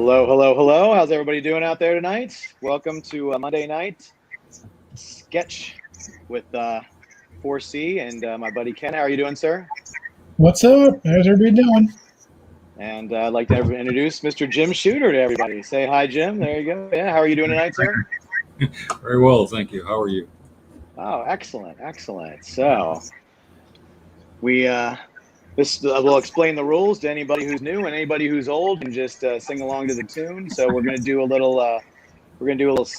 Hello, hello, hello. How's everybody doing out there tonight? Welcome to Monday night sketch with 4C and my buddy Ken. How are you doing, sir? What's up? How's everybody doing? And I'd like to introduce Mr. Jim Shooter to everybody. Say hi, Jim. There you go. Yeah, how are you doing tonight, sir? Very well, thank you. How are you? Oh, excellent, excellent. So we we'll explain the rules to anybody who's new and anybody who's old, and just sing along to the tune. So we're gonna do a little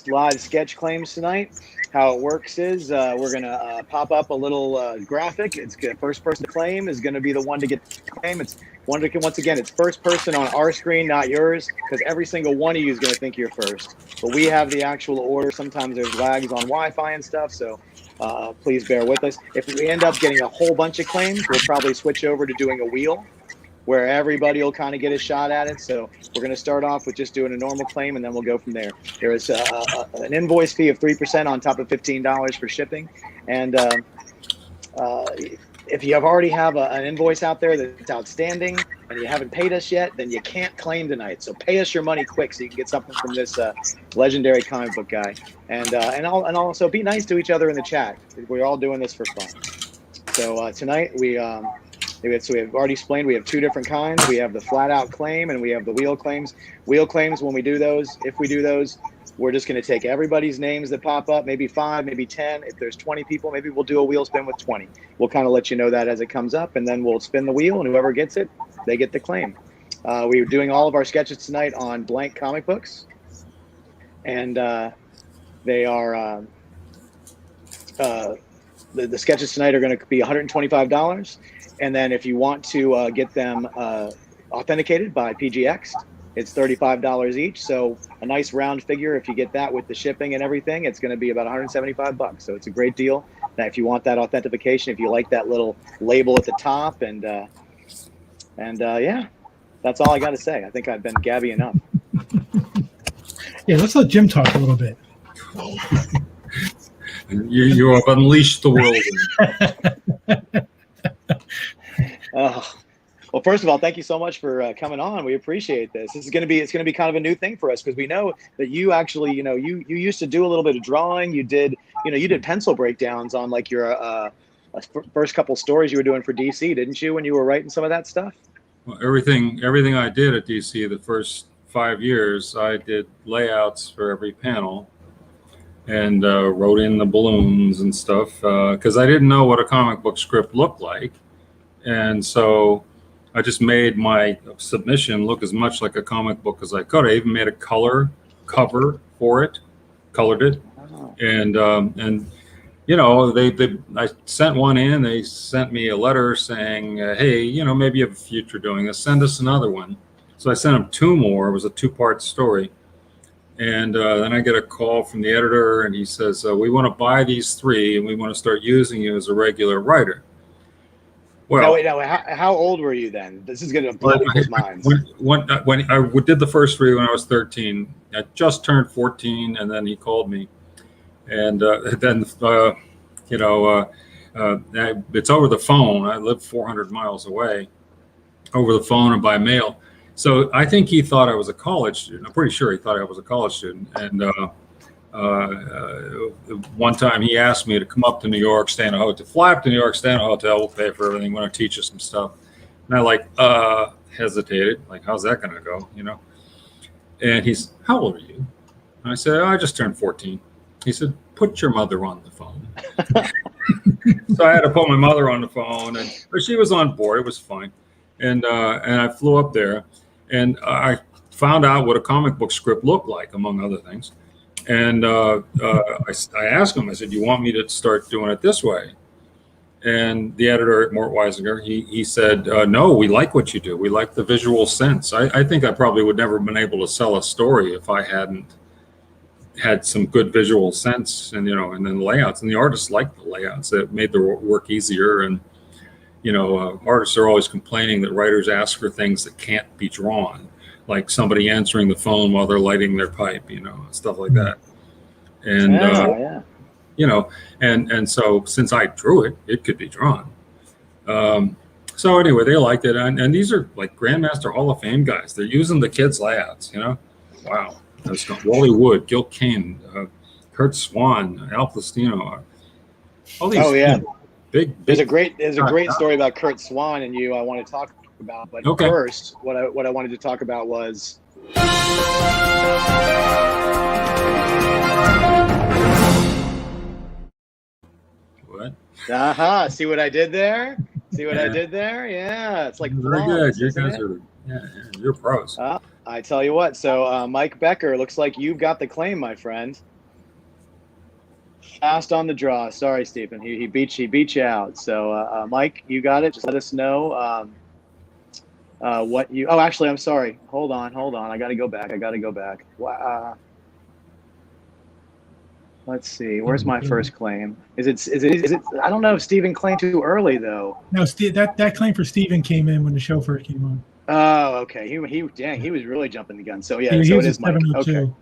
live sketch claims tonight. How it works is we're gonna pop up a little graphic. It's good. First person to claim is gonna be the one to get the claim. It's once again, it's first person on our screen, not yours, because every single one of you is gonna think you're first. But we have the actual order. Sometimes there's lags on Wi-Fi and stuff, so please bear with us. If we end up getting a whole bunch of claims, we'll probably switch over to doing a wheel, where everybody will kind of get a shot at it. So we're going to start off with just doing a normal claim, and then we'll go from there. There is an invoice fee of 3% on top of $15 for shipping. And if you already have an invoice out there that's outstanding and you haven't paid us yet, then you can't claim tonight. So pay us your money quick so you can get something from this legendary comic book guy. And also be nice to each other in the chat. We're all doing this for fun. So tonight so we have already explained, we have two different kinds. We have the flat out claim and we have the wheel claims. Wheel claims, when we do those, if we do those, we're just going to take everybody's names that pop up, maybe 5, maybe 10. If there's 20 people, maybe we'll do a wheel spin with 20. We'll kind of let you know that as it comes up, and then we'll spin the wheel, and whoever gets it, they get the claim. We're doing all of our sketches tonight on blank comic books, and they are the sketches tonight are going to be $125. And then if you want to get them authenticated by PGX, it's $35 each. So a nice round figure. If you get that with the shipping and everything, it's going to be about $175. So it's a great deal. Now, if you want that authentication, if you like that little label at the top, and yeah, that's all I got to say. I think I've been gabby enough. Yeah, let's let Jim talk a little bit. You have unleashed the world. Well, first of all, thank you so much for coming on. We appreciate this. It's going to be kind of a new thing for us, because we know that you actually, you used to do a little bit of drawing. You did pencil breakdowns on like your first couple stories you were doing for DC, didn't you, when you were writing some of that stuff? Well, everything I did at DC the first 5 years, I did layouts for every panel and wrote in the balloons and stuff, because I didn't know what a comic book script looked like. And so I just made my submission look as much like a comic book as I could. I even made a color cover for it, colored it. And I sent one in. They sent me a letter saying, hey, maybe you have a future doing this. Send us another one. So I sent them 2 more. It was a 2-part story. And then I get a call from the editor, and he says, we want to buy these 3, and we want to start using you as a regular writer. Well, no, how old were you then? This is going to blow people's minds. When I did the first 3 when I was 13, I just turned 14, and then he called me, and then it's over the phone. I live 400 miles away, over the phone and by mail. So I think he thought I was a college student. I'm pretty sure he thought I was a college student, and one time he asked me to come up to New York, stay in a hotel, fly up to New York, stay in a hotel, we'll pay for everything, we're going to teach you some stuff. And I hesitated, like, how's that going to go, And he's, how old are you? And I said, I just turned 14. He said, put your mother on the phone. So I had to put my mother on the phone, but she was on board. It was fine. And I flew up there, and I found out what a comic book script looked like, among other things. And I asked him, I said, you want me to start doing it this way? And the editor at Mort Weisinger, he said, no, we like what you do. We like the visual sense. I think I probably would never have been able to sell a story if I hadn't had some good visual sense, and and then layouts. And the artists liked the layouts. It made their work easier. And artists are always complaining that writers ask for things that can't be drawn, like somebody answering the phone while they're lighting their pipe, stuff like that. And and so since I drew it, it could be drawn. So anyway, they liked it, and these are like Grandmaster Hall of Fame guys. They're using the kids' layouts, you know. Wow, that's got Wally Wood, Gil Kane, Kurt Swan, Al Plastino, all these. Oh yeah, you know, big. there's a great story about Kurt Swan and you I want to talk about. But Okay. first, what I wanted to talk about was. What? Aha! See what I did there? See what I did there? Yeah, it's like Very flawless, good. You isn't guys it? are, you're pros. I tell you what. So Mike Becker, looks like you've got the claim, my friend. Fast on the draw. Sorry, Stephen. He beat you out. So Mike, you got it. Just let us know what you. Oh, actually, I'm sorry. Hold on. I got to go back. Wow. Let's see. Where's my first claim? Is it? I don't know if Stephen claimed too early though. No, Steve, that claim for Steven came in when the show first came on. Oh, okay. He was really jumping the gun. So yeah, He so was it is Mike. 702. Okay.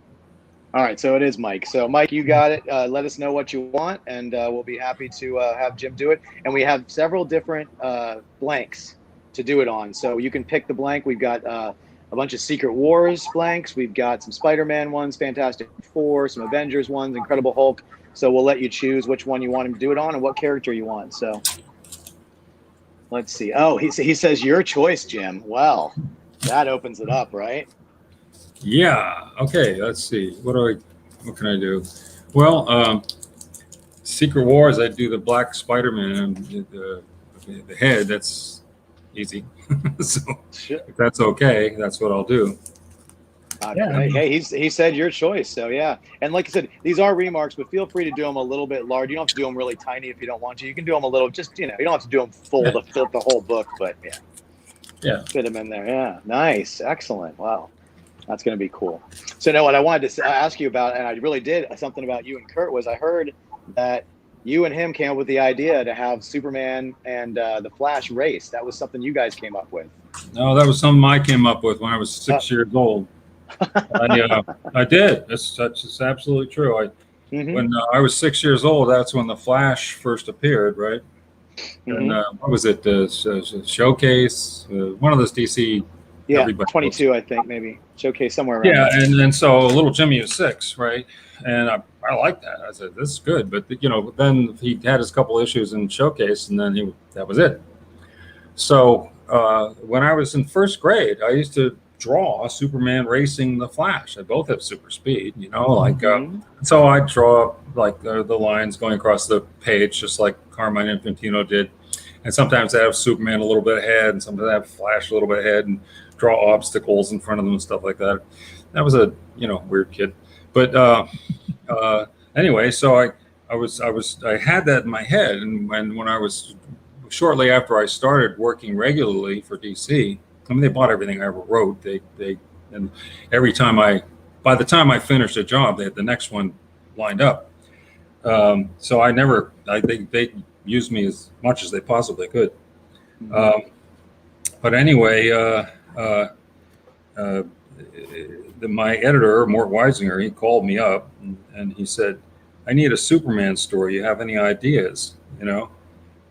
All right, so it is Mike. So Mike, you got it. Let us know what you want, and we'll be happy to have Jim do it. And we have several different blanks to do it on. So you can pick the blank. We've got a bunch of Secret Wars blanks. We've got some Spider-Man ones, Fantastic Four, some Avengers ones, Incredible Hulk. So we'll let you choose which one you want him to do it on and what character you want. So let's see. Oh, he says your choice, Jim. Well, that opens it up, right? Yeah. Okay. Let's see. What can I do? Well, Secret Wars. I do the Black Spider-Man, the head. That's easy. So Sure. if that's okay, that's what I'll do. Yeah. Hey, he said your choice. So yeah, and like I said, these are remarks, but feel free to do them a little bit large. You don't have to do them really tiny if you don't want to. You can do them a little, just you don't have to do them full to fill the whole book, but Yeah. fit them in there. Yeah, nice, excellent. Wow, that's gonna be cool. So now, what I wanted to ask you about, and I really did something about you and Kurt, was I heard that you and him came up with the idea to have Superman and the Flash race. That was something you guys came up with. No, that was something I came up with when I was 6 years old. I did. That's absolutely true. Mhm. When I was 6 years old, that's when the Flash first appeared, right? And what was it? Showcase, one of those DC. Yeah, everybody 22, I think, maybe showcase somewhere around. Yeah, there. and then so little Jimmy was 6, right? And I liked that. I said, this is good. But then he had his couple issues in Showcase, and then that was it. So when I was in first grade, I used to draw Superman racing the Flash. They both have super speed, so I draw like the lines going across the page, just like Carmine Infantino did. And sometimes I have Superman a little bit ahead, and sometimes I have Flash a little bit ahead, and draw obstacles in front of them and stuff like that. That was a weird kid, but anyway, so I had that in my head, and when I was shortly after I started working regularly for DC, I mean, they bought everything I ever wrote. And every time by the time I finished a job, they had the next one lined up. So they used me as much as they possibly could. But anyway, my editor, Mort Weisinger, he called me up and he said, I need a Superman story. You have any ideas? And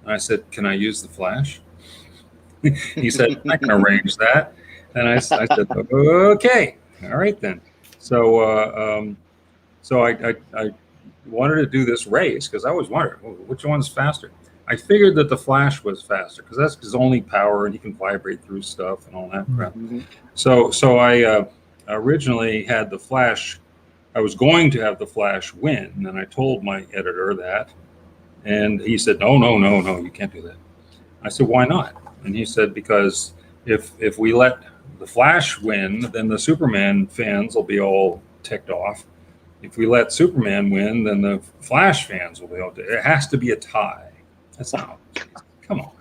I said, can I use the Flash? He said, I can arrange that. And I said, okay, all right then. So I wanted to do this race because I always wondered, which one's faster? I figured that the Flash was faster because that's his only power, and he can vibrate through stuff and all that crap. Mm-hmm. So I originally had the Flash. I was going to have the Flash win, and I told my editor that, and he said, no, you can't do that. I said, why not? And he said, because if we let the Flash win, then the Superman fans will be all ticked off. If we let Superman win, then the Flash fans will be all. It has to be a tie. That's not. Come on.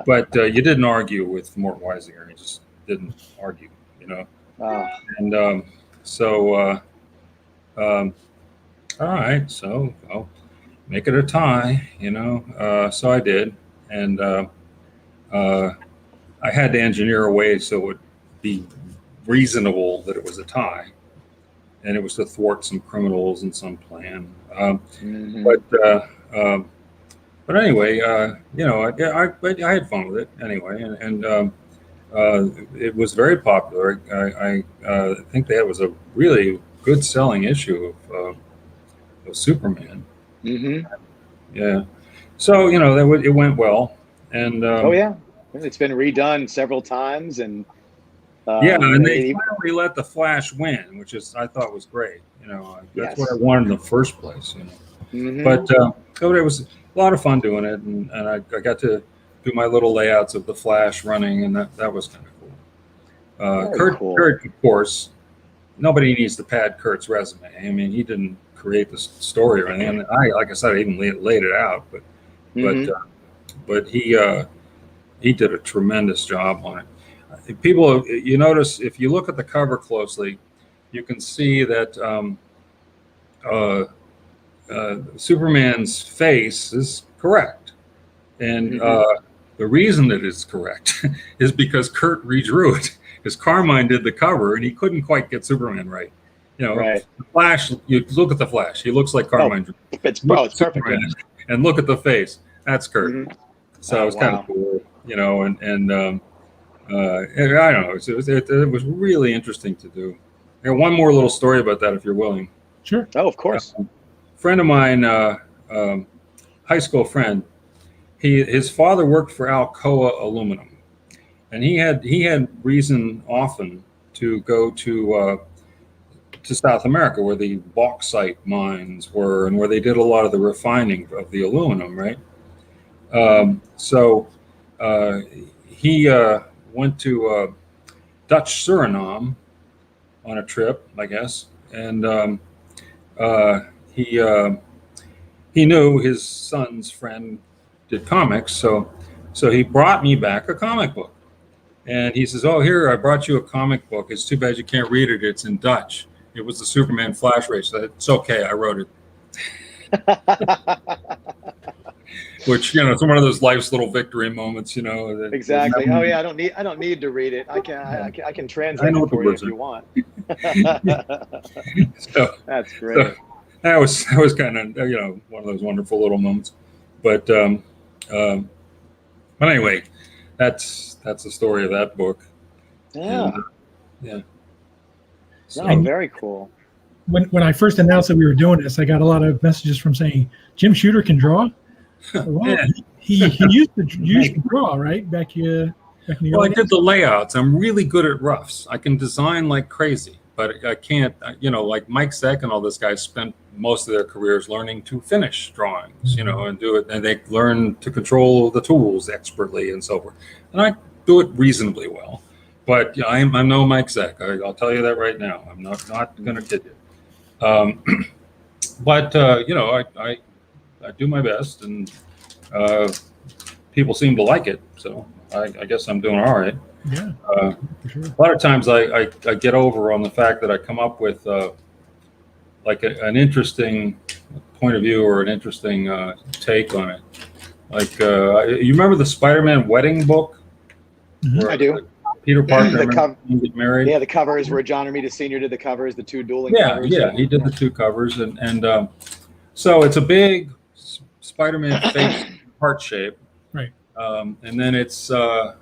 But you didn't argue with Mort Weisinger. You just didn't argue, And all right, so I'll make it a tie, So I did, and I had to engineer a way so it would be reasonable that it was a tie, and it was to thwart some criminals and some plan. but anyway, I had fun with it anyway, it was very popular. I think that was a really good selling issue of Superman. Mm-hmm. Yeah. So it went well, and Oh yeah, it's been redone several times, and yeah, and they it, finally let the Flash win, which I thought was great. That's what I yes. wanted in the first place. Mm-hmm. But it was a lot of fun doing it, and I got to do my little layouts of the Flash running, and that was kind of cool. Very cool. Kurt, of course, nobody needs to pad Kurt's resume. I mean, he didn't create the story or anything. And like I said, I even laid it out, Mm-hmm. but he did a tremendous job on it. People, you notice if you look at the cover closely, you can see that Superman's face is correct, and Mm-hmm. the reason that it's correct is because Kurt redrew it. Because Carmine did the cover, and he couldn't quite get Superman right. Right. The Flash. You look at the Flash; he looks like Oh, Carmine drew. it's Look at perfect. Superman, and look at the face. That's Kurt. Mm-hmm. So Oh, it's kind wow. of cool, and I don't know. It was really interesting to do. I got one more little story about that, if you're willing. Sure. Oh, of course. Friend of mine, high school friend, his father worked for Alcoa Aluminum, and he had reason often to go to South America, where the bauxite mines were, and where they did a lot of the refining of the aluminum, right? So he went to Dutch Suriname on a trip, I guess, and he knew his son's friend did comics, so he brought me back a comic book, and he says, "Oh, here, I brought you a comic book. It's too bad you can't read it. It's in Dutch. It was the Superman Flash race. It's okay. I wrote it." Which it's one of those life's little victory moments, that Exactly. Oh yeah, I don't need to read it. I can translate know it what the for you words if are. you want. So, That's great. that was kind of one of those wonderful little moments. But anyway, that's the story of that book. Yeah. And, yeah. So, No, very cool. When I first announced that we were doing this, I got a lot of messages from saying Jim Shooter can draw. Well, yeah. he used to draw, right? Back in the Well, I early did the layouts. I'm really good at roughs. I can design like crazy, but I can't. Like Mike Zeck and all those guys spent most of their careers learning to finish drawings, and do it, and they learn to control the tools expertly and so forth. And I do it reasonably well, but I'm no Mike Zeck. I'll tell you that right now. I'm not going to kid you. But I do my best, and people seem to like it. So I guess I'm doing all right. Yeah, for sure. A lot of times I get over on the fact that I come up with like an interesting point of view or an interesting take on it. Like you remember the Spider-Man wedding book? Mhm. Where I do. Peter Parker The get married. Yeah, the covers where John Romita Sr. did the covers, the two dueling Yeah, covers. yeah, he did the two covers, and so it's a big Spider-Man face heart shape, Right. And then it's two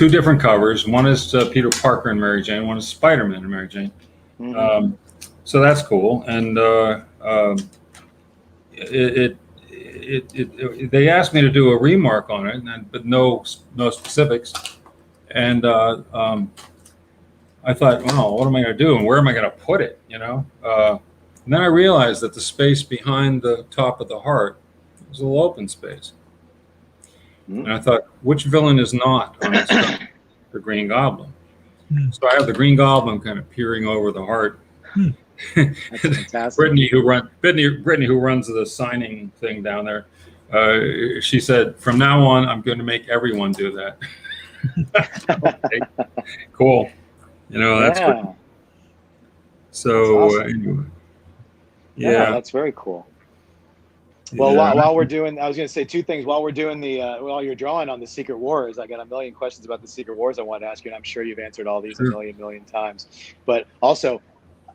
different covers. One is Peter Parker and Mary Jane. One is Spider-Man and Mary Jane. Mhm. So that's cool, and they asked me to do a remark on it, but no specifics. And I thought, well, what am I going to do, and where am I going to put it? And then I realized that the space behind the top of the heart was a little open space. Mhm. And I thought, which villain is not on this stuff? The Green Goblin. Hmm. So I have the Green Goblin kind of peering over the heart. That's fantastic. Brittany, who runs the signing thing down there, she said, "From now on, I'm going to make everyone do that." Okay. Cool. That's Yeah. great. So That's awesome. anyway, Yeah, that's very cool. Well, yeah. while we're doing, I was going to say two things. While we're doing while you're drawing on the Secret Wars, I got a million questions about the Secret Wars I want to ask you, and I'm sure you've answered all these Sure. a million times. But also,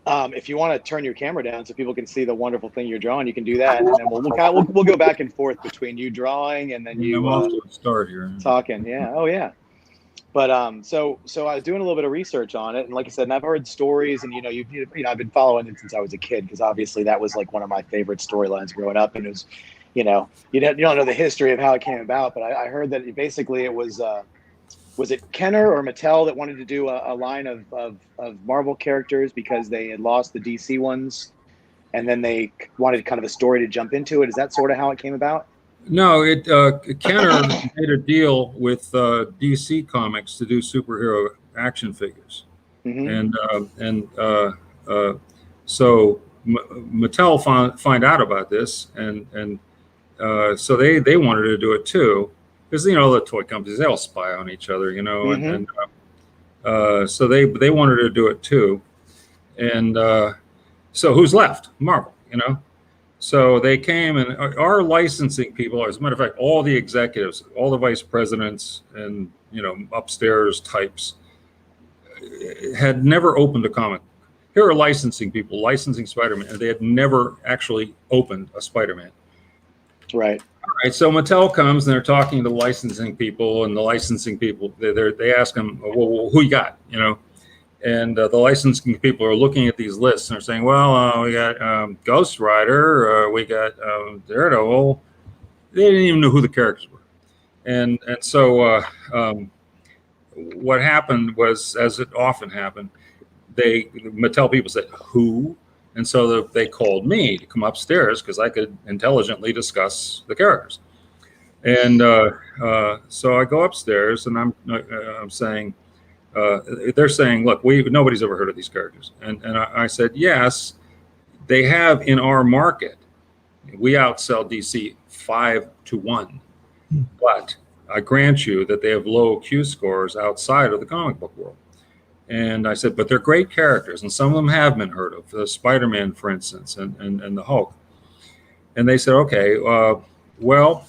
If you want to turn your camera down so people can see the wonderful thing you're drawing, you can do that, and then we'll go back and forth between you drawing and then you I'm off to a start here. talking. Yeah. Oh yeah. But so I was doing a little bit of research on it, and like I said, and I've heard stories, and I've been following it since I was a kid, because obviously that was like one of my favorite storylines growing up, and it was, you don't know the history of how it came about, but I heard that it was it Kenner or Mattel that wanted to do a line of Marvel characters because they had lost the DC ones, and then they wanted kind of a story to jump into it. Is that sort of how it came about? No, Kenner made a deal with DC Comics to do superhero action figures, Mm-hmm. so Mattel find out about this, and so they wanted to do it too, because the toy companies, they all spy on each other, Mm-hmm. and so they wanted to do it too, and so who's left? Marvel, So they came, and our licensing people, as a matter of fact, all the executives, all the vice presidents and, upstairs types had never opened a comic. Here are licensing people licensing Spider-Man, and they had never actually opened a Spider-Man. Right. All right. So Mattel comes and they're talking to licensing people, and the licensing people, they ask them, well, who you got, And the licensing people are looking at these lists and are saying, well, we got Ghost Rider, we got Daredevil. They didn't even know who the characters were. And so what happened was, as it often happened, Mattel people said, who? And so they called me to come upstairs because I could intelligently discuss the characters. And so I go upstairs, and I'm saying, they're saying, look, nobody's ever heard of these characters. And I said, yes, they have in our market. We outsell DC 5-1. But I grant you that they have low Q scores outside of the comic book world. And I said, but they're great characters, and some of them have been heard of, the Spider-Man, for instance, and the Hulk. And they said, okay, we'll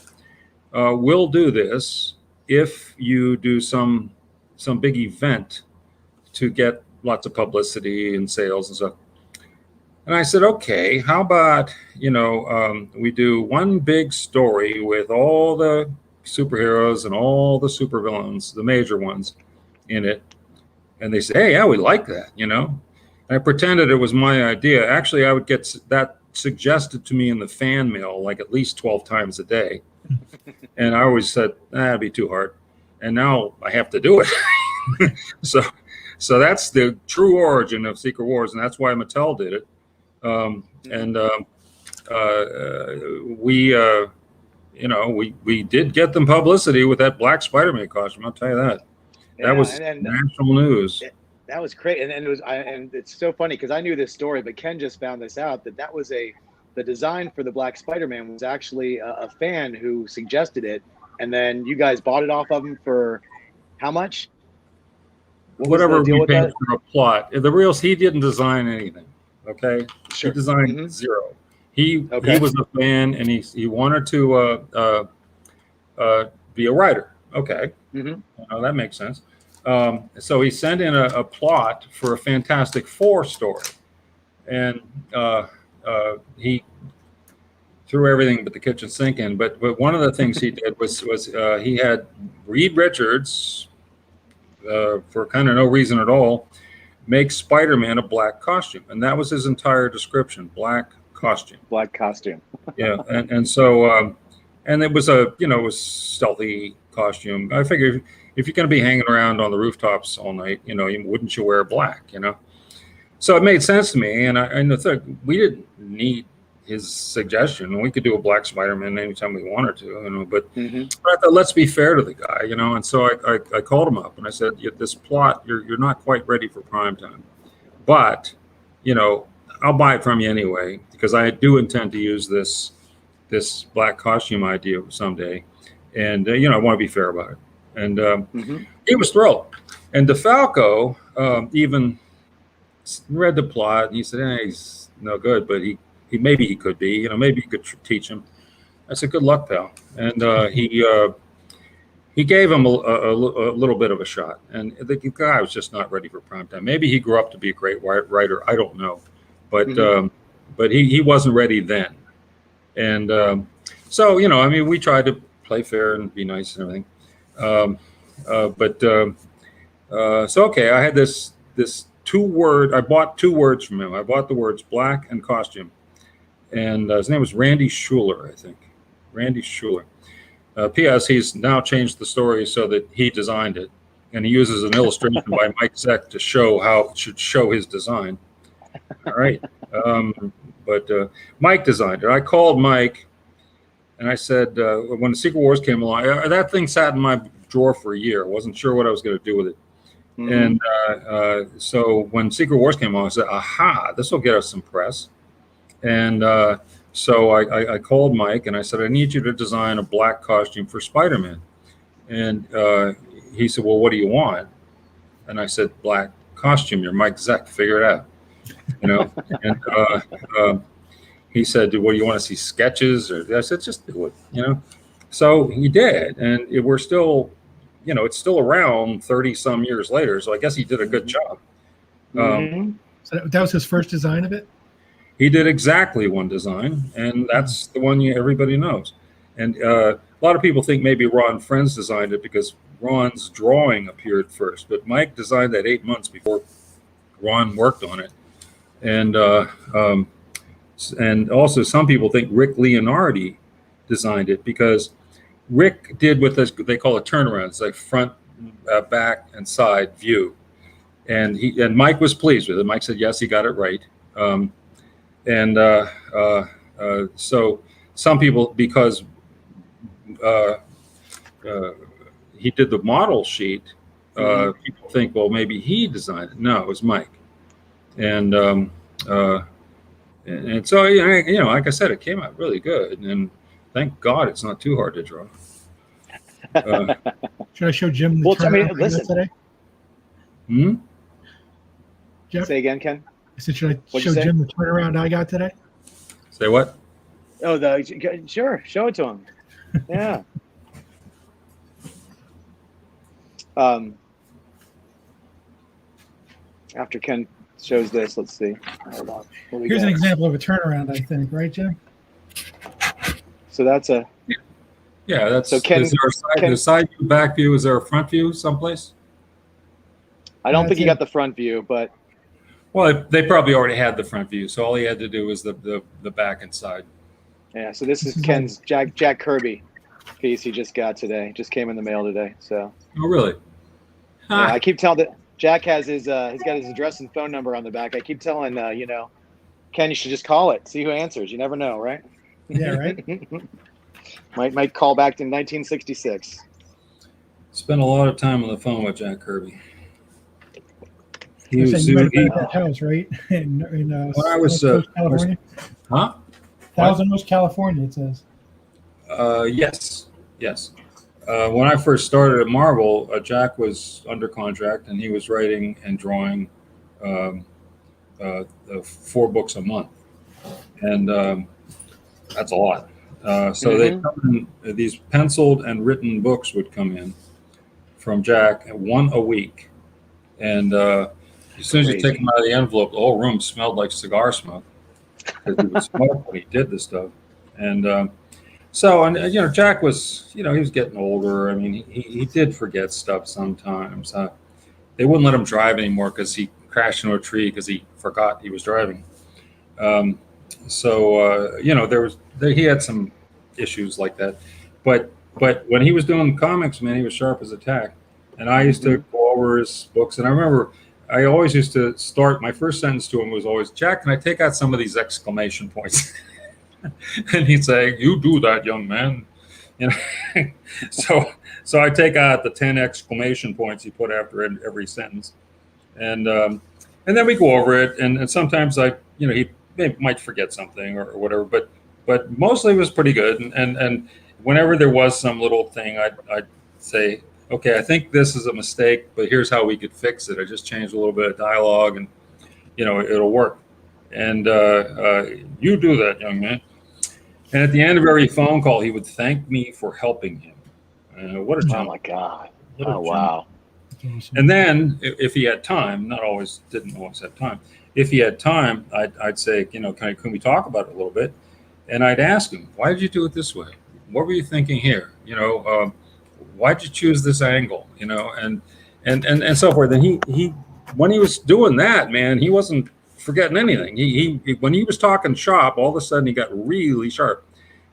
do this if you do some big event to get lots of publicity and sales and stuff. And I said, okay, how about, we do one big story with all the superheroes and all the supervillains, the major ones in it. And they said, hey, yeah, we like that, And I pretended it was my idea. Actually, I would get that suggested to me in the fan mail like at least 12 times a day. And I always said, that'd be too hard. And now I have to do it. So that's the true origin of Secret Wars, and that's why Mattel did it. We did get them publicity with that black Spider-Man costume. I'll tell you that. That was national news. That was great, and it's so funny because I knew this story, but Ken just found this out that was the design for the black Spider-Man was actually a fan who suggested it. And then you guys bought it off of him for how much? Whatever we paid for a plot. He didn't design anything. Okay, sure. He designed zero. He was a fan, and he wanted to be a writer. Okay, that makes sense. So he sent in a plot for a Fantastic Four story, and he threw everything but the kitchen sink in. But one of the things he did was he had Reed Richards, for kind of no reason at all, make Spider-Man a black costume, and that was his entire description: black costume. Black costume. Yeah, and so and it was it was stealthy costume. I figured if you're going to be hanging around on the rooftops all night, wouldn't you wear black? So it made sense to me, and the third, we didn't need his suggestion. We could do a black Spider-Man anytime we wanted to, but I thought, let's be fair to the guy, and so I called him up and I said, this plot, you're not quite ready for prime time, but I'll buy it from you anyway, because I do intend to use this black costume idea someday, and I want to be fair about it. And he was thrilled, and DeFalco even read the plot, and he said, he's no good, but maybe he could be, maybe you could teach him. I said, good luck, pal. And he gave him a little bit of a shot, and the guy was just not ready for prime time. Maybe he grew up to be a great writer. I don't know, but but he wasn't ready then. And so, you know, I mean, we tried to play fair and be nice and everything. So okay, I had this 2-word. I bought 2 words from him. I bought the words black and costume, and his name was Randy Schuler, I think. Randy Schuler. P.S. He's now changed the story so that he designed it, and he uses an illustration by Mike Zeck to show how it should show his design. All right, but Mike designed it. I called Mike, and I said, when the Secret Wars came along, that thing sat in my drawer for a year. I wasn't sure what I was going to do with it. And so when Secret Wars came along, I said, aha, this will get us some press. And so I called Mike and I said, I need you to design a black costume for Spider-Man. And he said, well, what do you want? And I said, black costume. You're Mike Zeck. Figure it out. You know. And he said, what do you want to see, sketches? Or I said, just do it. You know. So he did, and we're still, you know, it's still around 30 some years later. So I guess he did a good job. So that was his first design of it? He did exactly one design, and that's the one everybody knows. And a lot of people think maybe Ron Frenz designed it because Ron's drawing appeared first, but Mike designed that 8 months before Ron worked on it. And also some people think Rick Leonardi designed it because Rick did what they call a turnaround. It's like front, back, and side view. And Mike was pleased with it. Mike said, yes, he got it right. So some people, because he did the model sheet, people think, well, maybe he designed it. No, it was Mike. And so, you know, like I said, it came out really good. And thank God it's not too hard to draw. Should I show Jim the turnaround today? Jeff? Say again, Ken? I said, should I show Jim the turnaround I got today? Say what? Oh, sure. Show it to him. Yeah. After Ken shows this, let's see. Hold on. Here's an example of a turnaround, I think, right, Jim? So that's a. Yeah, that's. So Ken, is there a side view, back view? Is there a front view someplace? I don't think he got the front view, but. Well, they probably already had the front view, so all he had to do was the back and side. Yeah, so this is Ken's Jack Kirby piece he just got today. Just came in the mail today. So. Oh, really? Yeah, I keep telling that Jack has his he's got his address and phone number on the back. I keep telling you know, Ken, you should just call it. See who answers. You never know, right? Yeah, right. might call back to 1966. Spent a lot of time on the phone with Jack Kirby. He was you went to that house, right? In when I was California. Thousand Oaks, California. It says. Yes. When I first started at Marvel, Jack was under contract, and he was writing and drawing 4 books a month, and that's a lot. So they come in, these penciled and written books would come in from Jack, 1 a week, and as soon as you take them out of the envelope, the whole room smelled like cigar smoke because he would smoke when he did this stuff. And so, you know, Jack was, you know, he was getting older. I mean, he did forget stuff sometimes. They wouldn't let him drive anymore because he crashed into a tree because he forgot he was driving. So, you know, he had some issues like that. But when he was doing comics, man, he was sharp as a tack. And I used to go over his books. And I remember I always used to start, my first sentence to him was always, Jack, can I take out some of these exclamation points? And he'd say, you do that, young man. You know, so I take out the 10 exclamation points he put after every sentence. And then we go over it. And sometimes you know, he might forget something or whatever, but mostly it was pretty good. And whenever there was some little thing, I'd say, okay, I think this is a mistake, but here's how we could fix it. I just changed a little bit of dialogue, and you know, it'll work. And you do that, young man. And at the end of every phone call, he would thank me for helping him. What a Oh gentleman. my God. What a Oh gentleman. wow. That's awesome. And then if he had time, didn't always have time. If he had time, I'd say, can we talk about it a little bit? And I'd ask him, why did you do it this way? What were you thinking here? Why'd you choose this angle? And so forth. And he when he was doing that, man, he wasn't forgetting anything. He when he was talking shop, all of a sudden he got really sharp.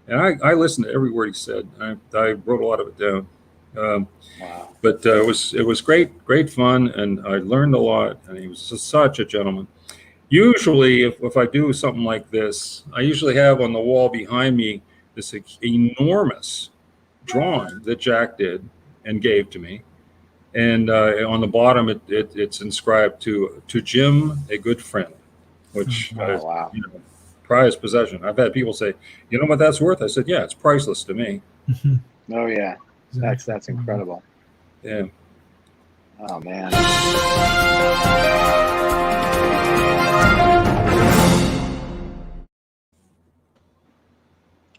And I listened to every word he said. I wrote a lot of it down. Wow. But it was great fun, and I learned a lot. And he was just such a gentleman. Usually, if I do something like this, I usually have on the wall behind me this enormous drawing that Jack did and gave to me, and on the bottom it's inscribed to Jim, a good friend, which Oh wow. prized possession. I've had people say, you know what that's worth? I said, yeah, it's priceless to me. Oh yeah. That's incredible. Yeah. Oh man.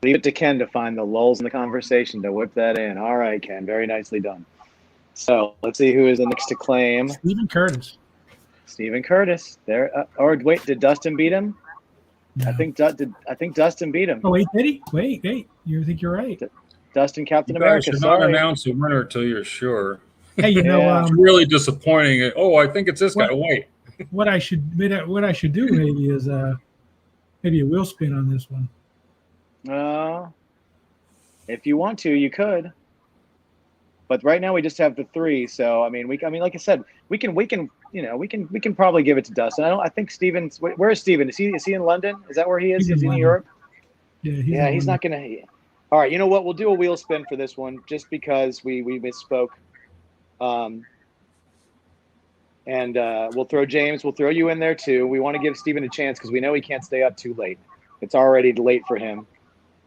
Leave it to Ken to find the lulls in the conversation to whip that in. All right, Ken. Very nicely done. So let's see who is the next to claim. Stephen Curtis. Stephen Curtis. There. Or wait, did Dustin beat him? No. I think Dustin beat him. Oh wait, did he? Wait. You think you're right? Dustin, Captain You guys America. should not Sorry. announce a winner until you're sure. Hey, you know, Yeah. It's really disappointing. Oh, I think it's this guy. What? Wait. what I should do maybe is maybe a wheel spin on this one. If you want to, you could. But right now we just have the three. So I mean, like I said, we can probably give it to Dustin. I think Steven's. Where is Steven? Is he in London? Is that where he is? He's in Is he in London. Europe? Yeah, He's not gonna. All right, you know what? We'll do a wheel spin for this one, just because we misspoke. And we'll throw James. We'll throw you in there too. We want to give Steven a chance because we know he can't stay up too late. It's already late for him.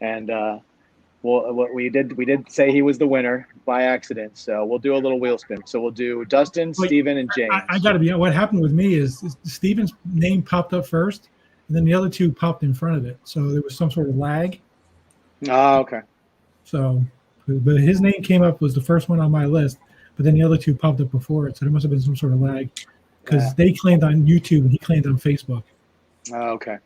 And what we did say he was the winner by accident. So we'll do a little wheel spin. So we'll do Dustin, Wait, Steven, and James. I got to be. What happened with me is Steven's name popped up first, and then the other two popped in front of it. So there was some sort of lag. Oh, okay. So, but his name came up, was the first one on my list, but then the other two popped up before it. So there must have been some sort of lag because Yeah. they claimed on YouTube and he claimed on Facebook. Oh, okay.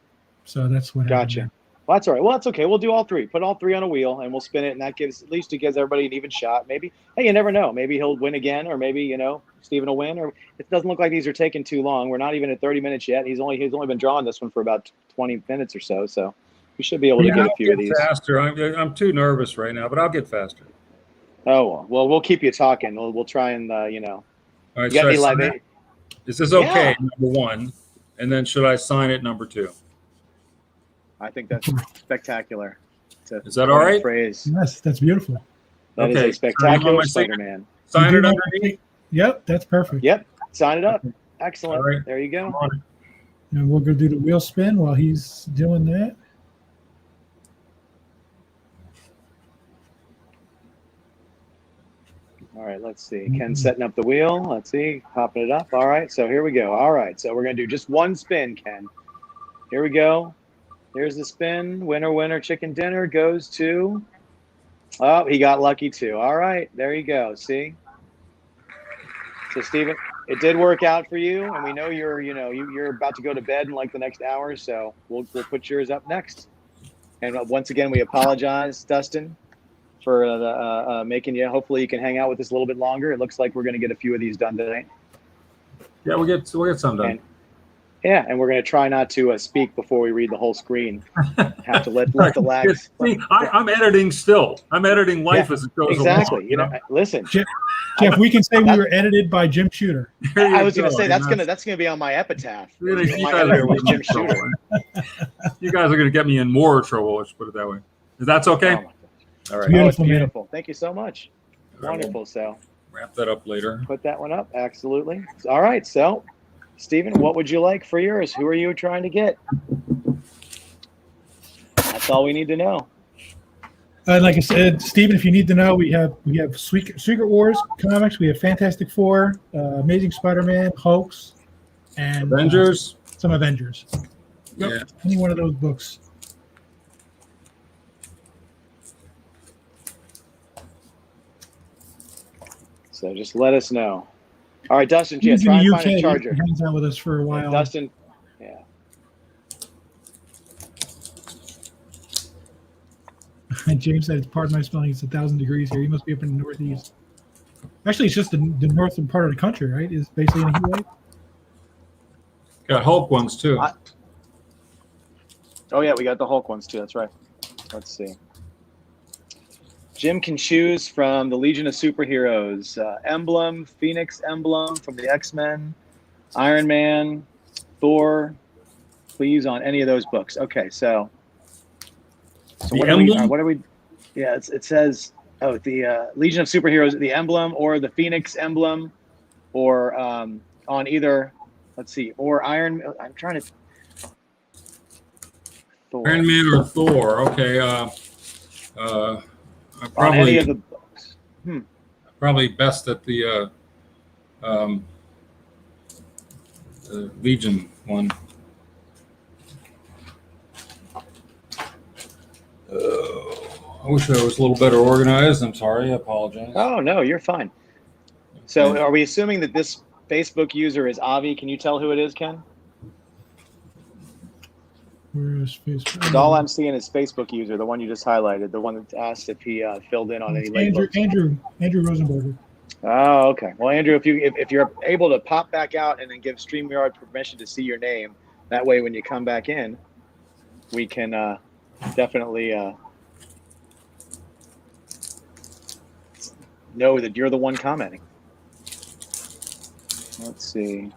So that's what Gotcha. happened. Well, that's all right. Well, that's okay. We'll do all three. Put all three on a wheel, and we'll spin it, and that gives everybody an even shot. Maybe, hey, you never know. Maybe he'll win again, or maybe Steven will win. Or it doesn't look like these are taking too long. We're not even at 30 minutes yet. He's only been drawing this one for about 20 minutes or so. So we should be able to Yeah, get a I'll few get of these. faster. I'm too nervous right now, but I'll get faster. Oh well, we'll keep you talking. We'll try and All right, you got should I any sign live? it? Is this okay? Yeah. Number one, and then should I sign it? Number two. I think that's spectacular. Is that all right? Phrase. Yes, that's beautiful. That is Okay, a so you spectacular want my signature? Spider-Man. Sign You it do underneath. Yep, that's perfect. Yep. Sign it up. Excellent. All right. There you go. Come on. And we'll go do the wheel spin while he's doing that. All right, let's see. Ken's setting up the wheel. Let's see, popping it up. All right, so here we go. All right, so we're gonna do just one spin, Ken. Here we go. Here's the spin. Winner, winner, chicken dinner goes to. Oh, he got lucky too. All right, there you go. See. So Steven, it did work out for you, and we know you're about to go to bed in like the next hour, so we'll put yours up next. And once again, we apologize, Dustin, for making you. Hopefully, you can hang out with us a little bit longer. It looks like we're going to get a few of these done tonight. Yeah, we'll get some done. And we're going to try not to speak before we read the whole screen. Have to let the lags. See, I'm editing still. I'm editing life as it goes exactly. along. Listen, Jeff, we can say we were edited by Jim Shooter. I was going to say that's going to be on my epitaph. Really, My editor was Jim Shooter. You guys are going to get me in more trouble. Let's put it that way. Is that okay? Oh my gosh. All right. Beautiful, Oh, it's man. beautiful. Thank you so much. All right, Wonderful. So wrap that up later. put that one up. Absolutely. All right. So, Steven, what would you like for yours? Who are you trying to get? That's all we need to know. Like I said, Steven, if you need to know, we have Secret Wars comics. We have Fantastic Four, Amazing Spider-Man, Hulks, and Avengers. some Avengers. Yep. Yeah. Any one of those books. So just let us know. All right, Dustin, yeah, He's in try and the find a UK. charger. He hangs out with us for a Yeah, while. Dustin, yeah. James said, pardon my spelling, it's 1,000 degrees here. He must be up in the Northeast. Actually, it's just the northern part of the country, right? It's basically in a heat wave. Got Hulk ones too. Oh yeah, we got the Hulk ones too. That's right. Let's see. Jim can choose from the Legion of Superheroes emblem, Phoenix emblem from the X-Men, Iron Man, Thor. Please on any of those books. Okay, so The what emblem? are we? Yeah, it says the Legion of Superheroes, the emblem, or the Phoenix emblem, or on either. Let's see, or Iron. I'm trying to. Thor. Iron Man or Thor? Okay. On any of the books. Probably best at the Legion one. I wish I was a little better organized. I'm sorry. I apologize. Oh no, you're fine. So, are we assuming that this Facebook user is Avi? Can you tell who it is, Ken? Where is Facebook? All I'm seeing is Facebook user, the one you just highlighted, the one that asked if he filled in on any late books. Andrew Rosenberger. Oh, okay. Well, Andrew, if you're able to pop back out and then give StreamYard permission to see your name, that way when you come back in, we can definitely know that you're the one commenting. Let's see.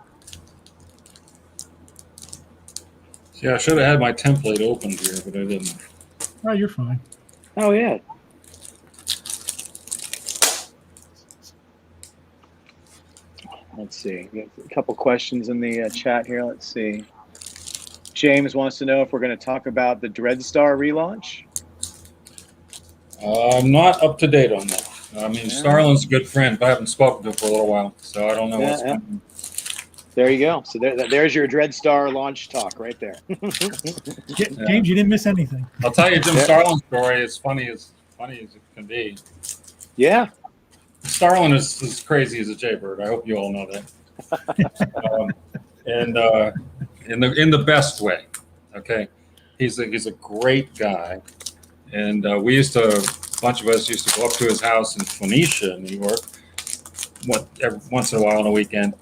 Yeah, I should have had my template opened here, but I didn't. Oh, you're fine. Oh, yeah. Let's see. We have a couple questions in the chat here. Let's see. James wants to know if we're going to talk about the Dreadstar relaunch. I'm not up to date on that. I mean, Starlin's a good friend, but I haven't spoken to him for a little while, so I don't know what's going on. There you go. So there's your Dreadstar launch talk right there. James, you didn't miss anything. I'll tell you Jim Starlin's story. It's funny as it can be. Yeah. Starlin is as crazy as a jaybird. I hope you all know that. In the best way. Okay, he's a great guy, and a bunch of us used to go up to his house in Phoenicia, New York, once in a while on a weekend,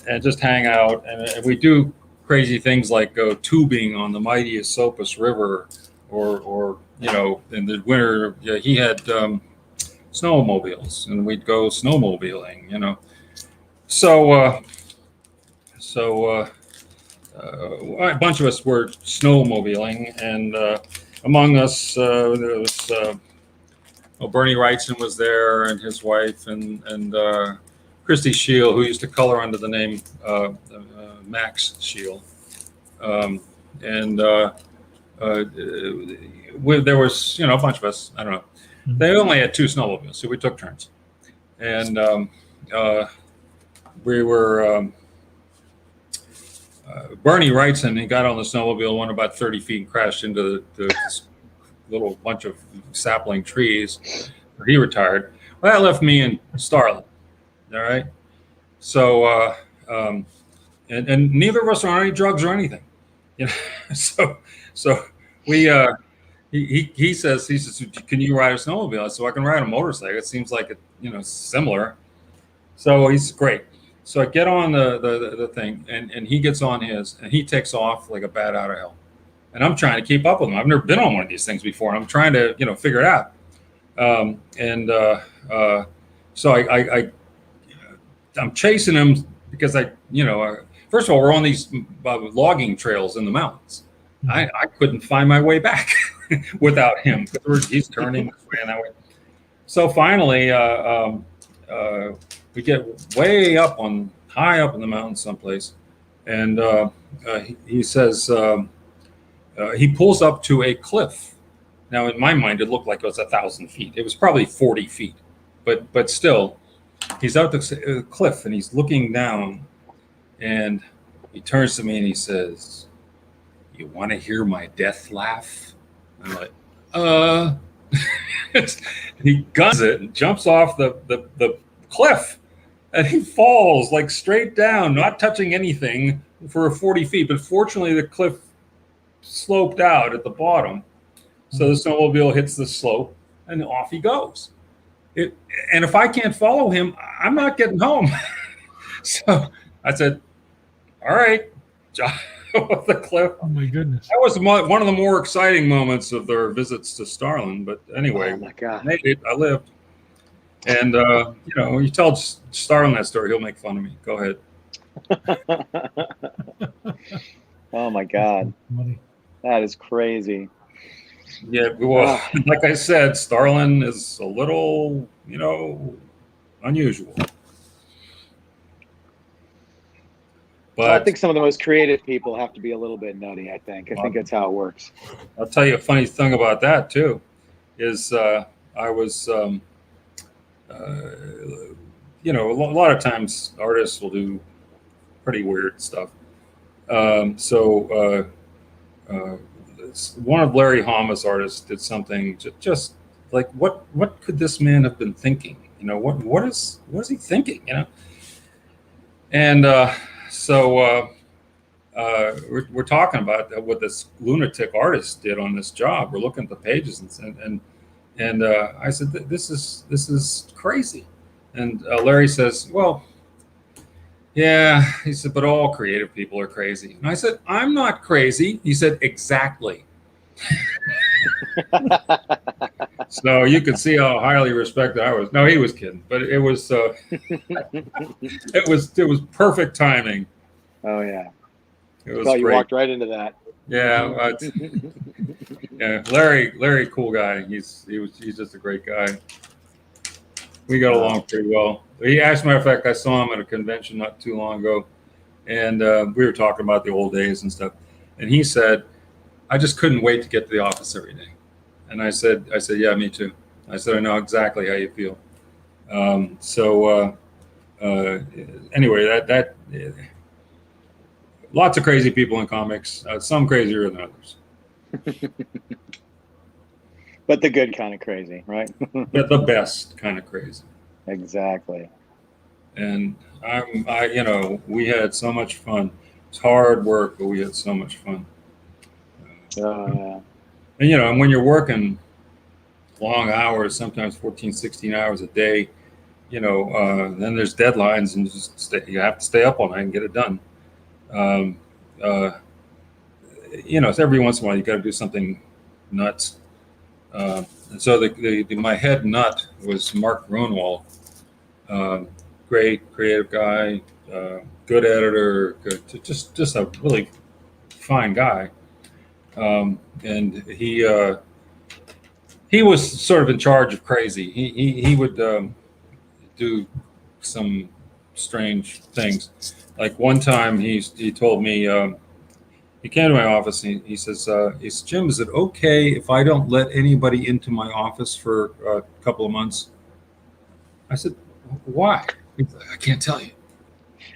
and just hang out. And we do crazy things like go tubing on the mighty Esopus River, or in the winter he had snowmobiles, and we'd go snowmobiling. So a bunch of us were snowmobiling, and among us there was Bernie Wrightson was there, and his wife, and Christy Shield, who used to color under the name Max Shield, there was a bunch of us. I don't know. They only had 2 snowmobiles, so we took turns, and we were. Bernie Wrightson, he got on the snowmobile, went about 30 feet and crashed into the little bunch of sapling trees. He retired. Well, that left me and Starlin. All right. So, and neither of us are on any drugs or anything. So we, he says, can you ride a snowmobile? I said, well, I can ride a motorcycle. It seems like similar. So he's great. So I get on the thing, and he gets on his, and he takes off like a bat out of hell. And I'm trying to keep up with him. I've never been on one of these things before, and I'm trying to, figure it out. So I'm chasing him because first of all, we're on these logging trails in the mountains. I couldn't find my way back without him. He's turning this way and that way. So finally, we get high up in the mountains someplace, and he says he pulls up to a cliff. Now, in my mind, it looked like it was 1,000 feet. It was probably 40 feet, but still, he's out the cliff and he's looking down, and he turns to me and he says, "You want to hear my death laugh?" I'm like, He guns it and jumps off the cliff, and he falls like straight down, not touching anything for 40 feet. But fortunately, the cliff sloped out at the bottom, so the snowmobile hits the slope, and off he goes. And if I can't follow him, I'm not getting home. So I said, "All right, off the cliff." Oh my goodness. That was one of the more exciting moments of their visits to Starland. But anyway, Oh my God. I made it. I lived. And you tell Starland that story, he'll make fun of me. Go ahead. Oh my God. Money. That is crazy. Yeah, well, like I said, Starland is a little, unusual. But I think some of the most creative people have to be a little bit nutty. I think that's how it works. I'll tell you a funny thing about that too, is I was, a lot of times artists will do pretty weird stuff. One of Larry Hama's artists did something just like what could this man have been thinking? What is he thinking? And we're talking about what this lunatic artist did on this job. We're looking at the pages and I said, this is crazy. And Larry says, well, yeah. He said, but all creative people are crazy. And I said, I'm not crazy. He said, exactly. So you can see how highly respected I was. No, he was kidding, but it was it was perfect timing. Oh yeah. It was you great. walked right into that. Yeah, yeah. Larry, cool guy. He's just a great guy. We got along pretty well. He, as a matter of fact, I saw him at a convention not too long ago, and we were talking about the old days and stuff. And he said, "I just couldn't wait to get to the office every day." And I said, "Yeah, me too." I said, "I know exactly how you feel." Anyway, that lots of crazy people in comics. Some crazier than others. But the good kind of crazy, right? But the best kind of crazy. Exactly. And we had so much fun. It's hard work, but we had so much fun. And when you're working long hours, sometimes 14, 16 hours a day, then there's deadlines and you have to stay up all night and get it done. So every once in a while you got to do something nuts. And so my head nut was Mark Grunwald. Great creative guy, good editor, just a really fine guy. And he was sort of in charge of crazy. He would do some strange things. Like one time he told me, he came to my office and he says, Jim, is it okay if I don't let anybody into my office for a couple of months? I said, why? He said, I can't tell you.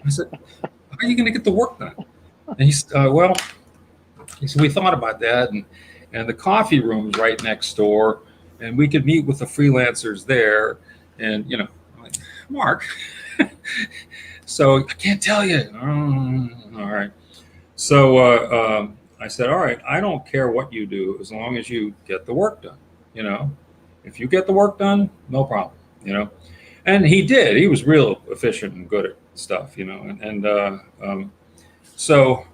I said, how are you going to get the work done? And he said, he said, we thought about that, and the coffee room's right next door, and we could meet with the freelancers there, and I'm like, Mark, so I can't tell you. All right. So I said, all right, I don't care what you do as long as you get the work done. If you get the work done, no problem. And he did. He was real efficient and good at stuff. So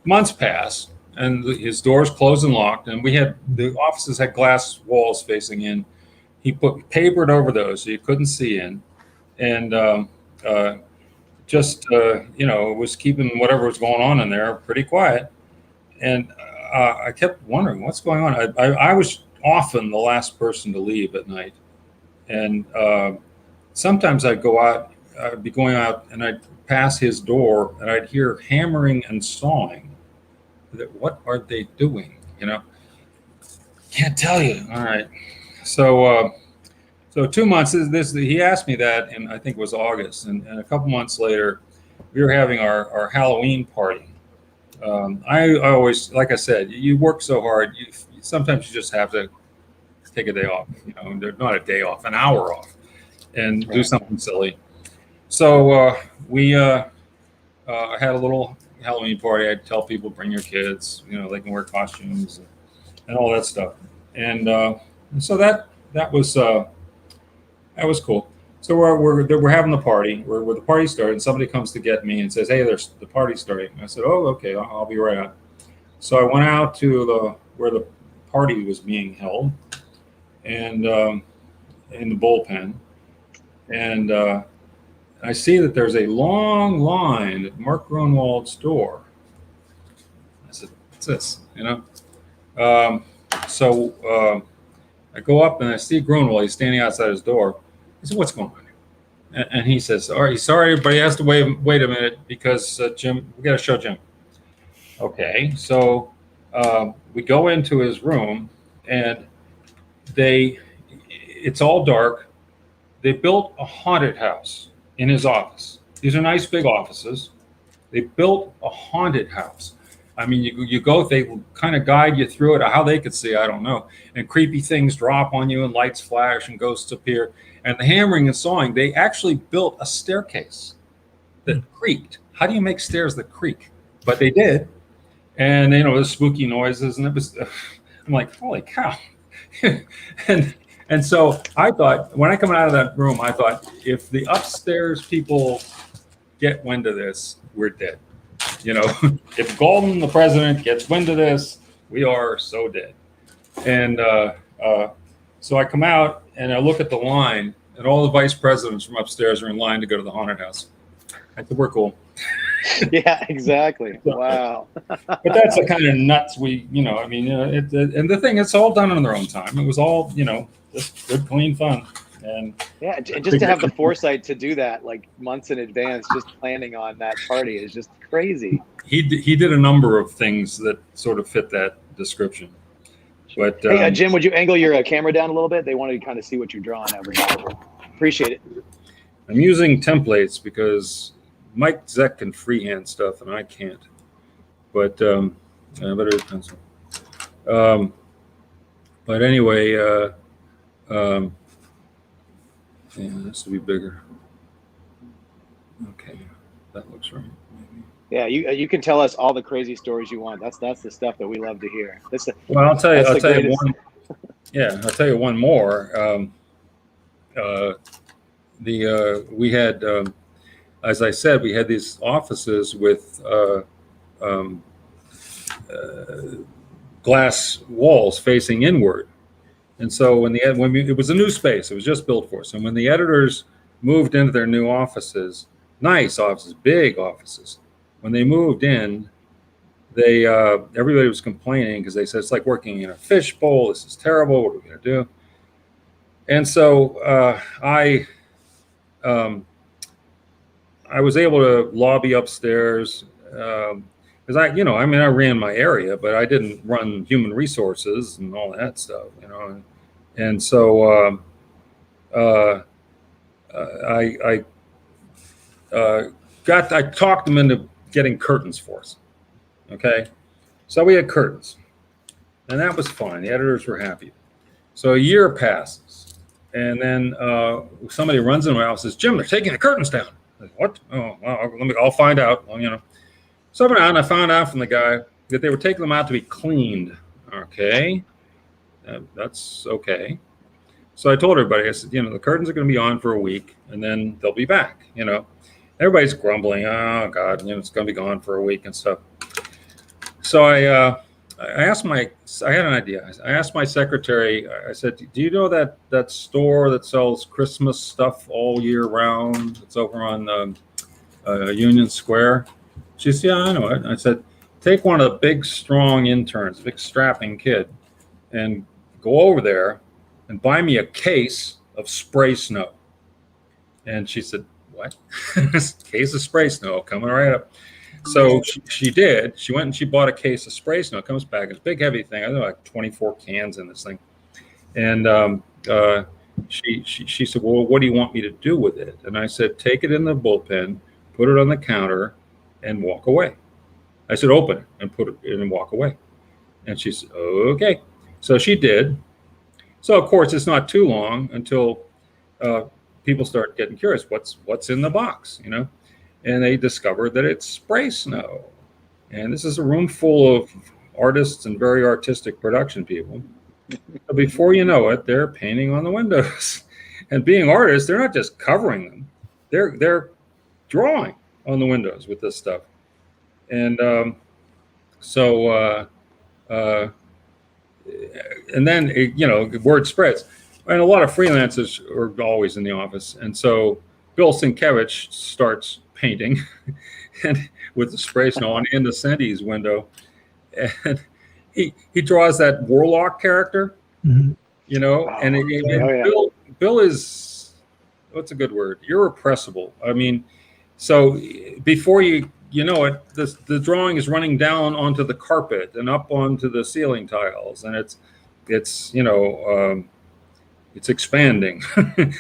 months passed, and his doors closed and locked, and the offices had glass walls facing in. He papered over those so you couldn't see in, and was keeping whatever was going on in there pretty quiet. And I kept wondering what's going on. I was often the last person to leave at night, and sometimes I'd be going out, and I'd pass his door, and I'd hear hammering and sawing. What are they doing? Can't tell you. All right. So 2 months. He asked me that, and I think it was August, and a couple months later, we were having our Halloween party. I always, like I said, you work so hard. Sometimes you just have to take a day off. Not a day off, an hour off. and do Right. something silly. So we had a little Halloween party. I'd tell people, bring your kids, they can wear costumes and all that stuff. And so that was cool. So we're having the party. Where the party started, and somebody comes to get me and says, "Hey, there's the party's starting." And I said, "Oh, okay, I'll be right out." So I went out to where the party was being held, and in the bullpen, and I see that there's a long line at Mark Grunwald's door. I said, "What's this?" So I go up and I see Grunwald. He's standing outside his door. I said, "What's going on?" And he says, "All right, sorry, everybody has to wait a minute because Jim, we got to show Jim." Okay, so we go into his room, and it's all dark. They built a haunted house in his office. These are nice big offices. They built a haunted house. I mean, you go, they kind of guide you through it. How they could see, I don't know. And creepy things drop on you, and lights flash, and ghosts appear. And the hammering and sawing, they actually built a staircase that creaked. How do you make stairs that creak? But they did. And, there's spooky noises. And it was, I'm like, holy cow. And so I thought, when I come out of that room, I thought, if the upstairs people get wind of this, we're dead. If Golden, the president, gets wind of this, we are so dead. And so I come out and I look at the line, and all the vice presidents from upstairs are in line to go to the haunted house. I said, we're cool. Yeah, exactly. Wow. But that's the kind of nuts and the thing, it's all done on their own time. It was all, just good, clean fun. And yeah, and just to have the foresight to do that like months in advance, just planning on that party is just crazy. He did a number of things that sort of fit that description. But hey, Jim, would you angle your camera down a little bit? They wanted to kind of see what you're drawing over here. Appreciate it. I'm using templates because Mike Zeck can freehand stuff and I can't. But I better use pencil. But anyway, yeah, it has to be bigger. Okay, that looks right. Maybe. Yeah, you can tell us all the crazy stories you want. That's the stuff that we love to hear. Well, I'll tell you one. Yeah, I'll tell you one more. We had, as I said, we had these offices with glass walls facing inward. And so it was a new space, it was just built for us. And when the editors moved into their new offices, nice offices, big offices, when they moved in, everybody was complaining because they said it's like working in a fishbowl. This is terrible. What are we going to do? And so I was able to lobby upstairs because I ran my area, but I didn't run human resources and all that stuff, And so I talked them into getting curtains for us. Okay, so we had curtains, and that was fine. The editors were happy. So a year passes, and then somebody runs into my office and says, "Jim, they're taking the curtains down." I said, "What? Oh, well, I'll find out." Well, So I went out and I found out from the guy that they were taking them out to be cleaned. Okay, that's okay. So I told everybody, I said, the curtains are going to be on for a week, and then they'll be back. Everybody's grumbling. Oh God, it's going to be gone for a week and stuff. So I had an idea. I asked my secretary. I said, "Do you know that store that sells Christmas stuff all year round? It's over on Union Square." She said, "Yeah, I know it." I said, "Take one of the big, strong interns, big strapping kid, and go over there and buy me a case of spray snow." And she said, "What?" "Case of spray snow coming right up." So she did. She went and she bought a case of spray snow. It comes back. It's a big, heavy thing. I think like 24 cans in this thing. And she said, "Well, what do you want me to do with it?" And I said, "Take it in the bullpen, put it on the counter, and walk away." I said, "Open it and put it in and walk away." And she said, "Okay." So she did. So of course, it's not too long until people start getting curious. What's in the box, you know? And they discovered that it's spray snow. And this is a room full of artists and very artistic production people. So before you know it, they're painting on the windows. And being artists, they're not just covering them; they're drawing on the windows with this stuff. And and then word spreads, and a lot of freelancers are always in the office. And so Bill Sienkiewicz starts painting, and with the spray snow on into Cindy's window, and he draws that warlock character, Mhm. you know, and Bill is, what's a good word? Irrepressible. I mean, so before you know it, the drawing is running down onto the carpet and up onto the ceiling tiles, and it's expanding. And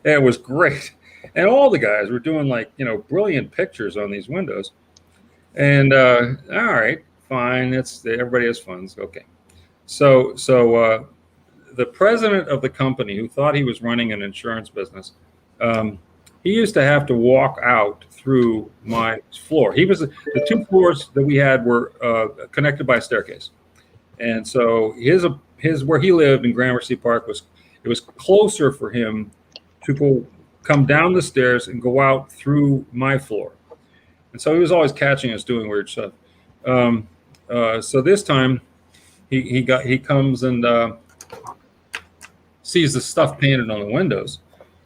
it was great, and all the guys were doing brilliant pictures on these windows. And all right, fine, everybody has fun. It's okay. So the president of the company, who thought he was running an insurance business, he used to have to walk out through my floor. The two floors that we had were connected by a staircase, and so his where he lived in Gramercy Park was closer for him to come down the stairs and go out through my floor, and so he was always catching us doing weird stuff. So this time he comes and sees the stuff painted on the windows,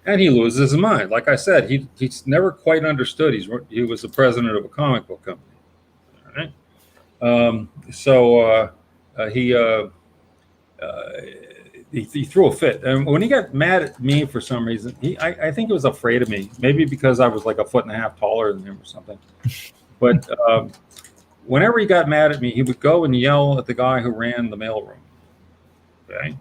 and he loses his mind. Like I said, he's never quite understood. He was the president of a comic book company. All right. He threw a fit, and when he got mad at me for some reason, I think he was afraid of me. Maybe because I was like 1.5 feet taller than him or something. But whenever he got mad at me, he would go and yell at the guy who ran the mailroom. Okay.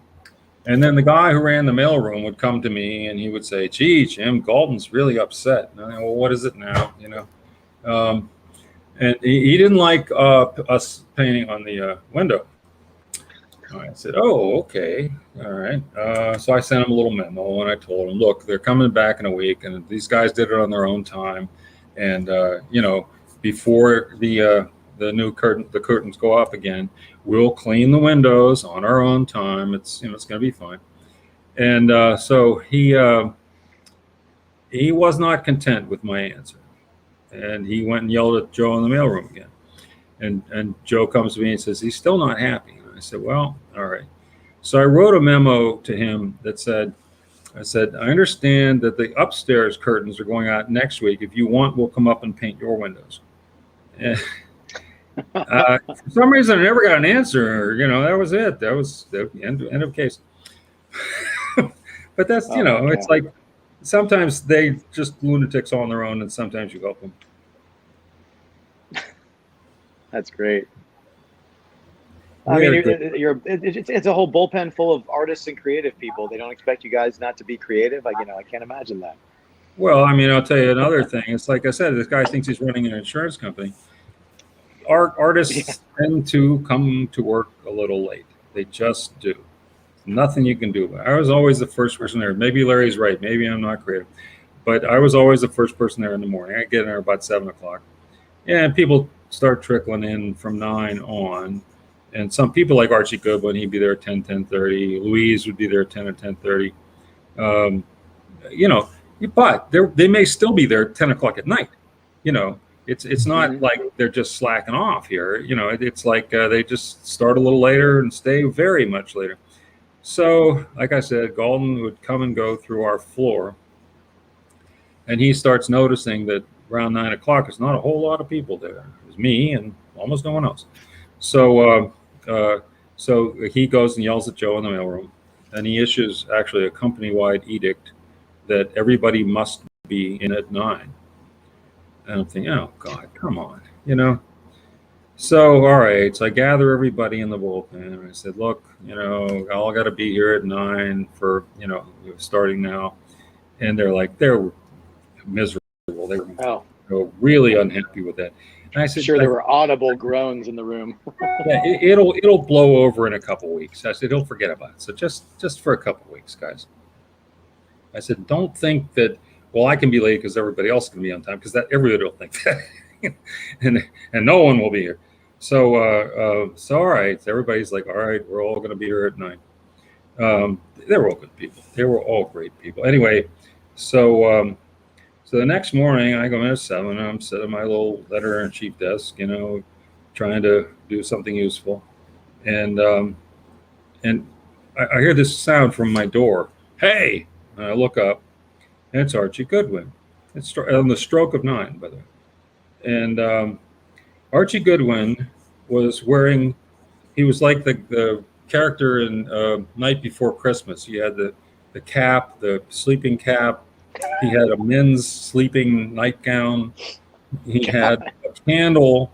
And then the guy who ran the mailroom would come to me and he would say, "Gee, Jim, Galton's really upset." And I go, "Well, what is it now?" You know, and he didn't like us painting on the window. I said, "Oh, okay, all right." So I sent him a little memo and I told him, "Look, they're coming back in a week, and these guys did it on their own time, and before the curtains go up again, we'll clean the windows on our own time. It's going to be fine." And so he was not content with my answer, and he went and yelled at Joe in the mailroom again. And Joe comes to me and says he's still not happy. And I said, "Well, all right." So I wrote a memo to him that said, "I understand that the upstairs curtains are going out next week. If you want, we'll come up and paint your windows." And for some reason, I never got an answer. That was it. That was the end of case. But that's, it's like sometimes they just lunatics on their own, and sometimes you help them. That's great. I mean, it's a whole bullpen full of artists and creative people. They don't expect you guys not to be creative. I can't imagine that. Well, I mean, I'll tell you another thing. It's like I said, this guy thinks he's running an insurance company. Artists tend to come to work a little late. They just do. Nothing you can do about it. I was always the first person there. Maybe Larry's right. Maybe I'm not creative. But I was always the first person there in the morning. I get in there about 7 o'clock. And people start trickling in from 9 on. And some people like Archie Goodwin, he'd be there at 10, 10:30. Louise would be there at 10 or 10:30. But they may still be there at 10 o'clock at night. It's not like they're just slacking off here. It's like they just start a little later and stay very much later. So, like I said, Galton would come and go through our floor, and he starts noticing that around 9 o'clock, there's not a whole lot of people there. There's me and almost no one else. So he goes and yells at Joe in the mailroom, and he issues actually a company-wide edict that everybody must be in at 9. And I'm thinking, oh God, come on, So, all right. So I gather everybody in the bullpen, and I said, "Look, all got to be here at 9 for, starting now." And they're miserable. They were really unhappy with that. And I said, "Sure, there were audible groans in the room." "Yeah, it'll blow over in a couple weeks." I said, "He'll forget about it. So just for a couple weeks, guys." I said, don't think that, well, I can be late because everybody else can be on time, because that everybody will think that. and no one will be here. So all right, everybody's like, all right, we're all going to be here at 9. They were all good people. They were all great people. Anyway, so the next morning I go in at 7, and I'm sitting at my little editor-in-chief desk, trying to do something useful. And I hear this sound from my door. Hey! And I look up, and it's Archie Goodwin. It's on the stroke of 9, by the way. And Archie Goodwin was he was like the character in Night Before Christmas. He had the cap, the sleeping cap. He had a men's sleeping nightgown. He had a candle,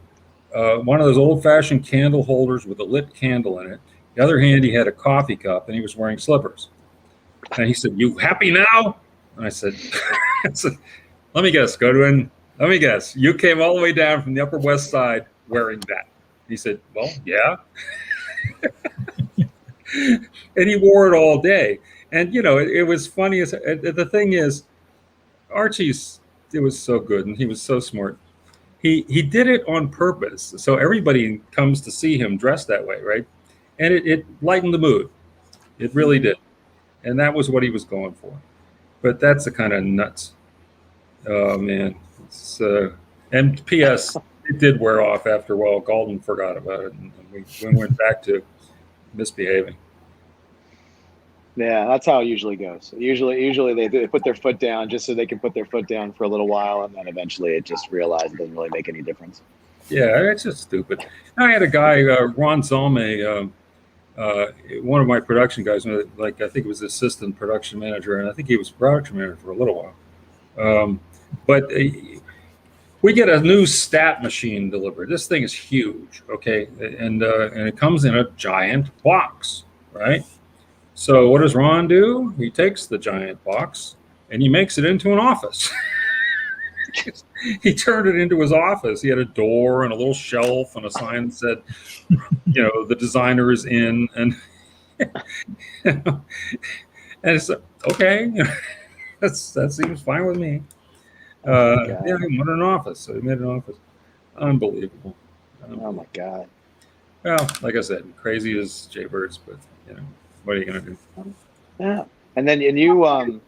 one of those old-fashioned candle holders with a lit candle in it. The other hand, he had a coffee cup, and he was wearing slippers. And he said, "You happy now?" And I said, "Let me guess, Goodwin. Let me guess. You came all the way down from the Upper West Side wearing that." He said, "Well, yeah." And he wore it all day. And, it was funny. The thing is, it was so good, and he was so smart. He did it on purpose. So everybody comes to see him dressed that way, right? And it lightened the mood. It really did. And that was what he was going for. But that's the kind of nuts. Oh, man. And P.S., it did wear off after a while. Galton forgot about it, and we went back to misbehaving. Yeah, that's how it usually goes. Usually they put their foot down just so they can put their foot down for a little while, and then eventually it just realized it doesn't really make any difference. Yeah, it's just stupid. I had a guy, Ron Zalme, one of my production guys, I think he was assistant production manager, and I think he was production manager for a little while. But we get a new stat machine delivered. This thing is huge, okay? And it comes in a giant box, right? So what does Ron do? He takes the giant box and he makes it into an office. He turned it into his office. He had a door and a little shelf and a sign that said, the designer is in. And and it's okay. That seems fine with me. He wanted an office, so he made an office. Unbelievable. Oh my God. Well, like I said, crazy as Jaybirds, but what are you gonna do? Yeah. And you were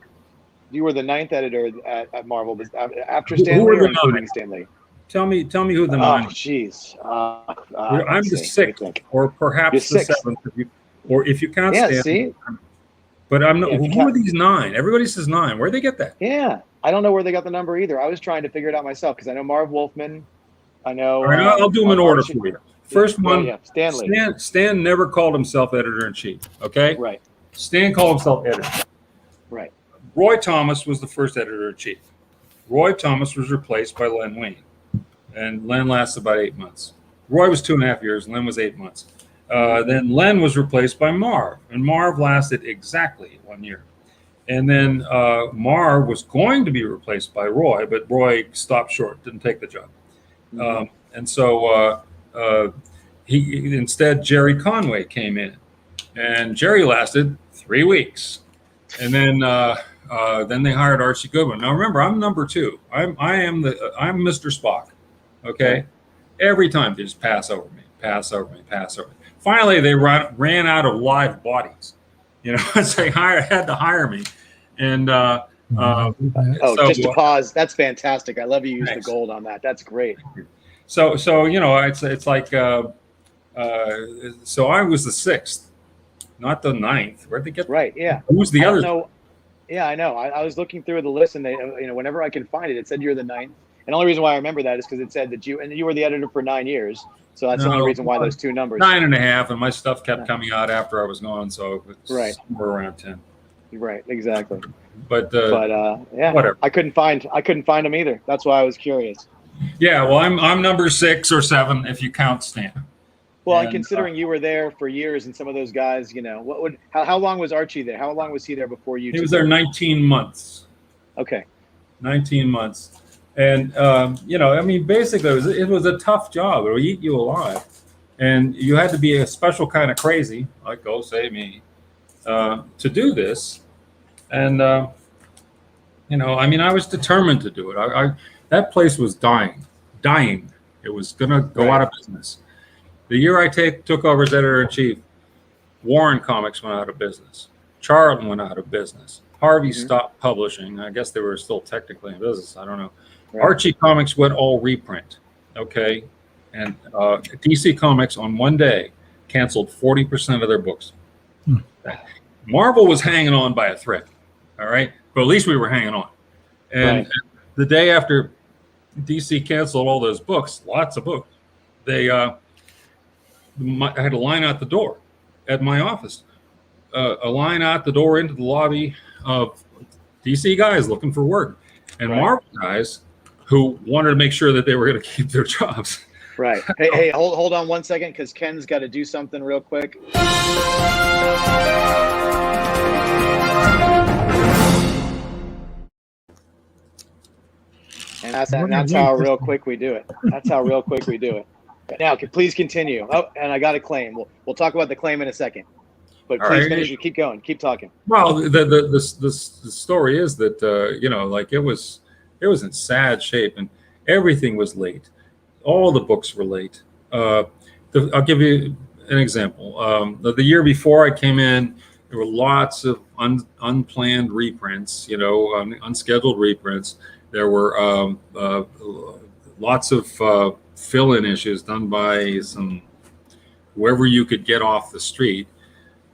the 9th editor at Marvel, but after Stanley or including Stanley? Tell me who the 9. Oh, jeez. I'm the 6th, or perhaps the 7th, or if you count Stanley. See? But I'm not. Who are these 9? Everybody says 9. Where'd they get that? Yeah, I don't know where they got the number either. I was trying to figure it out myself because I know Marv Wolfman. I know. All right, I'll do them in order for you. First one, Stanley. Stan never called himself editor-in-chief. Okay. Right. Stan called himself editor. Right. Roy Thomas was the first editor-in-chief. Roy Thomas was replaced by Len Wein, and Len lasted about 8 months. Roy was 2.5 years, and Len was 8 months. Then Len was replaced by Marv, and Marv lasted exactly 1 year. And then Marv was going to be replaced by Roy, but Roy stopped short, didn't take the job. Mm-hmm. And so instead, Jerry Conway came in, and Jerry lasted 3 weeks. And then they hired Archie Goodwin. Now remember, I'm number 2. I'm Mr. Spock. Okay, every time they just pass over me. Finally, they ran out of live bodies. So they had to hire me. And just to pause, that's fantastic. I love you use the gold on that. That's great. So it's like so I was the 6th, not the 9th. Where'd they get right? Yeah. Who's the other? Know. Yeah, I know. I was looking through the list, and they, whenever I can find it, it said you're the 9th. And the only reason why I remember that is because it said that you were the editor for 9 years. So that's the only reason why those 2 numbers. 9.5, and my stuff kept coming out after I was gone, so it's somewhere around 10. Right, exactly. But yeah, whatever. I couldn't find them either. That's why I was curious. Yeah, well, I'm number 6 or 7 if you count Stan. Well, and considering you were there for years, and some of those guys, how long was Archie there? How long was he there before you? He was there 19 months. Okay. 19 months. And, basically it was a tough job. It would eat you alive. And you had to be a special kind of crazy, like, go say me, to do this. And I mean, I was determined to do it. That place was dying. It was going to go out of business. The year I took over as editor-in-chief, Warren Comics went out of business. Charlton went out of business. Harvey stopped publishing. I guess they were still technically in business. I don't know. Right. Archie Comics went all reprint. Okay. And DC Comics on one day canceled 40% of their books. Marvel was hanging on by a thread. All right. But at least we were hanging on. And the day after DC canceled all those books, lots of books, I had a line out the door at my office, a line out the door into the lobby of DC guys looking for work, and Marvel guys who wanted to make sure that they were going to keep their jobs. Right. Hey, hold on 1 second, because Ken's got to do something real quick. And that's how real quick we do it. That's how real quick we do it. Now, please continue. Oh, and I got a claim. We'll talk about the claim in a second. But please finish. You keep going. Keep talking. Well, the story is that like it was in sad shape, and everything was late. All the books were late. I'll give you an example. The year before I came in, there were lots of unplanned reprints. Unscheduled reprints. There were lots of fill-in issues done by whoever you could get off the street.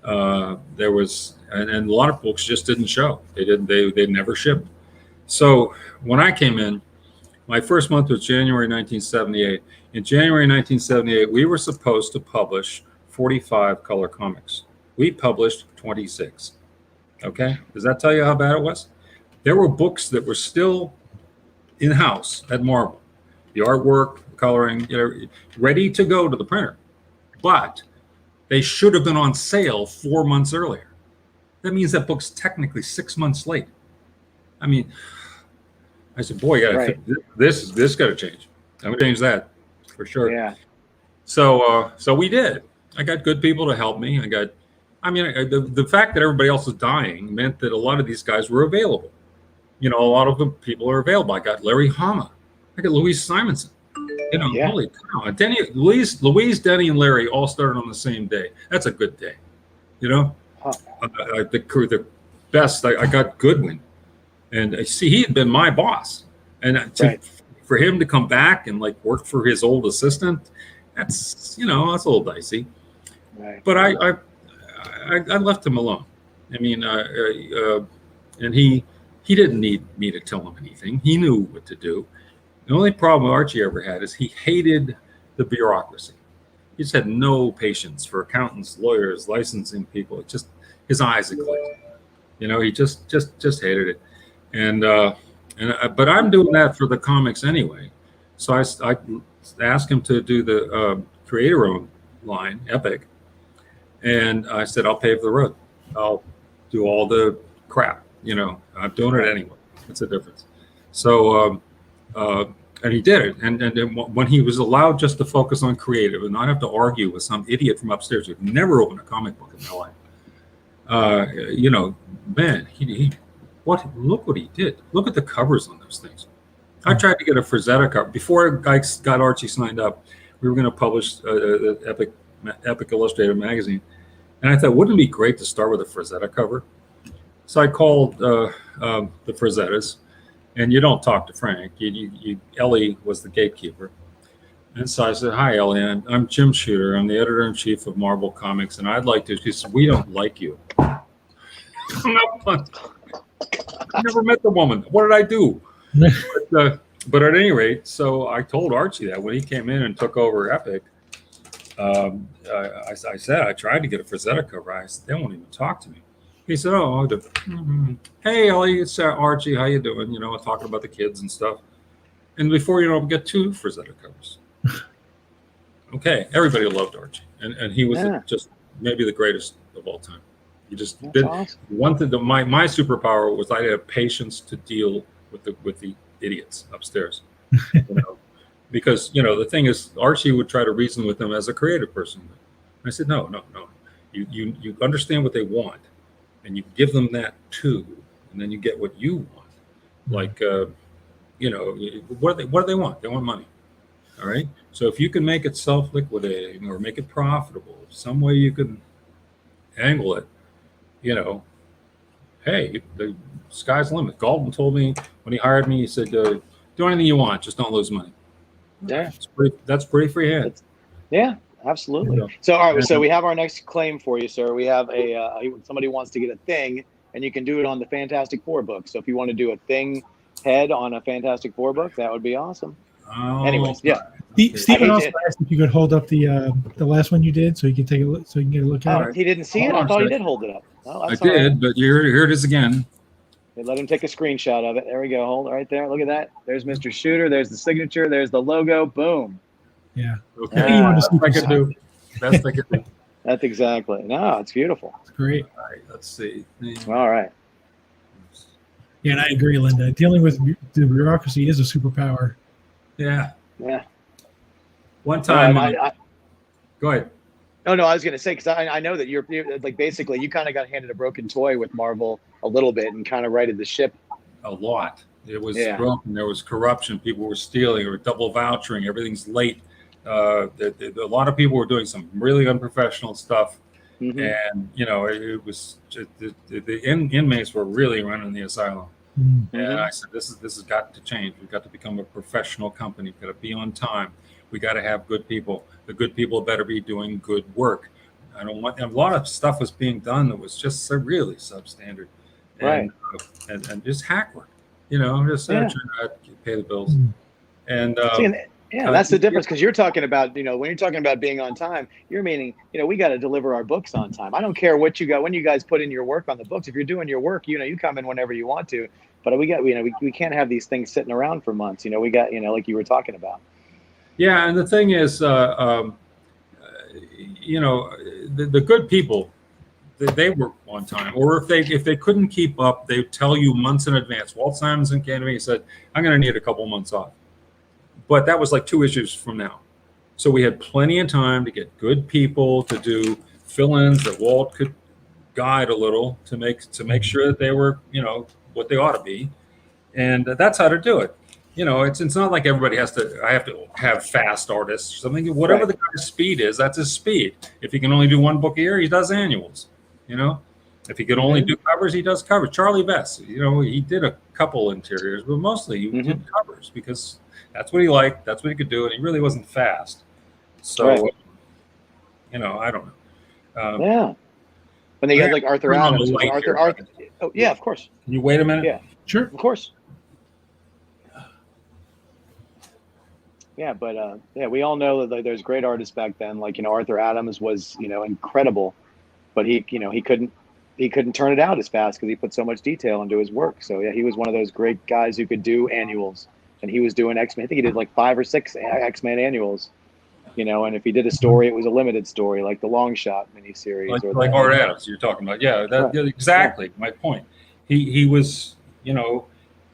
There was, and a lot of books just didn't show. They never shipped. So when I came in, my first month was January 1978. In January 1978, we were supposed to publish 45 color comics. We published 26. Okay, does that tell you how bad it was? There were books that were still in-house at Marvel, the artwork, coloring, ready to go to the printer, but they should have been on sale 4 months earlier. That means that book's technically 6 months late. I mean, I said, boy, this got to change. I'm gonna change that for sure. Yeah. So we did. I got good people to help me. The fact that everybody else was dying meant that a lot of these guys were available. A lot of the people are available. I got Larry Hama. I got Louise Simonson. Holy cow. Louise, Denny, and Larry all started on the same day. That's a good day. The best, I got Goodwin. And see, he had been my boss. And for him to come back and work for his old assistant, that's a little dicey. Right. But I left him alone. And he didn't need me to tell him anything. He knew what to do. The only problem Archie ever had is he hated the bureaucracy. He just had no patience for accountants, lawyers, licensing people. It just, his eyes had clicked. He just hated it. But I'm doing that for the comics anyway. So I asked him to do the creator-owned line, Epic. And I said, I'll pave the road. I'll do all the crap. I'm doing it anyway. That's the difference. So, and he did it. And when he was allowed just to focus on creative and not have to argue with some idiot from upstairs who'd never opened a comic book in their life, man, look what he did. Look at the covers on those things. I tried to get a Frazetta cover. Before I got Archie signed up, we were going to publish the Epic Illustrated magazine. And I thought, wouldn't it be great to start with a Frazetta cover? So I called the Frazettas, and you don't talk to Frank. Ellie was the gatekeeper. And so I said, hi, Ellie, I'm Jim Shooter. I'm the editor-in-chief of Marvel Comics, and I'd like to, she said, we don't like you. I never met the woman. What did I do? But at any rate, so I told Archie that when he came in and took over Epic, I said, I tried to get a Frazetta cover. I said, they won't even talk to me. He said, oh, I'll do. Hey, Ellie, it's Archie. How you doing? Talking about the kids and stuff. And before you know it, we get 2 Frazetta covers. Okay, everybody loved Archie. And he was just maybe the greatest of all time. He just did awesome. One thing. My superpower was I had patience to deal with the idiots upstairs. Because the thing is, Archie would try to reason with them as a creative person. I said, no. You understand what they want, and you give them that too, and then you get what you want. like you know, what do they want? They want money. All right. So if you can make it self-liquidating or make it profitable, some way you can angle it, you know, hey, the sky's the limit. Galton told me when he hired me, he said, do anything you want, just don't lose money. Yeah. That's pretty freehand. Yeah, absolutely. Yeah. So, all right. So we have our next claim for you, sir. We have somebody wants to get a thing, and you can do it on the Fantastic Four book. So if you want to do a thing head on a Fantastic Four book, that would be awesome. Oh, Anyways, yeah. Stephen also asked if you could hold up the last one you did, so you can take a look, so you can get a look at it. He didn't see it. I thought he did hold it up. Oh, I that's all did, right. but here it is again. Let him take a screenshot of it. There we go. Hold it right there. Look at that. There's Mr. Shooter. There's the signature. There's the logo. Boom. Yeah. Okay. Ah. Best I could do. Best I could do. That's exactly. No, it's beautiful. It's great. All right. Let's see. All right. Yeah, and I agree, Linda. Dealing with the bureaucracy is a superpower. Yeah. Yeah. One time. Go ahead. No, I was going to say, because I know that you're like, basically, you kind of got handed a broken toy with Marvel a little bit and kind of righted the ship. A lot. It was broken. There was corruption. People were stealing or double vouchering. Everything's late. A lot of people were doing some really unprofessional stuff. Mm-hmm. And, you know, it was just, the inmates were really running the asylum. Mm-hmm. And I said, this has got to change. We've got to become a professional company. We've got to be on time. We got to have good people. The good people better be doing good work. I don't want, a lot of stuff was being done that was just really substandard, and, right? And just hack work, you know, just trying to pay the bills. And that's the difference, because you're talking about, you know, when you're talking about being on time, you're meaning, you know, we got to deliver our books on time. I don't care what you got when you guys put in your work on the books. If you're doing your work, you know, you come in whenever you want to. But we got, you know, we can't have these things sitting around for months. You know, we got, you know, like you were talking about. Yeah, and the thing is, you know, the good people, they work on time. Or if they couldn't keep up, they tell you months in advance. Walt Simonson came to me and said, "I'm going to need a couple months off." But that was like 2 issues from now, so we had plenty of time to get good people to do fill-ins that Walt could guide a little to make sure that they were, you know, what they ought to be, and that's how to do it. You know, it's not like everybody has to. I have to have fast artists or something. Whatever the guy's speed is, that's his speed. If he can only do one book a year, he does annuals. You know, if he could only do covers, he does covers. Charlie Bess, you know, he did a couple interiors, but mostly he did covers because that's what he liked. That's what he could do, and he really wasn't fast. So, you know, I don't know. When they got like Arthur Adams, Arthur. Oh yeah, of course. Can you wait a minute? Yeah, sure, of course. Yeah, but we all know that there's great artists back then. Like, you know, Arthur Adams was, you know, incredible, but he couldn't turn it out as fast because he put so much detail into his work. So yeah, he was one of those great guys who could do annuals, and he was doing X-Men. I think he did like 5 or 6 X-Men annuals, you know. And if he did a story, it was a limited story, like the Long Shot miniseries, like Art Adams you're talking about. Yeah, exactly my point. He was, you know,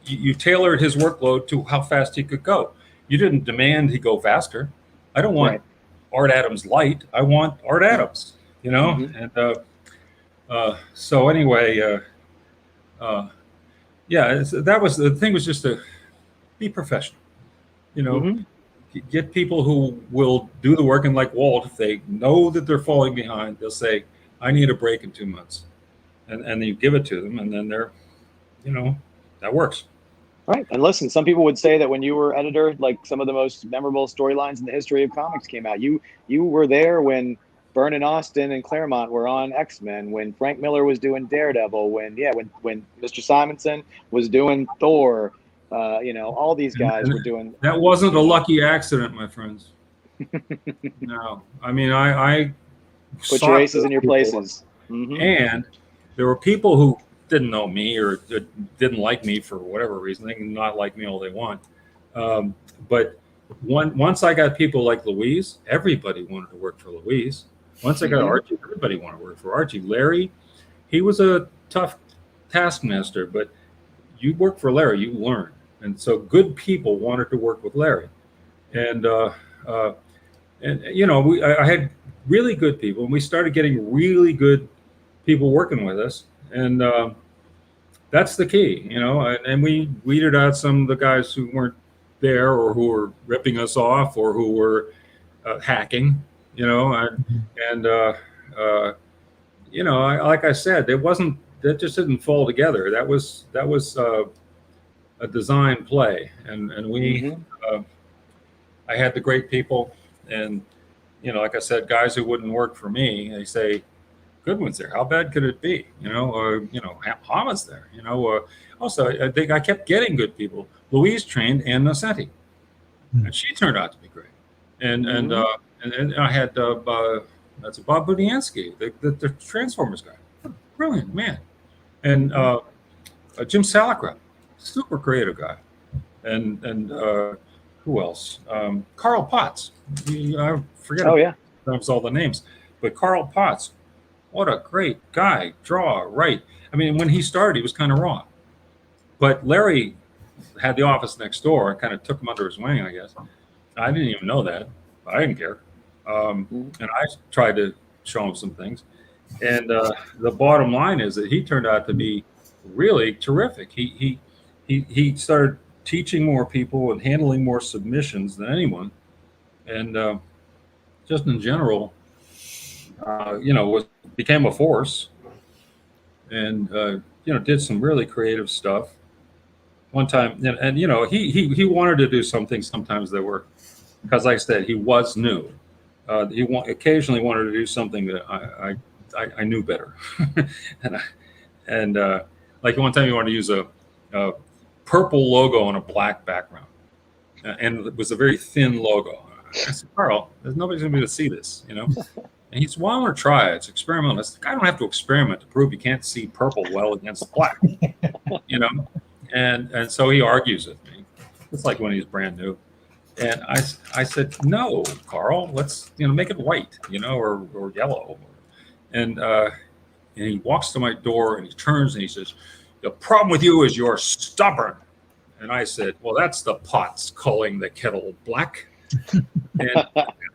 you tailored his workload to how fast he could go. You didn't demand he go faster. I don't want Art Adams light. I want Art Adams, you know? And so anyway, that was the thing, was just to be professional, you know, get people who will do the work. And like Walt, if they know that they're falling behind, they'll say, I need a break in 2 months. And you give it to them, and then they're, you know, that works. Right. And listen, some people would say that when you were editor, like some of the most memorable storylines in the history of comics came out. You were there when Byrne and Austin and Claremont were on X-Men, when Frank Miller was doing Daredevil, when Mr. Simonson was doing Thor, you know, all these guys were doing. That wasn't a lucky accident, my friends. No, I mean, I put your aces in your places. And there were people who didn't know me or didn't like me for whatever reason. They can not like me all they want. But once I got people like Louise, everybody wanted to work for Louise. Once I got Archie, everybody wanted to work for Archie. Larry, he was a tough taskmaster, but you work for Larry, you learn. And so good people wanted to work with Larry. And you know, I had really good people, and we started getting really good people working with us. And That's the key, and we weeded out some of the guys who weren't there or who were ripping us off or who were hacking, and like I said, that just didn't fall together. That was a design play, and we I had the great people, and like I said, guys who wouldn't work for me, they say, Goodwin's there. How bad could it be? Hama's there. Also, I think I kept getting good people. Louise trained Ann Nocenti, and she turned out to be great. And I had that's Bob Budiansky, the Transformers guy, brilliant man, and Jim Salicrup, super creative guy, and who else? Carl Potts. I forget. Oh yeah. Sometimes all the names, but Carl Potts. What a great guy, draw, write. I mean, when he started, he was kind of raw. But Larry had the office next door and kind of took him under his wing, I guess. I didn't even know that. I didn't care. And I tried to show him some things. And the bottom line is that he turned out to be really terrific. He started teaching more people and handling more submissions than anyone. And just in general, became a force, and did some really creative stuff. One time, and he wanted to do something sometimes that were, because like I said, he was new. He occasionally wanted to do something that I knew better, and like one time he wanted to use a purple logo on a black background, and it was a very thin logo. I said, Carl, there's nobody's gonna be able to see this, And he said, well, I want to try it. It's experimental. I said, I don't have to experiment to prove you can't see purple well against black, And so he argues with me. It's like when he's brand new. And I said, no, Carl, let's, make it white, or yellow. And he walks to my door and he turns and he says, the problem with you is you're stubborn. And I said, well, that's the pots calling the kettle black. And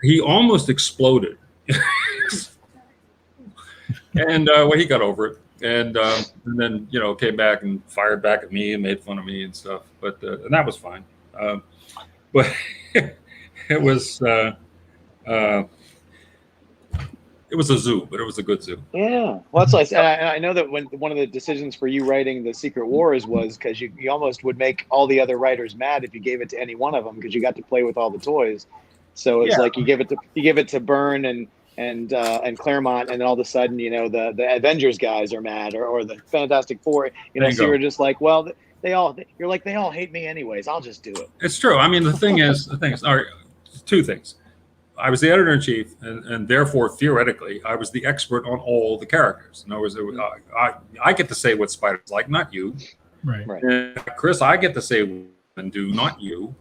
he almost exploded. And he got over it, and then came back and fired back at me and made fun of me and stuff. But and that was fine. But it was a zoo, but it was a good zoo. Yeah, well, that's nice. And I know that when one of the decisions for you writing the Secret Wars was because you almost would make all the other writers mad if you gave it to any one of them, because you got to play with all the toys. So it's like you give it to Byrne and Claremont, and then all of a sudden, the Avengers guys are mad, or the Fantastic Four. So you're just like, well, they all hate me anyways. I'll just do it. It's true. I mean, the thing is, two things. I was the editor-in-chief, and therefore, theoretically, I was the expert on all the characters. In other words, I get to say what Spider's like, not you. Right. And Chris, I get to say and do, not you.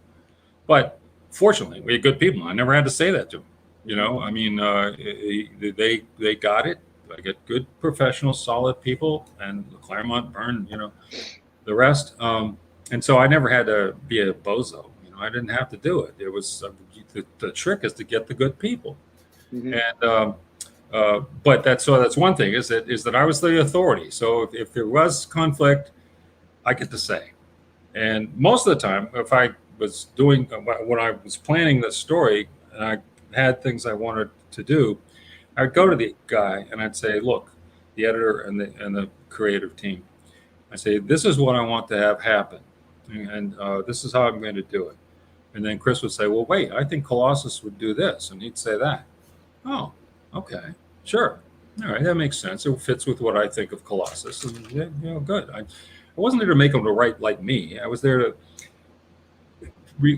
But fortunately, we had good people. I never had to say that to them. I mean, they got it. I get good, professional, solid people, and Claremont, Byrne, the rest. And so I never had to be a bozo. I didn't have to do it. It was the trick is to get the good people. And but that's one thing is that I was the authority. So if there was conflict, I get to say. And most of the time, if I was doing when I was planning the story and I had things I wanted to do, I'd go to the guy and I'd say, look, the editor and the creative team, I say, this is what I want to have happen, and this is how I'm going to do it. And then Chris would say, well, wait, I think Colossus would do this, and he'd say that. Oh, okay, sure, all right, that makes sense. It fits with what I think of Colossus, and good. I wasn't there to make them to write like me. I was there to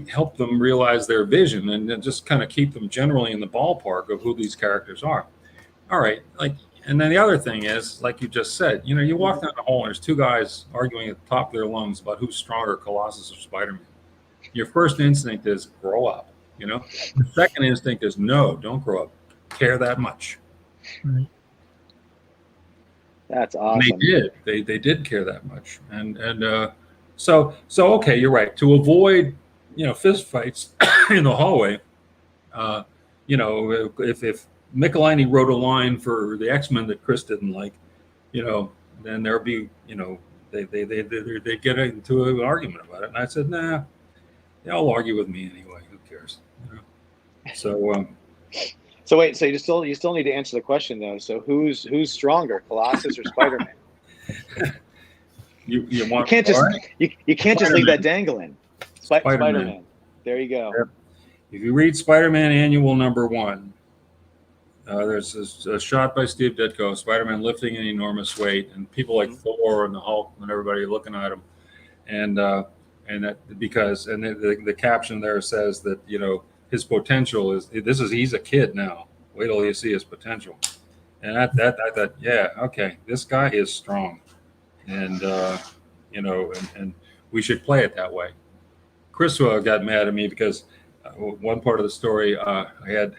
help them realize their vision and just kind of keep them generally in the ballpark of who these characters are. All right, and then the other thing is, like you just said, you walk down the hall and there's two guys arguing at the top of their lungs about who's stronger, Colossus or Spider-Man. Your first instinct is grow up. The second instinct is no, don't grow up. Care that much. Right. That's awesome. And they did. They did care that much, and so okay, you're right. To avoid fist fights in the hallway, if Michelini wrote a line for the X-Men that Chris didn't like, then there'd be they get into an argument about it, and I said, nah, they'll argue with me anyway. Who cares? You know? So So wait, so you still need to answer the question though. So who's stronger, Colossus or Spider-Man? you You want can't just all right? you can't just leave Spider-Man. that dangling. Spider-Man. Spider-Man. There you go. Yep. If you read Spider-Man Annual #1, there's a shot by Steve Ditko, Spider-Man lifting an enormous weight, and people like Thor and the Hulk and everybody looking at him, and that because the caption there says that his potential he's a kid now. Wait till you see his potential, and I thought, yeah, okay, this guy is strong, and and we should play it that way. Chris got mad at me because one part of the story I had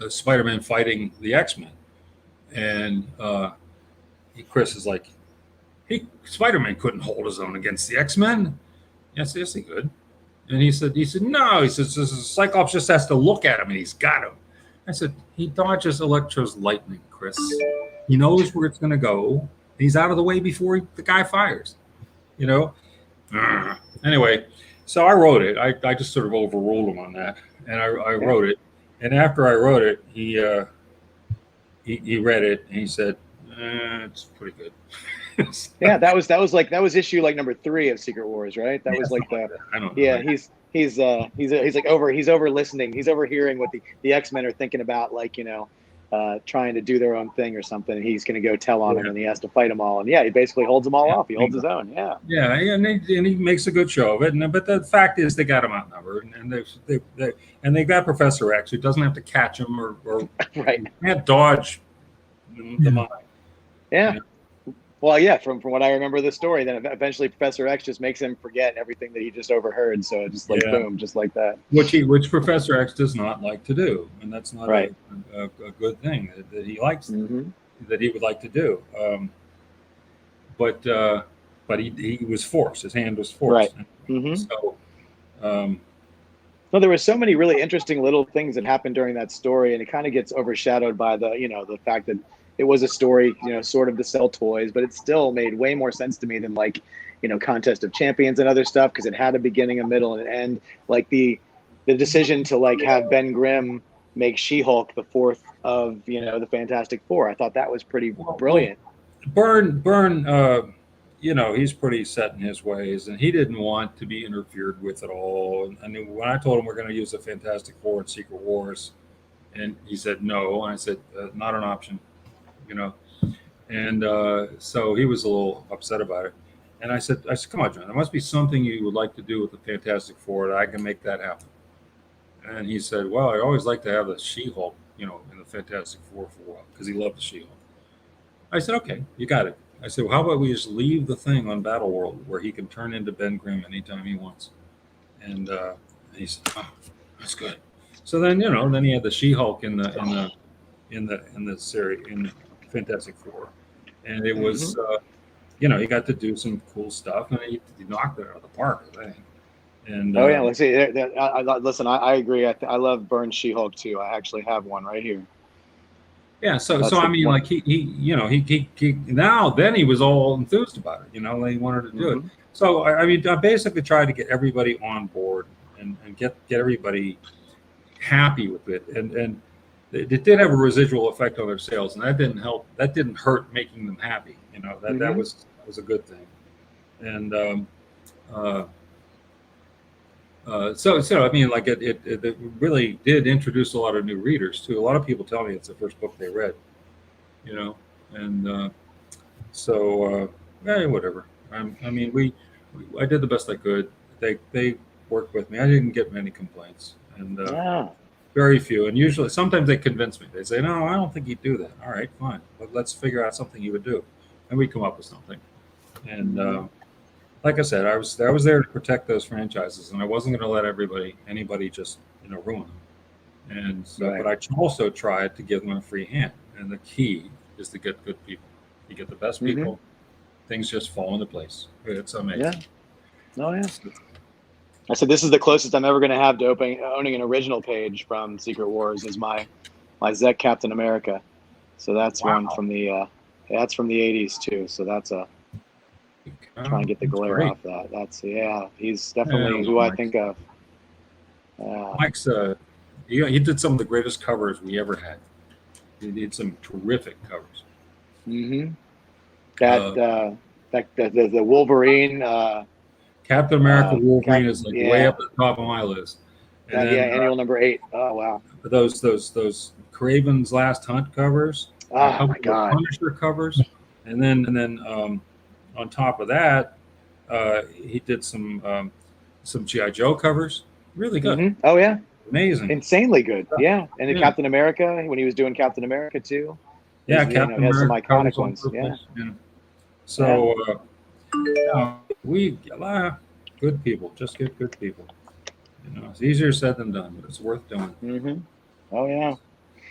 Spider-Man fighting the X-Men, and Chris is like, Spider-Man couldn't hold his own against the X-Men. Yes, he could. And he said no. He says Cyclops just has to look at him and he's got him. I said he dodges Electro's lightning, Chris. He knows where it's going to go. He's out of the way before the guy fires. Anyway, so I wrote it. I just sort of overruled him on that, and I wrote it. And after I wrote it, he read it and he said, "It's pretty good." Yeah, that was issue like number 3 of Secret Wars, right? That was like the I don't know. yeah. He's over listening. He's overhearing what the X-Men are thinking about, like trying to do their own thing or something. He's going to go tell on them, and he has to fight them all. And he basically holds them all off. He holds his own. Yeah. Yeah, and he makes a good show of it. But the fact is, they got him outnumbered, and they got Professor X, who doesn't have to catch him or right. Can't dodge the mind. Yeah. Well, yeah. From what I remember of the story, then eventually Professor X just makes him forget everything that he just overheard. So it just boom, just like that. Which Professor X does not like to do, and that's not right. a good thing that he likes that he would like to do. But he was forced. His hand was forced. Right. Mm-hmm. So. No, there were so many really interesting little things that happened during that story, and it kind of gets overshadowed by the fact that it was a story, sort of to sell toys, but it still made way more sense to me than Contest of Champions and other stuff, because it had a beginning, a middle, and an end. Like the decision to have Ben Grimm make She-Hulk the 4th of the Fantastic Four. I thought that was pretty brilliant. Byrne, he's pretty set in his ways, and he didn't want to be interfered with at all. And when I told him we're going to use the Fantastic Four in Secret Wars, and he said no, and I said not an option. And so he was a little upset about it. And I said, come on, John, there must be something you would like to do with the Fantastic Four that I can make that happen. And he said, well, I always like to have the She-Hulk, in the Fantastic Four for a while, because he loved the She-Hulk. I said, okay, you got it. I said, well, how about we just leave the thing on Battleworld where he can turn into Ben Grimm anytime he wants? And he said, oh, that's good. So then, then he had the She-Hulk in the series, in the Fantastic Four, and it was he got to do some cool stuff, and he knocked it out of the park, I think. And let's see. Listen, I agree. I love Byrne's She-Hulk too. I actually have one right here. Yeah, so I mean, like he now then he was all enthused about it. He wanted to do it. So I basically tried to get everybody on board and get everybody happy with it, and it did have a residual effect on their sales, and that didn't help. That didn't hurt making them happy. That was a good thing. And so I mean, like it really did introduce a lot of new readers too. A lot of people tell me it's the first book they read, and whatever. I did the best I could. They worked with me. I didn't get many complaints, and very few. And usually, sometimes they convince me. They say, "No, I don't think he'd do that." All right, fine, but let's figure out something he would do, and we come up with something. And like I said, I was there to protect those franchises, and I wasn't going to let anybody just ruin them. And so, right. But I also tried to give them a free hand. And the key is to get good people. You get the best people, things just fall into place. It's amazing. Yeah. Oh yeah. I said this is the closest I'm ever going to have to owning an original page from Secret Wars is my Zek Captain America. So that's one from the That's from the '80s too. So that's a try and get the That's glare great. off that. That's he's definitely Yeah, who I Mike. think of. Mike's he did some of the greatest covers we ever had. He did some terrific covers. Mm-hmm. Uh, The Wolverine. Captain America Wolverine is like way Yeah, up at the top of my list. And that yeah, then annual number 8. Oh wow. those Craven's Last Hunt covers, a Oh couple my of God. Punisher covers, and then on top of that, he did some GI Joe covers. Really good, Mm-hmm. Oh yeah, amazing. insanely good. Yeah, and then Yeah, Captain America when he was doing Captain America too. yeah. He Captain has some America iconic covers on ones. Yeah, purpose. Yeah. yeah. So yeah, we good people, just get good people. You know, it's easier said than done, but it's worth doing. Mm-hmm. Oh yeah.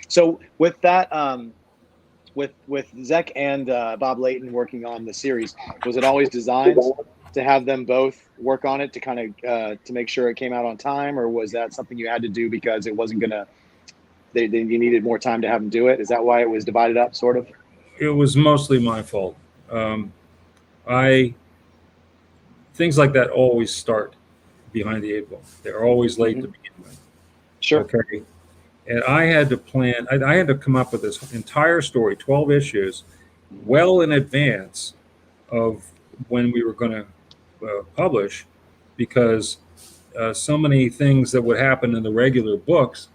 So with that, with Zek and Bob Layton working on the series, was it always designed to have them both work on it to kind of to make sure it came out on time, or was that something you had to do because it wasn't gonna? You needed more time to have them do it. Is that why it was divided up, sort of? It was mostly my fault. I things like that always start behind the 8 ball. They're always late to Mm-hmm. begin with. Sure. Okay. And I had to plan, I had to come up with this entire story, 12 issues, well in advance of when we were going to publish, because so many things that would happen in the regular books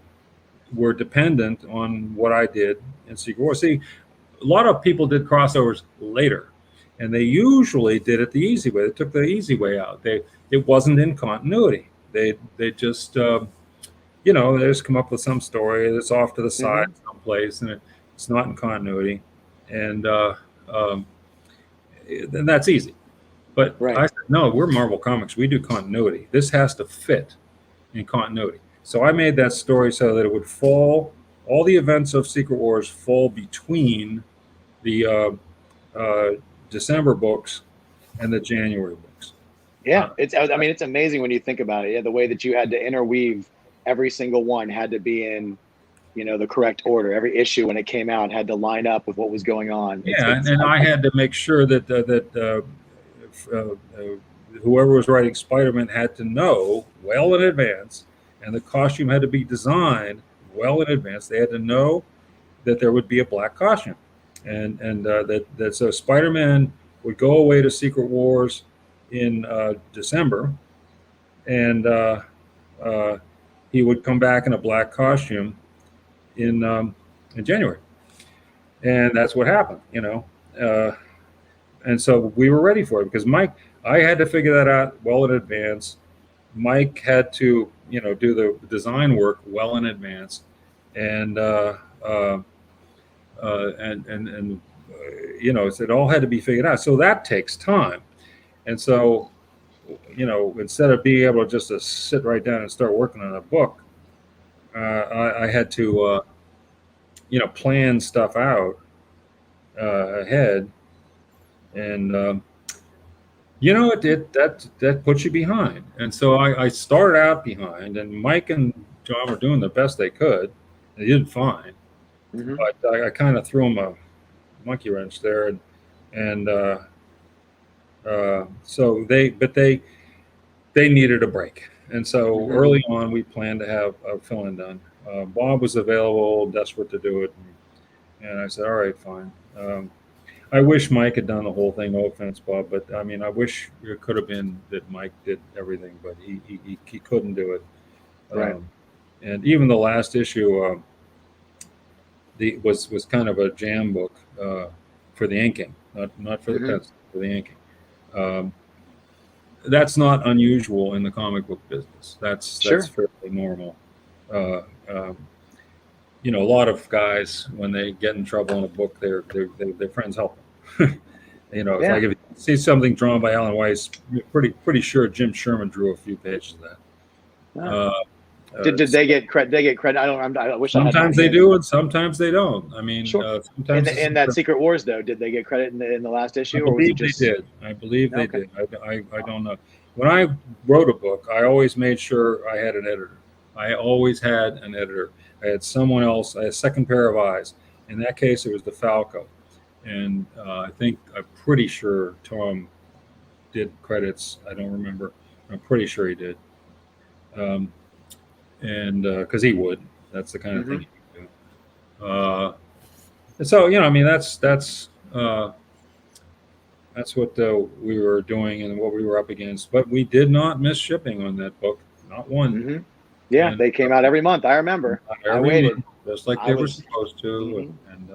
were dependent on what I did in Secret Wars. See, a lot of people did crossovers later, and they usually did it the easy way. They took the easy way out. It wasn't in continuity. They just they just come up with some story that's off to the side Mm-hmm. someplace, and it's not in continuity, and um, then that's easy. But Right. I said, no, we're Marvel Comics. We do continuity. This has to fit in continuity. So I made that story so that it would fall. All the events of Secret Wars fall between the December books and the January books. Yeah. It's amazing when you think about it. Yeah, the way that you had to interweave every single one had to be in, the correct order. Every issue when it came out had to line up with what was going on. And I had to make sure that whoever was writing Spider-Man had to know well in advance, and the costume had to be designed well in advance. They had to know that there would be a black costume, and that so Spider-Man would go away to Secret Wars in December, and he would come back in a black costume in January, and that's what happened. And so we were ready for it because I had to figure that out well in advance. Mike had to, do the design work well in advance, and it all had to be figured out. So that takes time, and so instead of being able just to sit right down and start working on a book, I had to plan stuff out ahead, and that puts you behind. And so I started out behind, and Mike and John were doing the best they could. They did fine, Mm-hmm. but I kind of threw them a monkey wrench there, and so they needed a break. And so Mm-hmm. early on, we planned to have a fill-in done. Bob was available, desperate to do it, and I said, "All right, fine." I wish Mike had done the whole thing. No offense, Bob, but I mean, I wish it could have been that Mike did everything, but he couldn't do it. Right. And even the last issue was kind of a jam book for the inking, not for the Mhm. pencil, for the inking. That's not unusual in the comic book business. That's fairly normal. A lot of guys, when they get in trouble in a book, their friends help them. It's Yeah. like if you see something drawn by Alan Weiss, you're pretty sure Jim Sherman drew a few pages of that. Yeah. Did they get credit? They get credit. I wish. Sometimes they do, and sometimes they don't. I mean, Sure. sometimes In that Secret Wars, though, did they get credit in the last issue, I or was believe it just? they did. I believe they Okay. did. I don't know. When I wrote a book, I always made sure I had an editor. I always had an editor. I had someone else. I had a second pair of eyes. In that case, it was DeFalco. and I'm pretty sure Tom did credits. I don't remember. I'm pretty sure he did, and because he would, that's the kind of Mm-hmm. thing he would do. So I mean, that's what we were doing and what we were up against. But we did not miss shipping on that book, not one. Mm-hmm. Yeah, And, they came out every month. I remember. I waited. month, just like I they were was- supposed to. Mhm. And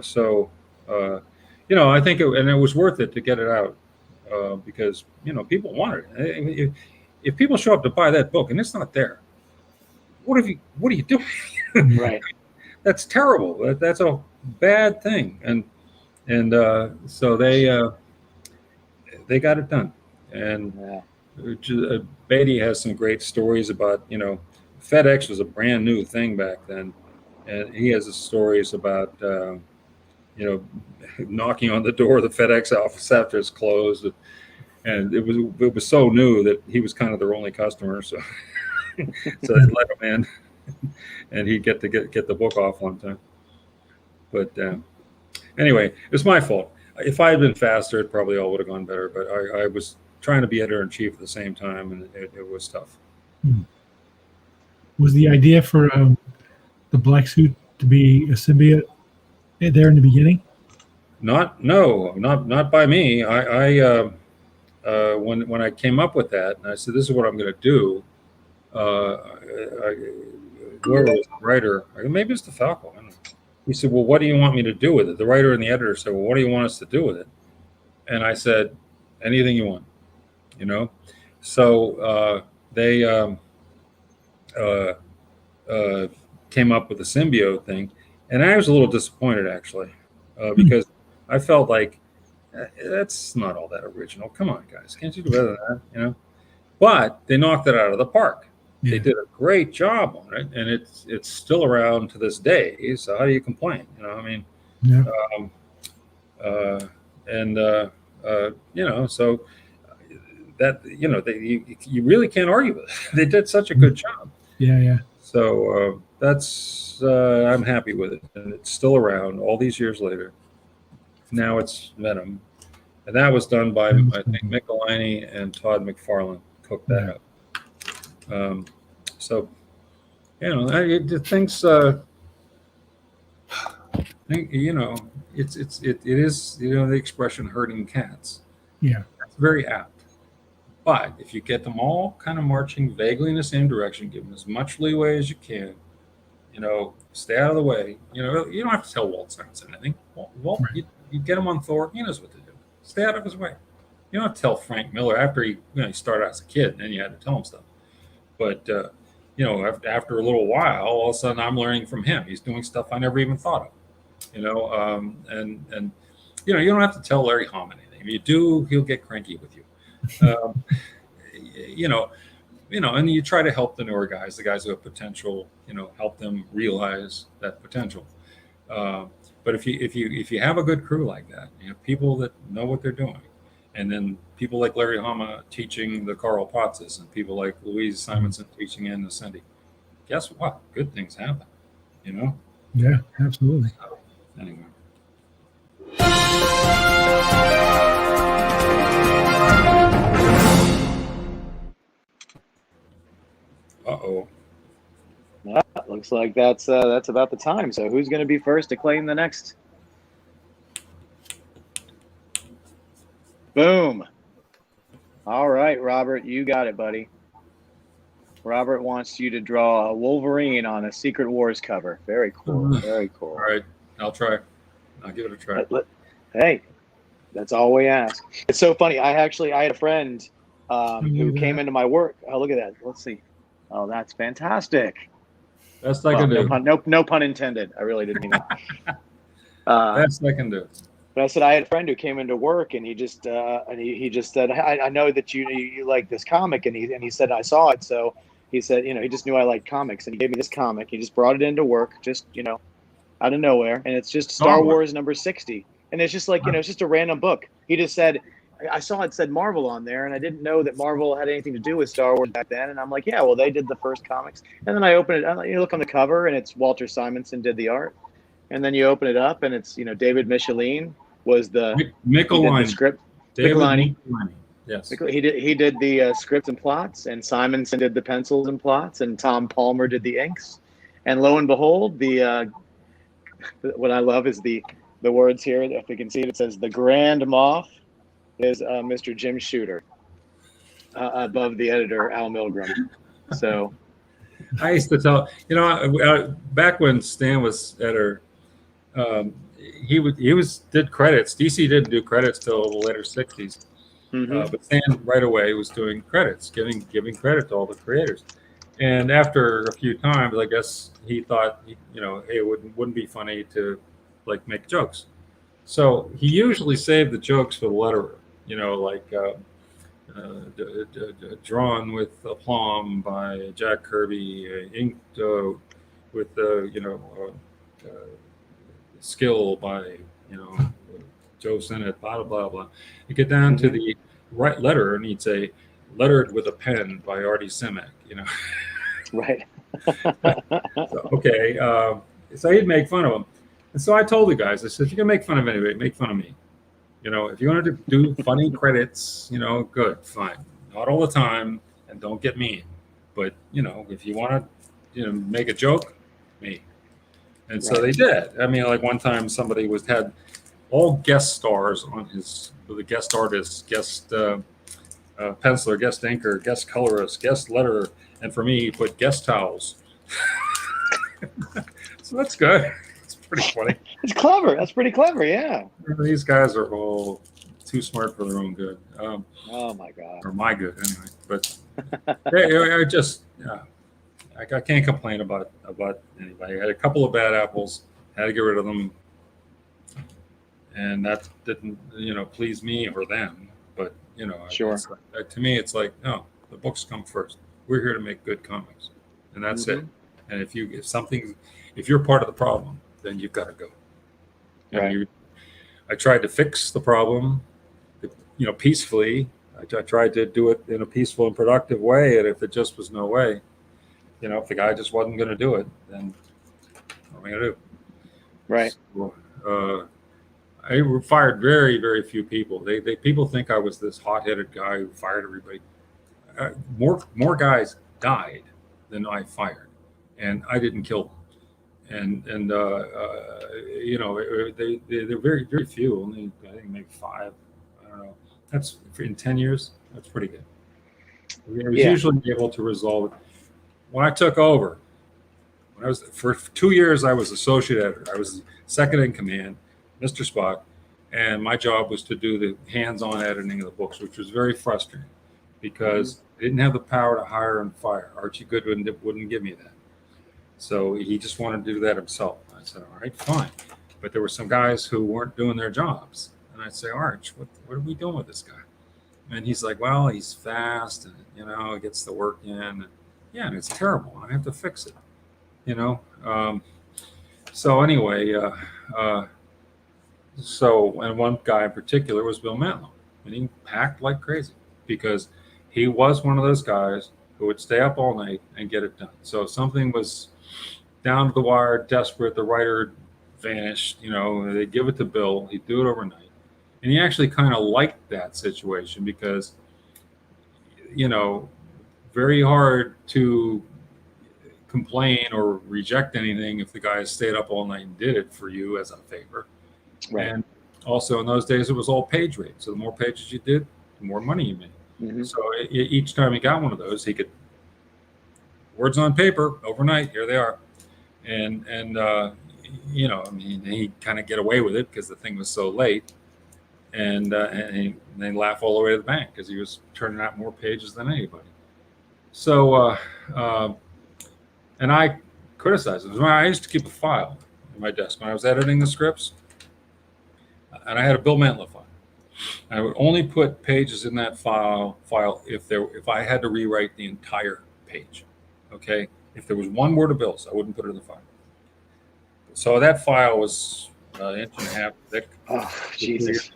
so I think it was worth it to get it out because people wanted it. I mean, if people show up to buy that book and it's not there, what are you doing? Right. That's terrible. That's a bad thing. And so they got it done. And Yeah. Beatty has some great stories about, FedEx was a brand new thing back then. And he has stories about, knocking on the door of the FedEx office after it's closed. And it was so new that he was kind of their only customer. So, so they let him in and he'd get the book off on time. But anyway, it's my fault. If I had been faster, it probably all would have gone better. But I was trying to be editor-in-chief at the same time, and it was tough. Was the idea for the black suit to be a symbiote there in the beginning? Not by me. When I came up with that, and I said, "This is what I'm going to do." Whoever was the writer, maybe it's DeFalco. I don't know. He said, "Well, what do you want me to do with it?" The writer and the editor said, "Well, what do you want us to do with it?" And I said, "Anything you want." So they came up with the symbiote thing, and I was a little disappointed actually because I felt like that's not all that original. Come on, guys, can't you do better than that? But they knocked it out of the park. Yeah. They did a great job on it, and it's still around to this day. So how do you complain? I mean, Yeah. So that you really can't argue with it. They did such a good job. Yeah. So that's I'm happy with it, and it's still around all these years later. Now it's Venom, and that was done by I think Michelini and Todd McFarlane cooked that up. So things. It is the expression "herding cats." Yeah. That's very apt. But if you get them all kind of marching vaguely in the same direction, give them as much leeway as you can, stay out of the way. You don't have to tell Walt Simonson anything. Walt, Right. you get him on Thor, he knows what to do. Stay out of his way. You don't have to tell Frank Miller after he started out as a kid, and then you had to tell him stuff. But after a little while, all of a sudden I'm learning from him. He's doing stuff I never even thought of. And you don't have to tell Larry Hama anything. If you do, he'll get cranky with you. And you try to help the newer guys, the guys who have potential. Help them realize that potential. But if you have a good crew like that, people that know what they're doing, and then people like Larry Hama teaching the Carl Potzes, and people like Louise Simonson teaching Ann Nessendi, guess what? Good things happen. Yeah, absolutely. Anyway. Uh-oh. Well, looks like that's about the time. So who's going to be first to claim the next? Boom. All right, Robert, you got it, buddy. Robert wants you to draw a Wolverine on a Secret Wars cover. Very cool. Very cool. All right, I'll try. I'll give it a try. Hey, that's all we ask. It's so funny. I had a friend who came into my work. Oh, look at that. Let's see. Oh, that's fantastic. Best I can do. No pun intended. I really didn't mean that. Best I can do. But I said I had a friend who came into work, and he just said, I know that you like this comic, and he said I saw it, so he said he just knew I liked comics, and he gave me this comic. He just brought it into work, just out of nowhere, and it's just Star Wars number 60, and it's just like it's just a random book. He just said, I saw it said Marvel on there, and I didn't know that Marvel had anything to do with Star Wars back then, and I'm like, yeah, well, they did the first comics, and then I open it, you look on the cover, and it's Walter Simonson did the art. and then you open it up, and it's David Michelin was the he did the Michelini. script. David Michelini. Michelini. Yes. He did the scripts and plots, and Simonson did the pencils and plots, and Tom Palmer did the inks. And lo and behold, the what I love is the words here. If we can see it, it says the Grand Moff is Mr. Jim Shooter above the editor Al Milgrom. So I used to tell, back when Stan was editor, he did credits. DC didn't do credits till the later '60s. But Stan right away was doing credits, giving credit to all the creators. And after a few times, I guess he thought, hey, it wouldn't be funny to like make jokes. So he usually saved the jokes for the letterer, drawn with aplomb by Jack Kirby, inked with skill by Joe Sennett, blah blah blah. You get down to the right letter, and he'd say, "Lettered with a pen by Artie Simek." Right. So, okay. So he'd make fun of him, and so I told the guys, I said, "If you're gonna make fun of anybody, make fun of me. If you want to do funny credits, good, fine. Not all the time, and don't get mean. But if you want to, make a joke, me." And so they did. I mean, like one time somebody had all guest stars on the guest artist, guest penciler, guest inker, guest colorist, guest letterer, and for me, he put guest towels. So that's good. It's pretty funny. It's clever. That's pretty clever. Yeah. These guys are all too smart for their own good. Oh my God. Or my good, anyway. But I can't complain about anybody. I had a couple of bad apples, had to get rid of them. And that didn't, please me or them. But, sure. To me, it's like, no, the books come first. We're here to make good comics. And that's it. And if you're part of the problem, then you've got to go. And I tried to fix the problem, peacefully. I tried to do it in a peaceful and productive way. And if it just was no way, if the guy just wasn't going to do it, then what am I going to do? Right. So, I fired very, very few people. People think I was this hot-headed guy who fired everybody. More guys died than I fired, and I didn't kill them. And they're very, very few. Only I think maybe 5. I don't know. That's in 10 years. That's pretty good. I was usually able to resolve it. When I took over, for 2 years, I was associate editor. I was second in command, Mr. Spock, and my job was to do the hands-on editing of the books, which was very frustrating because I didn't have the power to hire and fire. Archie Goodwin wouldn't give me that. So he just wanted to do that himself. I said, all right, fine. But there were some guys who weren't doing their jobs. And I'd say, Arch, what are we doing with this guy? And he's like, well, he's fast and, he gets the work in. And and it's terrible. I have to fix it, So anyway, and one guy in particular was Bill Mantlo. And he packed like crazy because he was one of those guys who would stay up all night and get it done. So if something was down to the wire, desperate, the writer vanished, they'd give it to Bill. He'd do it overnight. And he actually kind of liked that situation because, very hard to complain or reject anything if the guy stayed up all night and did it for you as a favor. Right. And also in those days, it was all page rate. So the more pages you did, the more money you made. Mm-hmm. So each time he got one of those, he could words on paper overnight. Here they are, and he kind of get away with it because the thing was so late, and they laugh all the way to the bank because he was turning out more pages than anybody. So and I criticized him. I used to keep a file in my desk when I was editing the scripts, and I had a Bill Mantlo file. I would only put pages in that file if I had to rewrite the entire page. Okay, if there was one word of Bill's, I wouldn't put it in the file. So that file was an inch and a half thick. Oh, Jesus!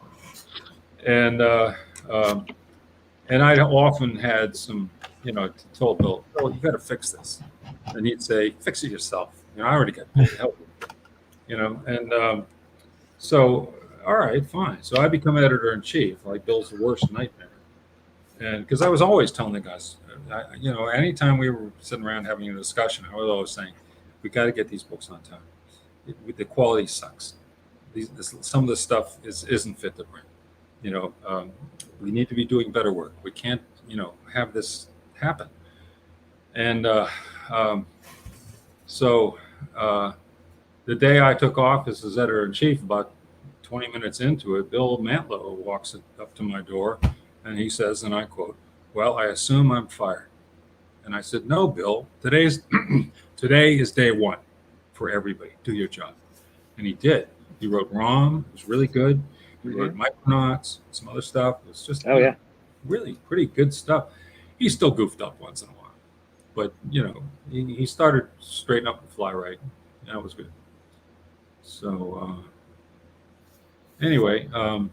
And I often had some, told Bill, you got to fix this, and he'd say, "Fix it yourself." I already got paid. Help me. And so, all right, fine. So I become editor in chief, like Bill's the worst nightmare. And because I was always telling the guys, anytime we were sitting around having a discussion, I was always saying, we got to get these books on time. The quality sucks. Some of the stuff isn't fit to print. We need to be doing better work. We can't, have this happen. And so the day I took office as editor in chief, about 20 minutes into it, Bill Mantlo walks up to my door and he says, and I quote, "Well, I assume I'm fired." And I said, "No, Bill, today is day one for everybody. Do your job." And he did. He wrote ROM. It was really good. He wrote Micronauts, some other stuff. It was just really pretty good stuff. He still goofed up once in a while. But, he started straighten up and fly right. That was good. So, anyway, I'm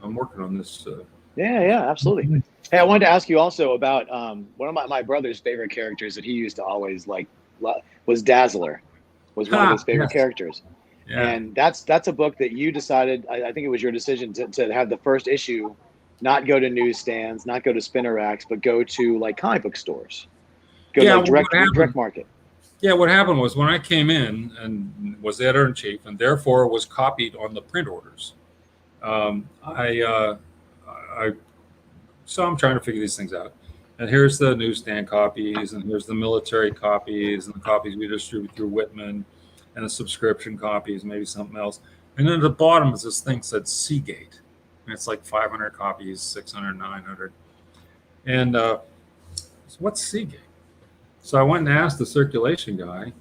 working on this. Yeah, absolutely. Hey, I wanted to ask you also about one of my brother's favorite characters that he used to always like was Dazzler, was one of his favorite characters. Yeah. And that's a book that you decided, I think it was your decision to have the first issue not go to newsstands, not go to spinner racks, but go to like comic book stores. Go to direct market. Yeah, what happened was when I came in and was editor in chief and therefore was copied on the print orders, so I'm trying to figure these things out. And here's the newsstand copies, and here's the military copies, and the copies we distribute through Whitman, and the subscription copies, maybe something else. And then at the bottom is this thing that said Seagate. And it's like 500 copies, 600, 900. And so what's Seagate? So I went and asked the circulation guy,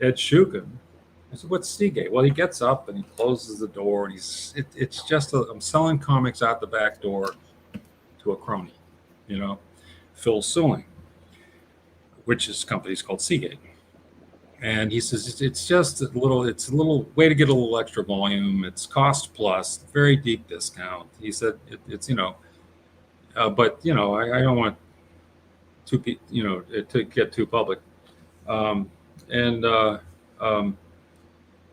Ed Shukin. I said, "What's Seagate?" Well, he gets up and he closes the door, and it's just I'm selling comics out the back door to a crony, Phil Suling, which his company's called Seagate. And he says it's a little way to get a little extra volume. It's cost plus, very deep discount. He said it's but I don't want to get too public.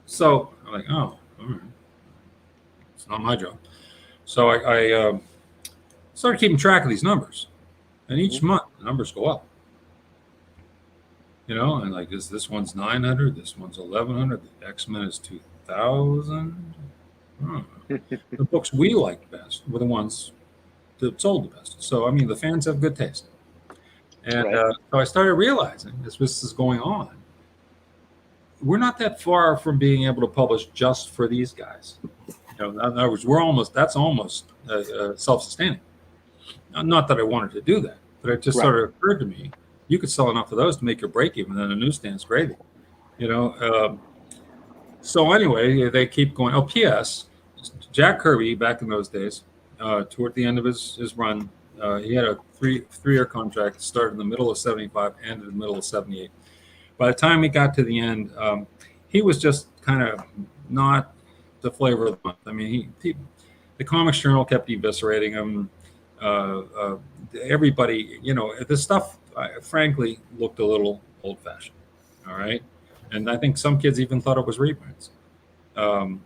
So I'm like, oh, all right. It's not my job. So I started keeping track of these numbers, and each month the numbers go up. And like this one's 900, this one's 1100, the X-Men is 2000. The books we liked best were the ones that sold the best. So I mean, the fans have good taste, and so I started realizing this is going on. We're not that far from being able to publish just for these guys. In other words, that's almost self-sustaining. Not that I wanted to do that, but it just sort of occurred to me. You could sell enough of those to make your break even, then a newsstand's gravy. So anyway, they keep going. Oh, P.S. Jack Kirby, back in those days, toward the end of his run, he had a three-year contract that started in the middle of 75, ended in the middle of 78. By the time he got to the end, he was just kind of not the flavor of the month. I mean, the Comics Journal kept eviscerating him. Everybody, the stuff, frankly, looked a little old-fashioned. All right, and I think some kids even thought it was reprints. And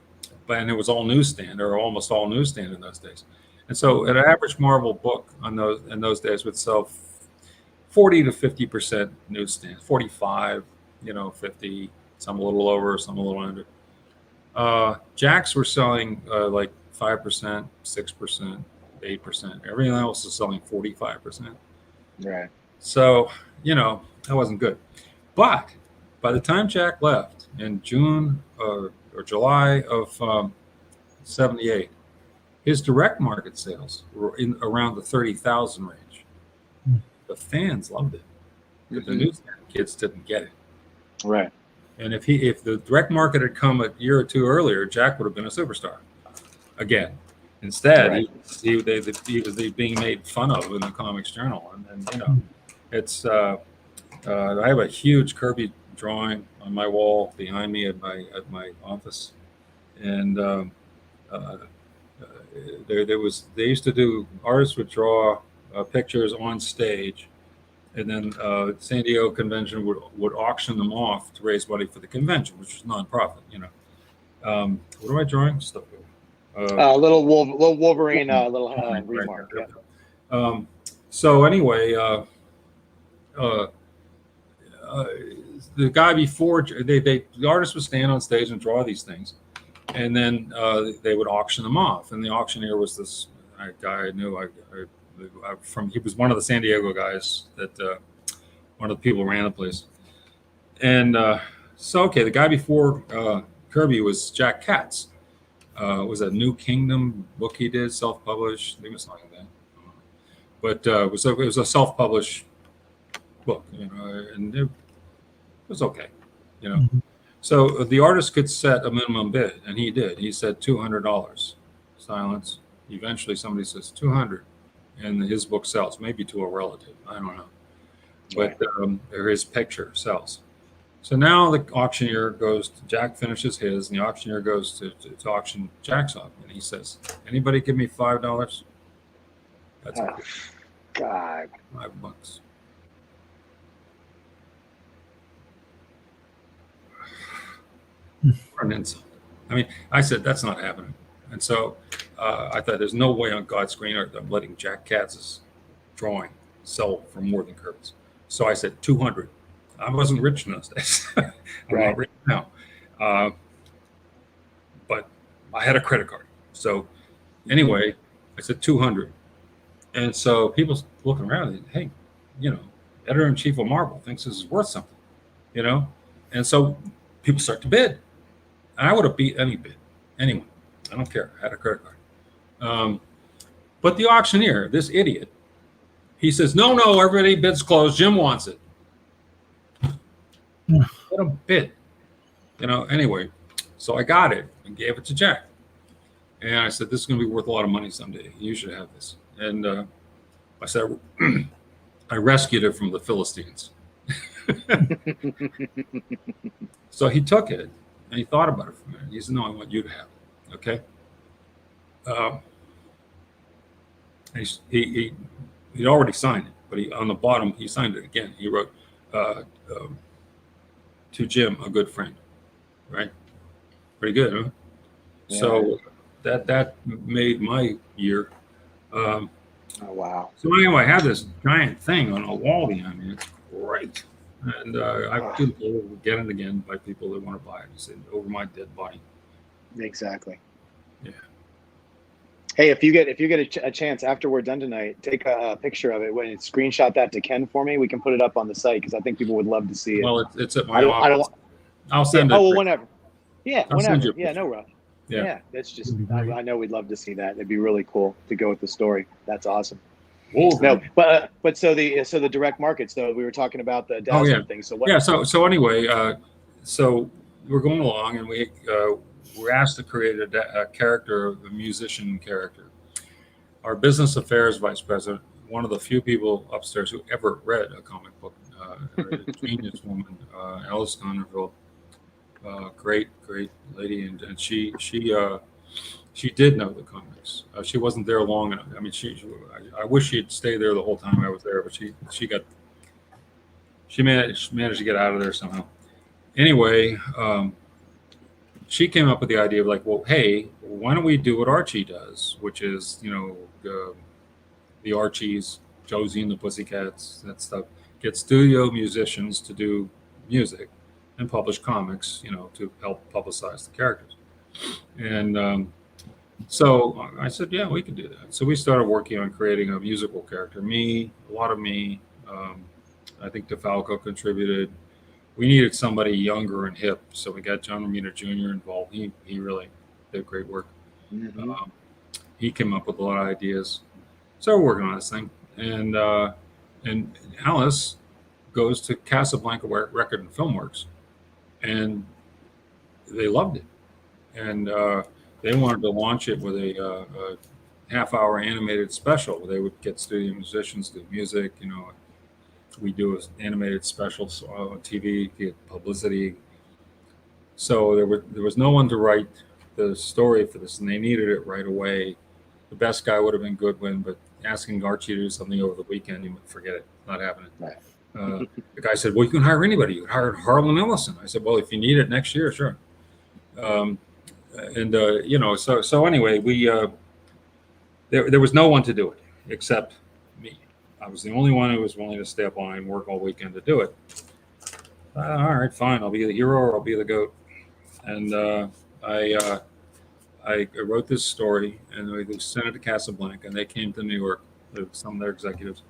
it was all newsstand, or almost all newsstand in those days. And so, an average Marvel book in those days would sell 40 to 50% newsstand, 45, 50, some a little over, some a little under. Jacks were selling like 5%, 6%, 8%. Everything else is selling 45%. Right. So, that wasn't good. But by the time Jack left in June or July of 78, his direct market sales were in around the 30,000 range. The fans loved it. The newsstand kids didn't get it. Right. And if the direct market had come a year or two earlier, Jack would have been a superstar again. Instead, he was being made fun of in the Comics Journal, and it's I have a huge Kirby drawing on my wall behind me at my office, and they used to do, artists would draw pictures on stage, And then San Diego convention would auction them off to raise money for the convention, which was nonprofit. What am I drawing? Stuff. Little Wolverine, little Right, remark. right, Yeah. So anyway, the guy before the artist would stand on stage and draw these things, and then they would auction them off. And the auctioneer was this guy I knew. He was one of the San Diego guys that one of the people who ran the place. And so the guy before Kirby was Jack Katz. Was a New Kingdom book he did, self-published. I think it was something like that. But it was a self-published book, and it was okay, Mhm. So the artist could set a minimum bid, and he did. He said $200. Silence. Eventually, somebody says 200, and his book sells, maybe to a relative. I don't know, but or his picture sells. So now the auctioneer goes to Jack, finishes his, and the auctioneer goes to auction Jack's off, and he says, "Anybody give me $5?" That's Oh, God. $5. What an insult. I mean, I said that's not happening, and so I thought there's no way on God's green earth I'm letting Jack Katz's drawing sell for more than Kirby's. So I said 200. I wasn't rich in those days. I'm Right. not rich now. But I had a credit card. So anyway, I said 200. And so people looking around, and, hey, editor-in-chief of Marvel thinks this is worth something, And so people start to bid. And I would have beat any bid. Anyone. I don't care. I had a credit card. But the auctioneer, this idiot, he says, no, everybody bids closed. Jim wants it. Let him bid. Anyway, so I got it and gave it to Jack. And I said, this is going to be worth a lot of money someday. You should have this. And I said, I rescued it from the Philistines. So he took it and he thought about it for a minute. He said, no, I want you to have it. Okay. He'd already signed it, but on the bottom, he signed it again. He wrote, to Jim, a good friend, right? Pretty good, huh? Yeah. So that made my year. Oh, wow. So anyway, I have this giant thing on a wall behind me. It's great, and I've been told again and again by people that want to buy it. He said, "Over my dead body." Exactly. Yeah. Hey, if you get a chance after we're done tonight, take a picture of it. When you screenshot that to Ken for me, we can put it up on the site because I think people would love to see it. Well, it's at my I don't. office. I'll send Oh, it. well, whenever. Yeah, I'll send whenever. you a Yeah, picture. no rush. Yeah. Yeah, that's just. Would be great. I know we'd love to see that. It'd be really cool to go with the story. That's awesome. Wolverine. No, but so the direct market. So we were talking about the Dazzler yeah. thing. So what? Yeah. So anyway, so we're going along, and we were asked to create a character, a musician character. Our business affairs vice president, one of the few people upstairs who ever read a comic book, a genius woman, Alice Connerville, great lady, and she did know the comics. She wasn't there long enough. I mean, I wish she'd stay there the whole time I was there, but she managed to get out of there somehow. Anyway, she came up with the idea of like, well, hey, why don't we do what Archie does, which is, the Archies, Josie and the Pussycats, that stuff. Get studio musicians to do music and publish comics, to help publicize the characters. And so I said, yeah, we can do that. So we started working on creating a musical character. A lot of me. I think DeFalco contributed. We needed somebody younger and hip, so we got John Romita Jr. involved. He really did great work. Mhm. He came up with a lot of ideas. So we're working on this thing, and Alice goes to Casablanca Record and Film Works, and they loved it, and they wanted to launch it with a half-hour animated special where they would get studio musicians to do music. We do animated specials on TV, get publicity. So there was no one to write the story for this, and they needed it right away. The best guy would have been Goodwin, but asking Archie to do something over the weekend, you would forget it. not happening. Right. The guy said, well, you can hire anybody. You can hire Harlan Ellison. I said, well, if you need it next year, sure. So anyway, there was no one to do it except me. I was the only one who was willing to stay up all night and work all weekend to do it. All right, fine. I'll be the hero or I'll be the goat. And I wrote this story and we sent it to Casablanca, and they came to New York with some of their executives.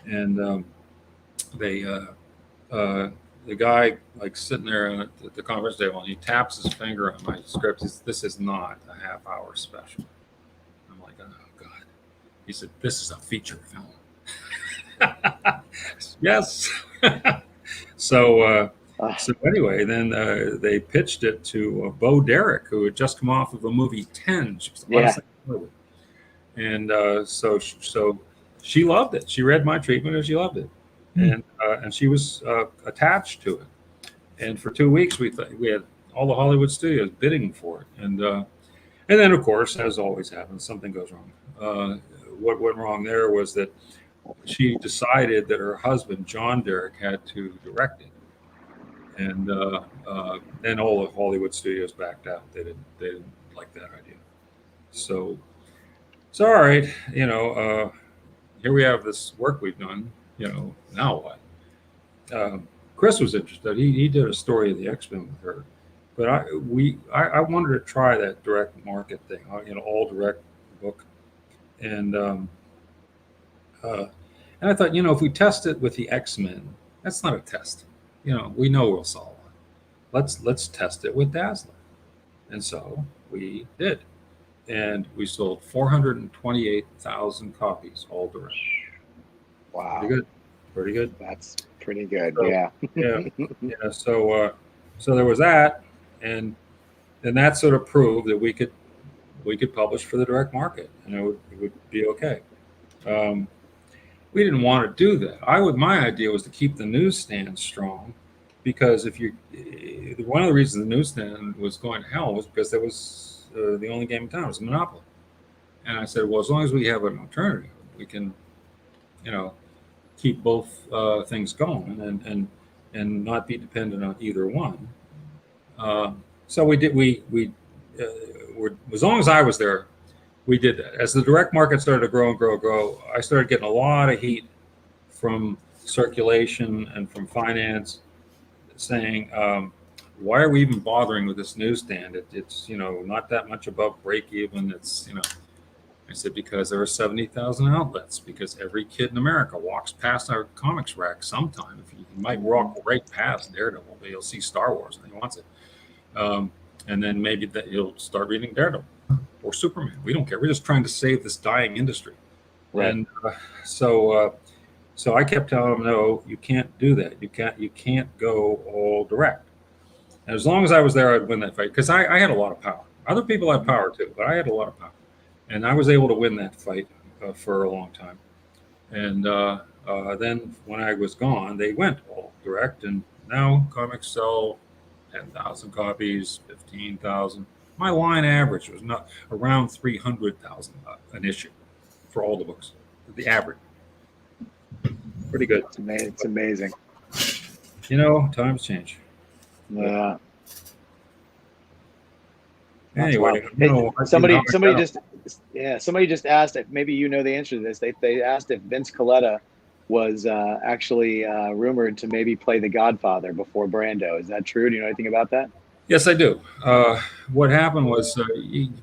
And the guy like sitting there at the conference table, and he taps his finger on my script. This is not a half-hour special. I'm like, oh God. He said, this is a feature film. Yes. So anyway, then they pitched it to Bo Derek, who had just come off of the movie 10. She was the hottest thing in the movie. And so she loved it. She read my treatment and she loved it. And she was attached to it. And for 2 weeks, we had all the Hollywood studios bidding for it. And then, of course, as always happens, something goes wrong. What went wrong there was that she decided that her husband, John Derek, had to direct it. And then all the Hollywood studios backed out. They didn't like that idea. So all right, here we have this work we've done. Now what? Chris was interested. He did a story of the X-Men with her, but I wanted to try that direct market thing, all direct book, and I thought, if we test it with the X-Men, that's not a test. We know we'll solve it. Let's test it with Dazzler, and so we did, and we sold 428,000 copies all direct. Wow. Pretty good. That's pretty good. So, yeah. So there was that, and that sort of proved that we could publish for the direct market, and it would be okay. We didn't want to do that. My idea was to keep the newsstand strong, because one of the reasons the newsstand was going to hell was because there was the only game in town was a monopoly, and I said, well, as long as we have an alternative, we can, keep both things going and not be dependent on either one. So we did. As long as I was there, we did that. As the direct market started to grow and grow, I started getting a lot of heat from circulation and from finance, saying, "Why are we even bothering with this newsstand? It's not that much above break even. It's I said, because there are 70,000 outlets, because every kid in America walks past our comics rack sometime. If you might walk right past Daredevil, but you'll see Star Wars and he wants it. And then maybe that you'll start reading Daredevil or Superman. We don't care. We're just trying to save this dying industry. Right. And so I kept telling them, no, you can't do that. You can't go all direct. And as long as I was there, I'd win that fight, because I had a lot of power. Other people had power too, but I had a lot of power. And I was able to win that fight for a long time. And then when I was gone, they went all direct. And now comics sell 10,000 copies, 15,000. My line average was not around 300,000 an issue for all the books. The average. Pretty good. It's amazing. Times change. Yeah. Anyway, somebody just asked if maybe the answer to this. They asked if Vince Colletta was actually rumored to maybe play the Godfather before Brando. Is that true? Do you know anything about that? Yes, I do. What happened was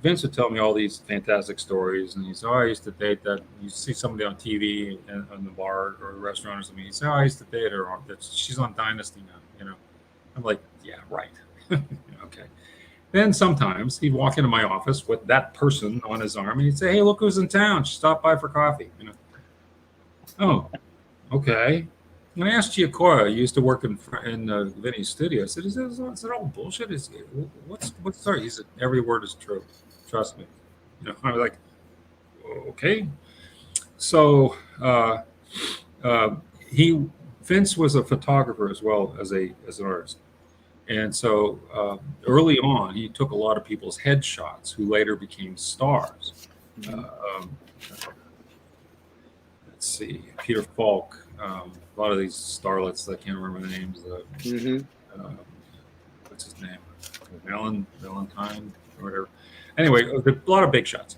Vince would tell me all these fantastic stories, and he said, I used to date that. You see somebody on TV in the bar or the restaurant or something. He said, I used to date her. She's on Dynasty now. I'm like, yeah, right. Okay. Then sometimes he'd walk into my office with that person on his arm, and he'd say, hey, look who's in town. She stopped by for coffee. Oh, okay. And I asked Giacoya, he used to work in Vinny's studio. I said, is that all bullshit? What's the story? He said, every word is true. Trust me. I was like, okay. So Vince was a photographer as well as an artist. And so early on, he took a lot of people's headshots who later became stars. Let's see, Peter Falk, A lot of these starlets, I can't remember the names. Uh, what's his name? Valentine or whatever. Anyway, a lot of big shots.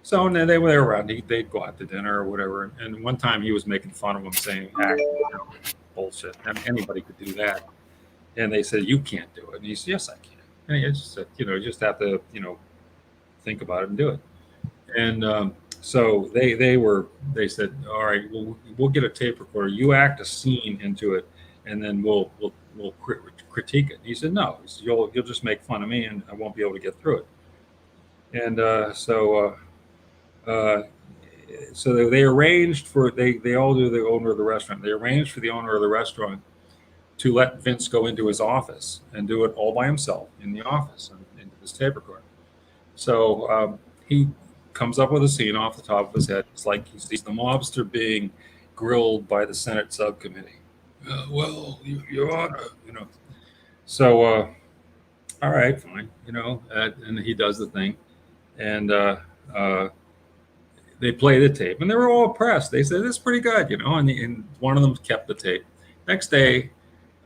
So and then they were around. They'd go out to dinner or whatever. And one time he was making fun of them, saying, bullshit. And anybody could do that. And they said, you can't do it. And he said, yes, I can. And he just said, you just have to, think about it and do it. And so they said, all right, we'll get a tape recorder. You act a scene into it, and then we'll critique it. And he said, no, you'll just make fun of me, and I won't be able to get through it. And so they arranged for they all do the owner of the restaurant. They arranged for the owner of the restaurant to let Vince go into his office and do it all by himself in the office and into this tape recorder. So he comes up with a scene off the top of his head. It's like he sees the mobster being grilled by the Senate subcommittee. Well, Your Honor, So, all right, fine, and he does the thing, and they play the tape, and they were all impressed. They said, "This is pretty good," and one of them kept the tape. Next day,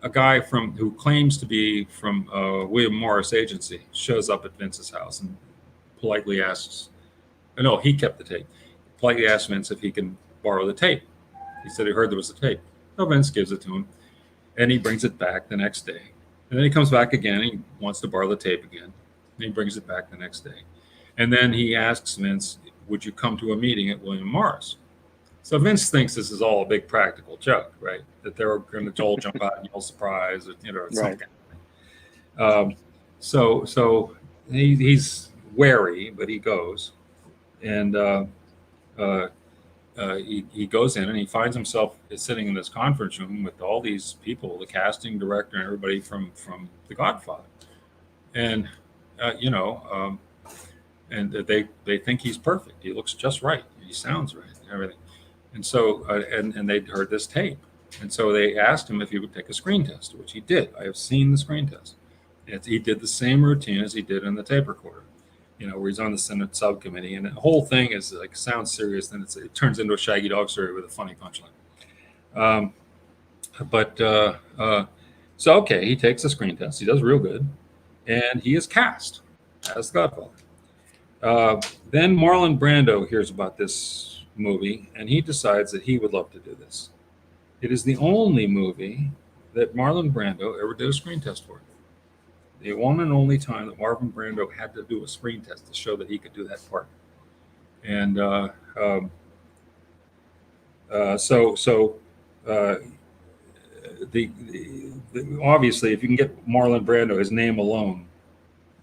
a guy who claims to be from William Morris Agency shows up at Vince's house and politely asks, no, he kept the tape. Politely asked Vince if he can borrow the tape. He said he heard there was a tape. So Vince gives it to him, and he brings it back the next day. And then he comes back again, and he wants to borrow the tape again. And he brings it back the next day. And then he asks Vince, would you come to a meeting at William Morris? So Vince thinks this is all a big practical joke, right? That they're going to all jump out and yell surprise, or something. Right. So he's wary, but he goes, and he goes in and he finds himself sitting in this conference room with all these people, the casting director and everybody from The Godfather, and and they think he's perfect. He looks just right. He sounds right and everything. And so and they'd heard this tape, and so they asked him if he would take a screen test, which he did. I have seen the screen test. He did the same routine as he did in the tape recorder. Where he's on the Senate subcommittee, and the whole thing is like sounds serious, then it turns into a Shaggy Dog story with a funny punchline. So okay, he takes a screen test. He does real good, and he is cast as the Godfather. Then Marlon Brando hears about this movie, and he decides that he would love to do this. It is the only movie that Marlon Brando ever did a screen test for. The one and only time that Marlon Brando had to do a screen test to show that he could do that part. And obviously, if you can get Marlon Brando, his name alone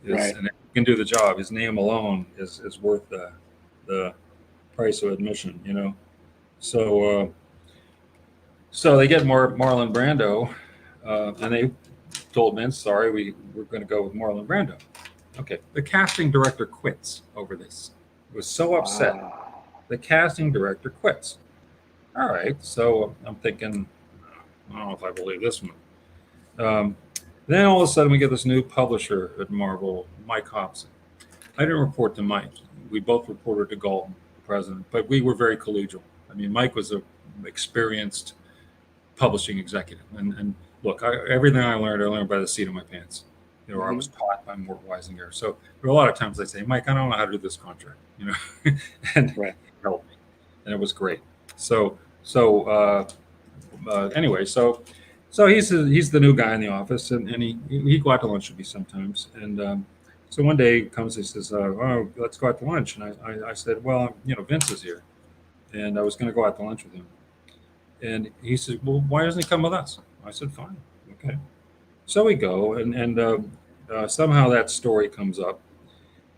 is, and if he can do the job, his name alone is worth the price of admission, So they get Marlon Brando, and they told Vince, sorry, we're going to go with Marlon Brando. Okay. The casting director quits over this. He was so upset. Wow. The casting director quits. All right. So I'm thinking, I don't know if I believe this one. Then all of a sudden we get this new publisher at Marvel, Mike Hobson. I didn't report to Mike. We both reported to Galton, the president, but we were very collegial. I mean, Mike was an experienced publishing executive, and look, everything I learned by the seat of my pants. I was taught by Mort Weisinger. So there were a lot of times I say, Mike, I don't know how to do this contract, and he helped me, and it was great. Anyway, so he's the new guy in the office, and he go out to lunch with me sometimes. And so one day he comes, he says, "Oh, let's go out to lunch." And I said, "Well, Vince is here, and I was going to go out to lunch with him." And he said, "Well, why doesn't he come with us?" I said, "Fine, okay." So we go, and somehow that story comes up,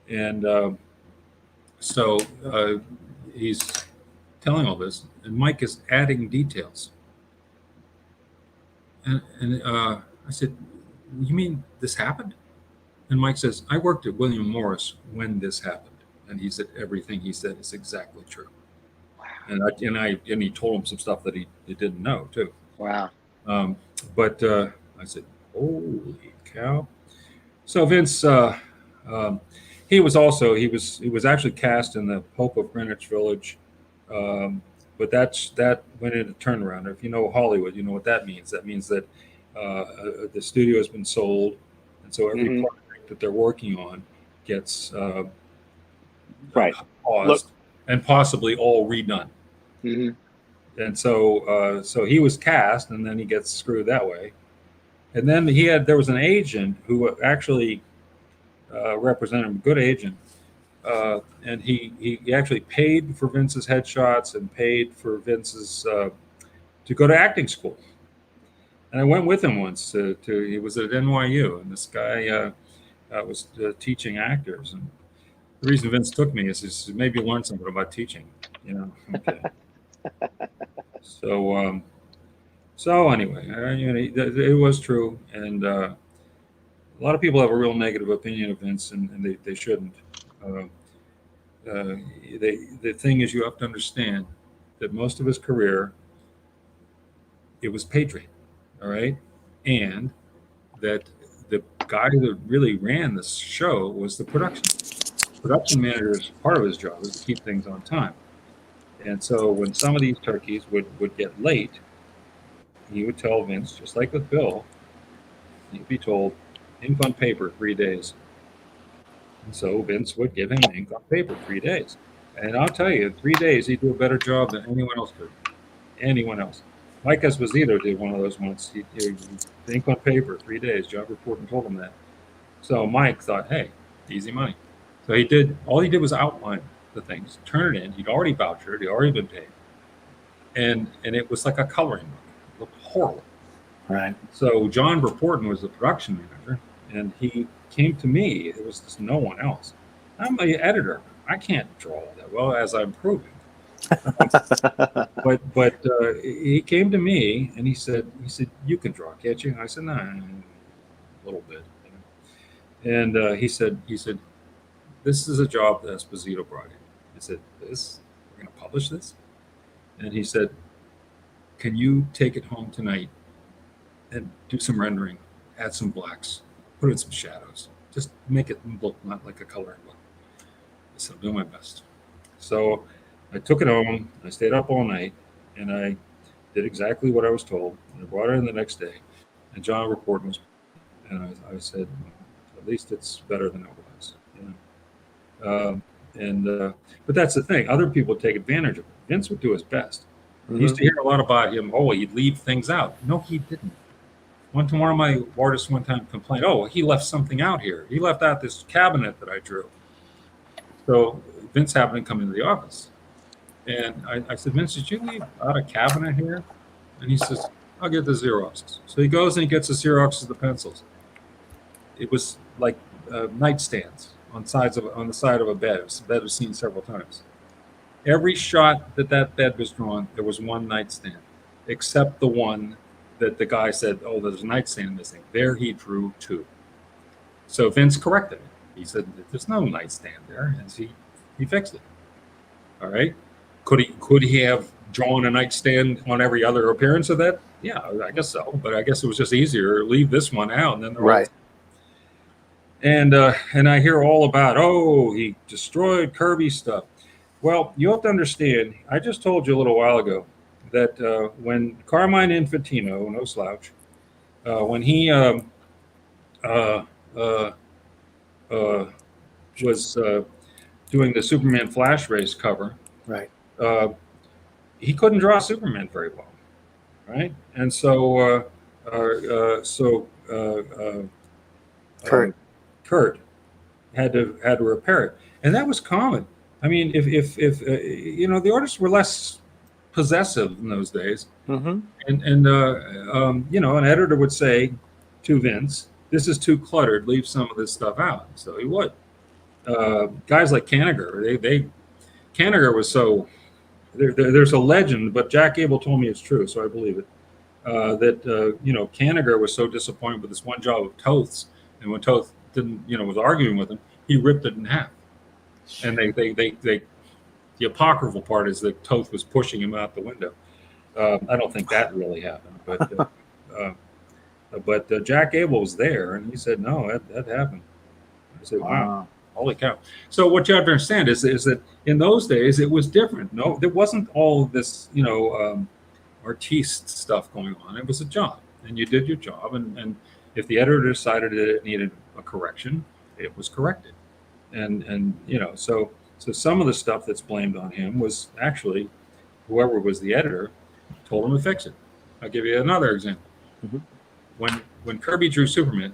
and so he's telling all this, and Mike is adding details. And I said, "You mean this happened?" And Mike says, "I worked at William Morris when this happened," and he said everything he said is exactly true. Wow. And he told him some stuff that he didn't know too. Wow. But I said, "Holy cow!" So Vince, he was actually cast in the Pope of Greenwich Village, but but that went into turnaround. If you know Hollywood, you know what that means. That means that the studio has been sold, and so every Mhm. project that they're working on gets Right. paused and possibly all redone. Hmm. And so he was cast, and then he gets screwed that way. And then there was an agent who actually represented him, a good agent, and he actually paid for Vince's headshots and paid for Vince's to go to acting school. And I went with him once he was at NYU, and this guy was teaching actors. And the reason Vince took me is maybe learn something about teaching, you know. Okay. So anyway, it was true, and a lot of people have a real negative opinion of Vince, and they shouldn't. Uh, the thing is, you have to understand that most of his career, it was Patriot, all right, and that the guy that really ran the show was the production manager's part of his job is to keep things on time. And so when some of these turkeys would get late, he would tell Vince, just like with Bill, he'd be told, ink on paper, 3 days. And so Vince would give him ink on paper, 3 days. And I'll tell you, in 3 days, he'd do a better job than anyone else could. Anyone else. Mike Esposito did one of those once. He ink on paper, 3 days. Job report told him that. So Mike thought, hey, easy money. So all he did was outline the things, turn it in. He'd already vouchered, he'd already been paid. And it was like a coloring book. It looked horrible. Right. So John Reporton was the production manager, and he came to me. There was just no one else. I'm the editor. I can't draw that well, as I'm proving. but he came to me and he said, you can draw, can't you? And I said, no, a little bit. And he said, this is a job that Esposito brought in. I said, we're going to publish this? And he said, can you take it home tonight and do some rendering, add some blacks, put in some shadows, just make it look not like a coloring book. I said, I'll do my best. So I took it home, I stayed up all night, and I did exactly what I was told. And I brought it in the next day, and John Reporton was, and I said, at least it's better than it was. You know? But that's the thing. Other people take advantage of it. Vince would do his best. Mm-hmm. I used to hear a lot about him. Oh, he'd leave things out. No, he didn't. One of my artists one time complained, oh, he left something out here. He left out this cabinet that I drew. So Vince happened to come into the office. And I said, Vince, did you leave out a cabinet here? And he says, I'll get the Xeroxes. So he goes and he gets the Xeroxes of the pencils. It was like nightstands on the side of a bed. It was a bed was seen several times. Every shot that bed was drawn, there was one nightstand, except the one that the guy said, oh, there's a nightstand missing. There he drew two. So Vince corrected it. He said, there's no nightstand there. And he fixed it. All right. Could he have drawn a nightstand on every other appearance of that? Yeah, I guess so. But I guess it was just easier to leave this one out. And then right. And I hear all about, oh, he destroyed Kirby's stuff. Well, you have to understand, I just told you a little while ago that when Carmine Infantino, no slouch, when he was doing the Superman Flash Race cover, right, he couldn't draw Superman very well, right? And so Kurt had to repair it, and that was common. I mean, if you know, the artists were less possessive in those days, mm-hmm. and you know, an editor would say to Vince, "This is too cluttered. Leave some of this stuff out." So he would. Guys like Kanigher, Kanigher was so. There's a legend, but Jack Abel told me it's true, so I believe it. That you know, Kanigher was so disappointed with this one job of Toth's, and when Toth didn't, you know, was arguing with him, he ripped it in half. And the apocryphal part is that Toth was pushing him out the window. I don't think that really happened, but Jack Abel was there, and he said, no, that happened. I said, wow. holy cow. So what you have to understand is that in those days it was different. No, there wasn't all this, artiste stuff going on. It was a job, and you did your job. And if the editor decided that it needed a correction, it was corrected. And so some of the stuff that's blamed on him was actually whoever was the editor told him to fix it. I'll give you another example. Mhm. When Kirby drew Superman,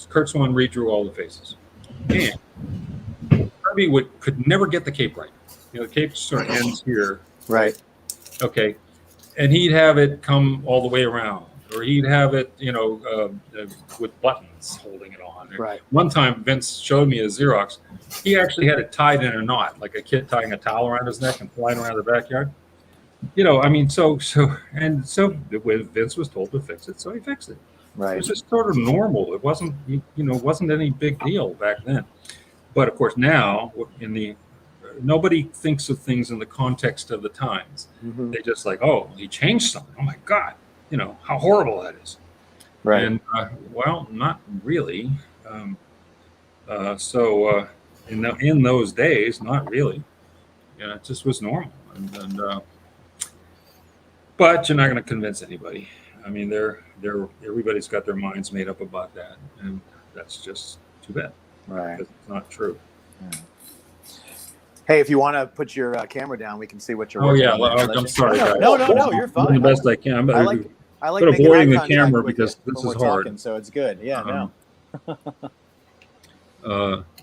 Kurt Swan redrew all the faces, and Kirby could never get the cape right. The cape sort of ends here, Right. okay, and he'd have it come all the way around, or he'd have it, with buttons holding it on. Right. One time, Vince showed me a Xerox. He actually had it tied in a knot, like a kid tying a towel around his neck and flying around the backyard. So Vince was told to fix it, so he fixed it. It Right. was just sort of normal. It wasn't, wasn't any big deal back then. But of course, now nobody thinks of things in the context of the times. Mhm. They just like, oh, he changed something. Oh my God, how horrible that is. Right. And well, not really. In those days, not really. It just was normal. But you're not going to convince anybody. I mean, everybody's got their minds made up about that, and that's just too bad Right. because it's not true. Hey, if you want to put your camera down, we can see what you're Oh working yeah, on. well, I'm sorry, guys. No, you're I'm fine. doing the best I can. I like But making avoiding eye the contact camera with because you this when is we're hard. talking, so it's good. Yeah,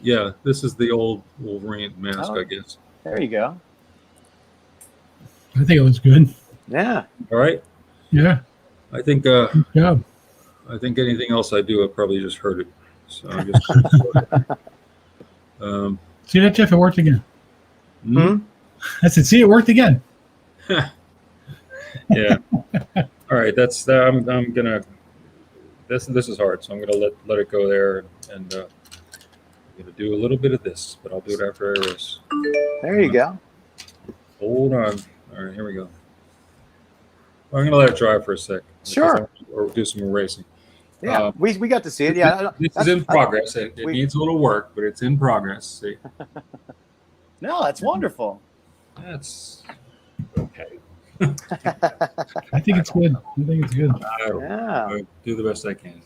Yeah, this is the old Wolverine mask, Oh. I guess. there you go. I think it looks good. Yeah. All right. Yeah. I think Good job. anything else I do, I probably just hurt it. So I guess. See that, Jeff? It worked again. Hmm? I said, see, it worked again. Yeah. All right. That's I'm gonna. This is hard, so I'm gonna let it go there, and I'm gonna do a little bit of this, but I'll do it after I erase. There you go. Hold on. All right, here we go. I'm gonna let it dry for a sec. Sure. Or do some erasing. Yeah, we got to see it. Yeah. This is in progress. It we- needs a little work, but it's in progress. See, No, that's wonderful. that's okay. I think it's good. I think it's good. Yeah. I'll do the best I can.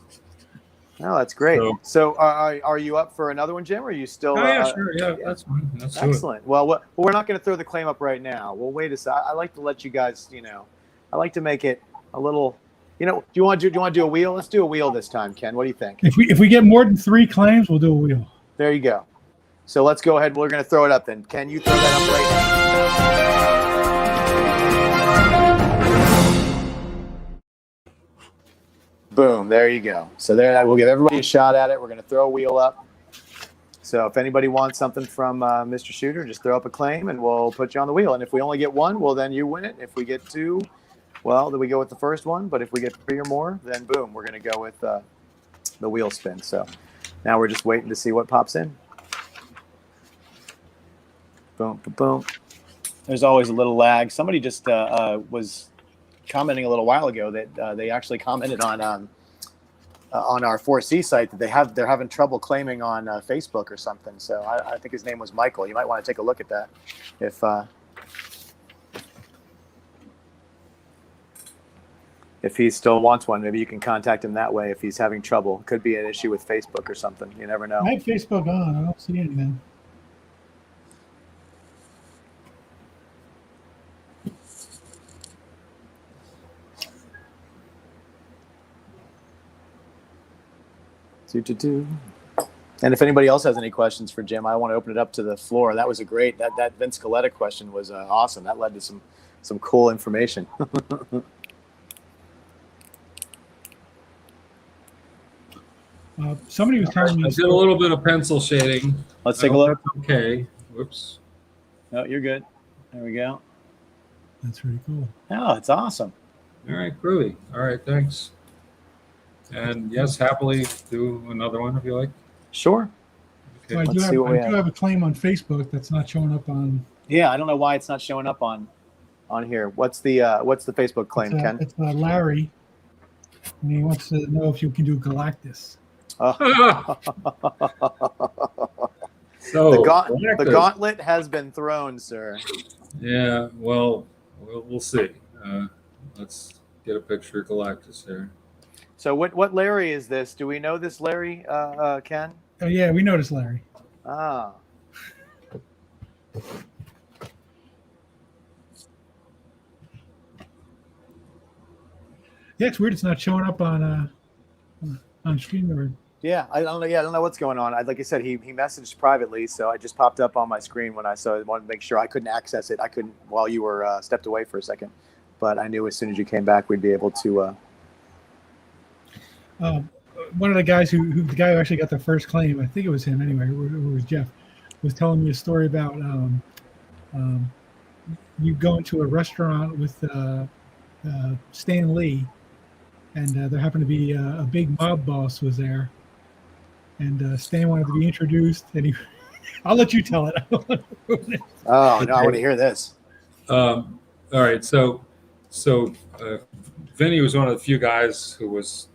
No, that's great. So- So, are you up for another one, Jim? Or are you still? Oh yeah, sure. Yeah, that's fine. Let's do it. Excellent. Well, we're not going to throw the claim up right now. We'll wait a sec. I like to let you guys, I like to make it a little. Do you want to do a wheel? Let's do a wheel this time, Ken. What do you think? If we get more than 3 claims, we'll do a wheel. There you go. So let's go ahead. We're going to throw it up then. Ken, you throw that up right now. Boom. There you go. So there, we'll give everybody a shot at it. We're going to throw a wheel up. So if anybody wants something from Mr. Shooter, just throw up a claim and we'll put you on the wheel. And if we only get 1, well, then you win it. If we get 2, well, then we go with the first one. But if we get 3 or more, then boom, we're going to go with the wheel spin. So now we're just waiting to see what pops in. Boom, boom, boom. There's always a little lag. Somebody just was commenting a little while ago that they actually commented on our 4C site that they're having trouble claiming on Facebook or something. So I think his name was Michael. You might want to take a look at that. If he still wants one, maybe you can contact him that way if he's having trouble. Could be an issue with Facebook or something. You never know. I have Facebook on. I don't see anything. And if anybody else has any questions for Jim, I want to open it up to the floor. That was a great that Vince Coletta question was awesome. That led to some cool information. Somebody was telling me. I did a little bit of pencil shading. Let's take a look. Okay. Whoops. Oh, you're good. There we go. That's really cool. Oh, it's awesome. All right, groovy. All right, thanks. And yes, happily do another one if you like. Sure. Okay. So I let's see what we have. have a claim on Facebook that's not showing up on. Yeah, I don't know why it's not showing up on here. What's the Facebook claim, Ken? It's Larry, and he wants to know if you can do Galactus. Oh. So The gauntlet has been thrown, sir. Yeah, well, we'll see. Let's get a picture of Galactus here. So what Larry is this? Do we know this Larry, Ken? Oh yeah, we noticed Larry. Ah. Yeah, it's weird. It's not showing up on StreamYard. Yeah, I don't know. Yeah, I don't know what's going on. Like I said, he messaged privately, so I just popped up on my screen when I saw it. I wanted to make sure I couldn't access it. I couldn't while you were stepped away for a second, but I knew as soon as you came back, we'd be able to. One of the guys who the guy who actually got the first claim, I think it was him anyway, or it was Jeff, was telling me a story about you go into a restaurant with Stan Lee, and there happened to be a big mob boss was there, and Stan wanted to be introduced, and he, I'll let you tell it. Oh no, I want to hear this. All right, so Vinny was one of the few guys who was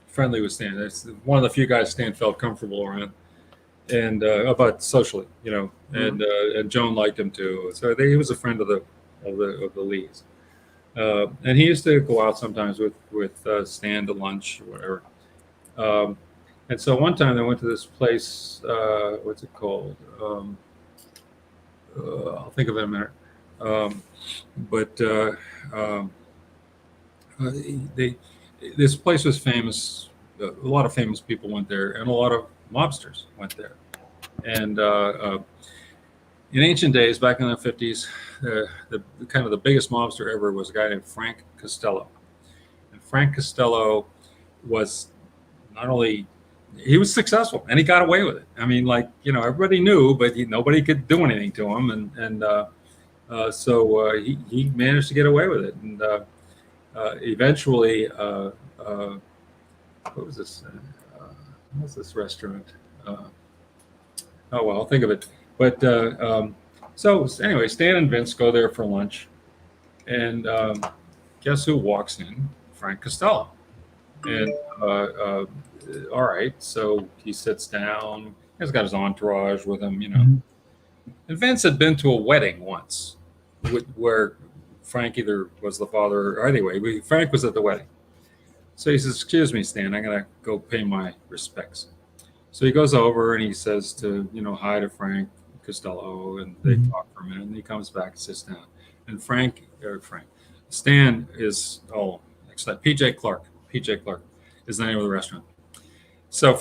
friendly with Stan. That's one of the few guys Stan felt comfortable around, and about socially, and Joan liked him too. So he was a friend of the Lees, and he used to go out sometimes with Stan to lunch or whatever. And so one time they went to this place. What's it called? I'll think of it in a minute. This place was famous. A lot of famous people went there, and a lot of mobsters went there. And in ancient days, back in the 50s, the kind of the biggest mobster ever was a guy named Frank Costello. And Frank Costello was not only he was successful, and he got away with it. I mean, everybody knew, but nobody could do anything to him, so he managed to get away with it. And eventually, what was this? What was this restaurant? Oh well, I'll think of it. But so anyway, Stan and Vince go there for lunch, and guess who walks in? Frank Costello. And all right, so he sits down. He's got his entourage with him, Mm-hmm. And Vince had been to a wedding once, where Frank either was the father or anyway, Frank was at the wedding. So he says, "Excuse me, Stan, I'm gonna go pay my respects." So he goes over and he says to hi to Frank Costello, and they talk for a minute, and he comes back and sits down. And Stan is excited. PJ Clark is the name of the restaurant. So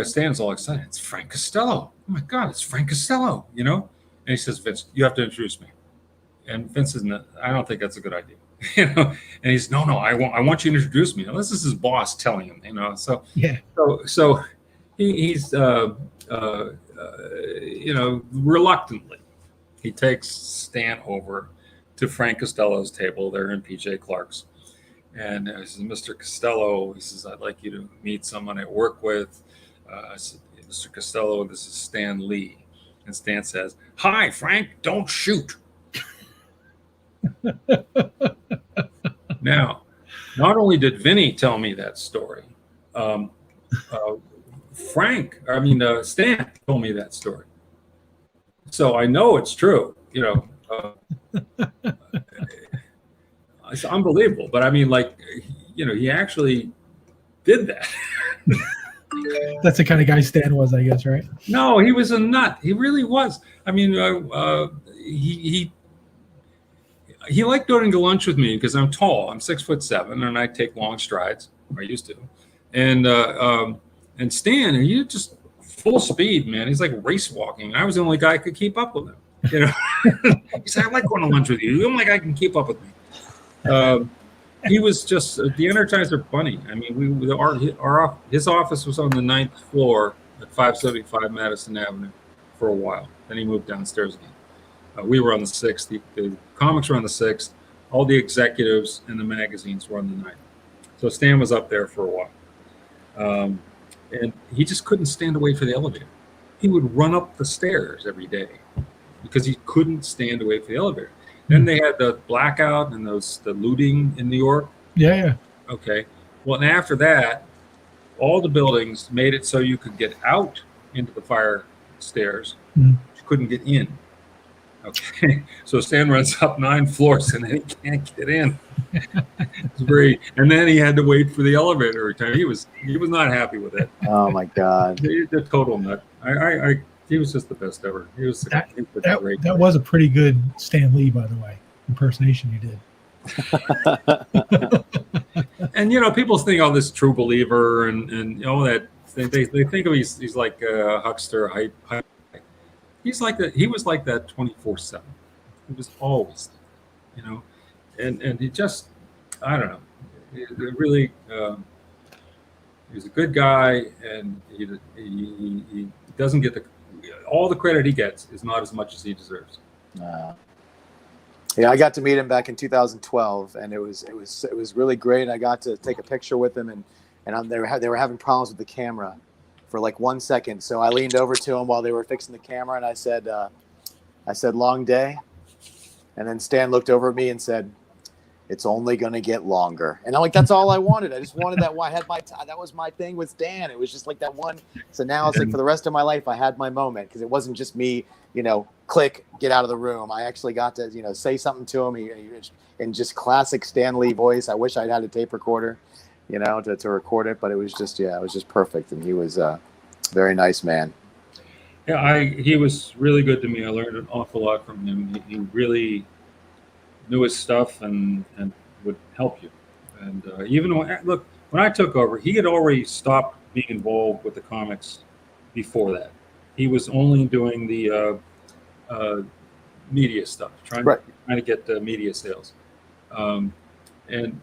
Stan's all excited. It's Frank Costello. Oh my God, it's Frank Costello, And he says, "Vince, you have to introduce me." And Vince says, "No, I don't think that's a good idea." And he's, no, I want you to introduce me. Now, this is his boss telling him, So yeah. So he's reluctantly, he takes Stan over to Frank Costello's table there in PJ Clark's. And he says, "Mr. Costello," he says, "I'd like you to meet someone I work with." I said, "Mr. Costello, this is Stan Lee." And Stan says, "Hi, Frank, don't shoot." Now, not only did Vinny tell me that story, Stan told me that story. So I know it's true, It's unbelievable, but I mean, he actually did that. That's the kind of guy Stan was, I guess, right? No, he was a nut. He really was. I mean, he liked going to lunch with me because I'm tall. I'm 6'7", and I take long strides. I used to, and Stan, he just full speed, man. He's like race walking. I was the only guy who could keep up with him. He said, "I like going to lunch with you. You're the only guy who can keep up with me." He was just the Energizer Bunny. I mean, his office was on the 9th floor at 575 Madison Avenue for a while. Then he moved downstairs again. We were on the 6th. The comics were on the 6th. All the executives and the magazines were on the 9th. So Stan was up there for a while. And he just couldn't stand to wait for the elevator. He would run up the stairs every day because he couldn't stand to wait for the elevator. Then they had the blackout and the looting in New York. Yeah. Okay. Well, and after that, all the buildings made it so you could get out into the fire stairs. Mhm. She couldn't get in. Okay, so Stan runs up 9 floors and then he can't get in. It's and then he had to wait for the elevator every time. He was not happy with it. Oh my God. The total nut. He was just the best ever. He was That great. that was a pretty good Stan Lee, by the way, impersonation you did. And people think, oh, this true believer and that they think of he's like a huckster hype. He's like that. He was like that 24/7. He was always, and he just, I don't know. He really, he was a good guy, and he doesn't get all the credit he gets is not as much as he deserves. Yeah, I got to meet him back in 2012, and it was really great. I got to take a picture with him, and they were having problems with the camera for like 1 second. So I leaned over to him while they were fixing the camera, and I said, "Long day," and then Stan looked over at me and said, "It's only going to get longer." And I'm like, that's all I wanted. I just wanted that. I had that was my thing with Stan. It was just like that one. So now it's like for the rest of my life, I had my moment because it wasn't just me, click, get out of the room. I actually got to, say something to him in just classic Stan Lee voice. I wish I'd had a tape recorder, to record it, but it was just perfect. And he was a very nice man. Yeah, he was really good to me. I learned an awful lot from him. He really knew his stuff and would help you. And even when I took over, he had already stopped being involved with the comics before that. He was only doing the media stuff, trying to get the media sales. And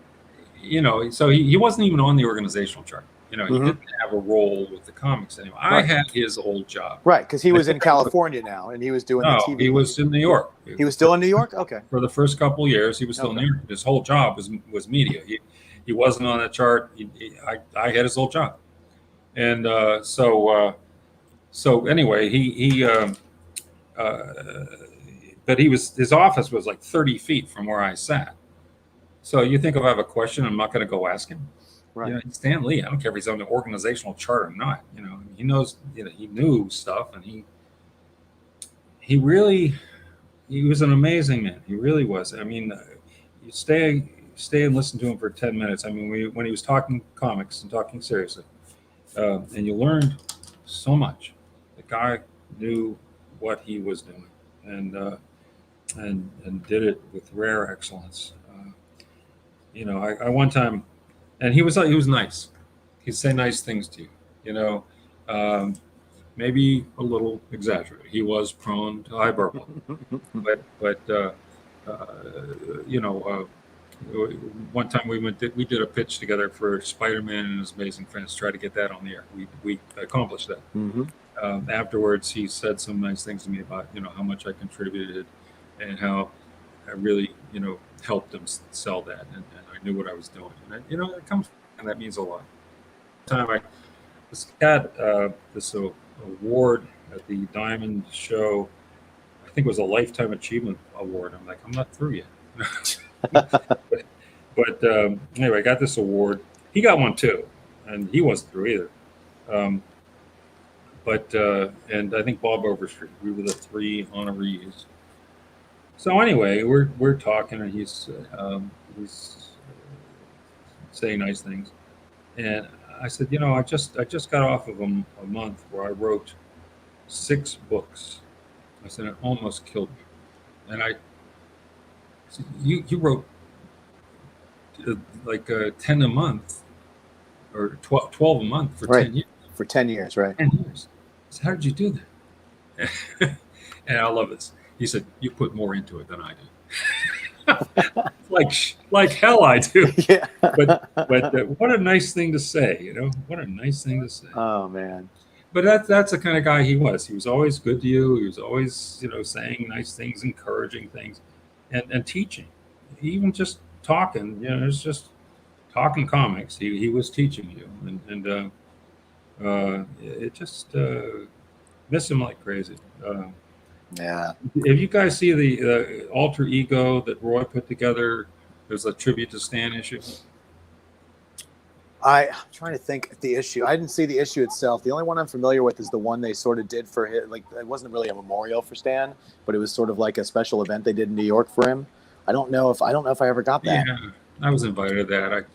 so he wasn't even on the organizational chart. He didn't have a role with the comics anymore. I had his old job. Right, because he was in California now, and he was doing the TV. He was in New York. He was still in New York? Okay. For the first couple of years, he was still in New York. His whole job was media. He wasn't on that chart. I had his old job. And so anyway, but his office was like 30 feet from where I sat. So you think if I have a question, I'm not going to go ask him. Right. Stan Lee, I don't care if he's on the organizational chart or not. He knows. He knew stuff, and he was an amazing man. He really was. I mean, you stay and listen to him for 10 minutes. I mean, when he was talking comics and talking seriously, and you learned so much. The guy knew what he was doing, and did it with rare excellence. I one time. And he was nice. He'd say nice things to you, maybe a little exaggerated. He was prone to hyperbole, but one time we did a pitch together for Spider-Man and His Amazing Friends. Try to get that on the air. We accomplished that. Mm-hmm. Afterwards, he said some nice things to me about how much I contributed and how I really helped him sell that, and I knew what I was doing. And it comes, and that means a lot. Time I got this award at the Diamond Show. I think it was a Lifetime Achievement Award. I'm like, I'm not through yet. but anyway, I got this award. He got one too, and he wasn't through either. And I think Bob Overstreet. We were the 3 honorees. So anyway, we're talking, and he's saying nice things, and I said, I just got off of a month where I wrote 6 books. I said it almost killed me, and I said, you wrote like 10 a month or 12 a month for 10 years. For 10 years, right? 10 years. I said, how did you do that? And I love this. He said, you put more into it than I do. like hell I do. Yeah. But what a nice thing to say, What a nice thing to say. Oh, man. But that's the kind of guy he was. He was always good to you. He was always, saying nice things, encouraging things, and teaching. Even just talking, it's just talking comics. He was teaching you, and it just miss him like crazy. Yeah. If you guys see the alter ego that Roy put together, there's a tribute to Stan issue. I'm trying to think of the issue. I didn't see the issue itself. The only one I'm familiar with is the one they sort of did for him. Like, it wasn't really a memorial for Stan, but it was sort of like a special event they did in New York for him. I don't know if I ever got that. Yeah, I was invited to that.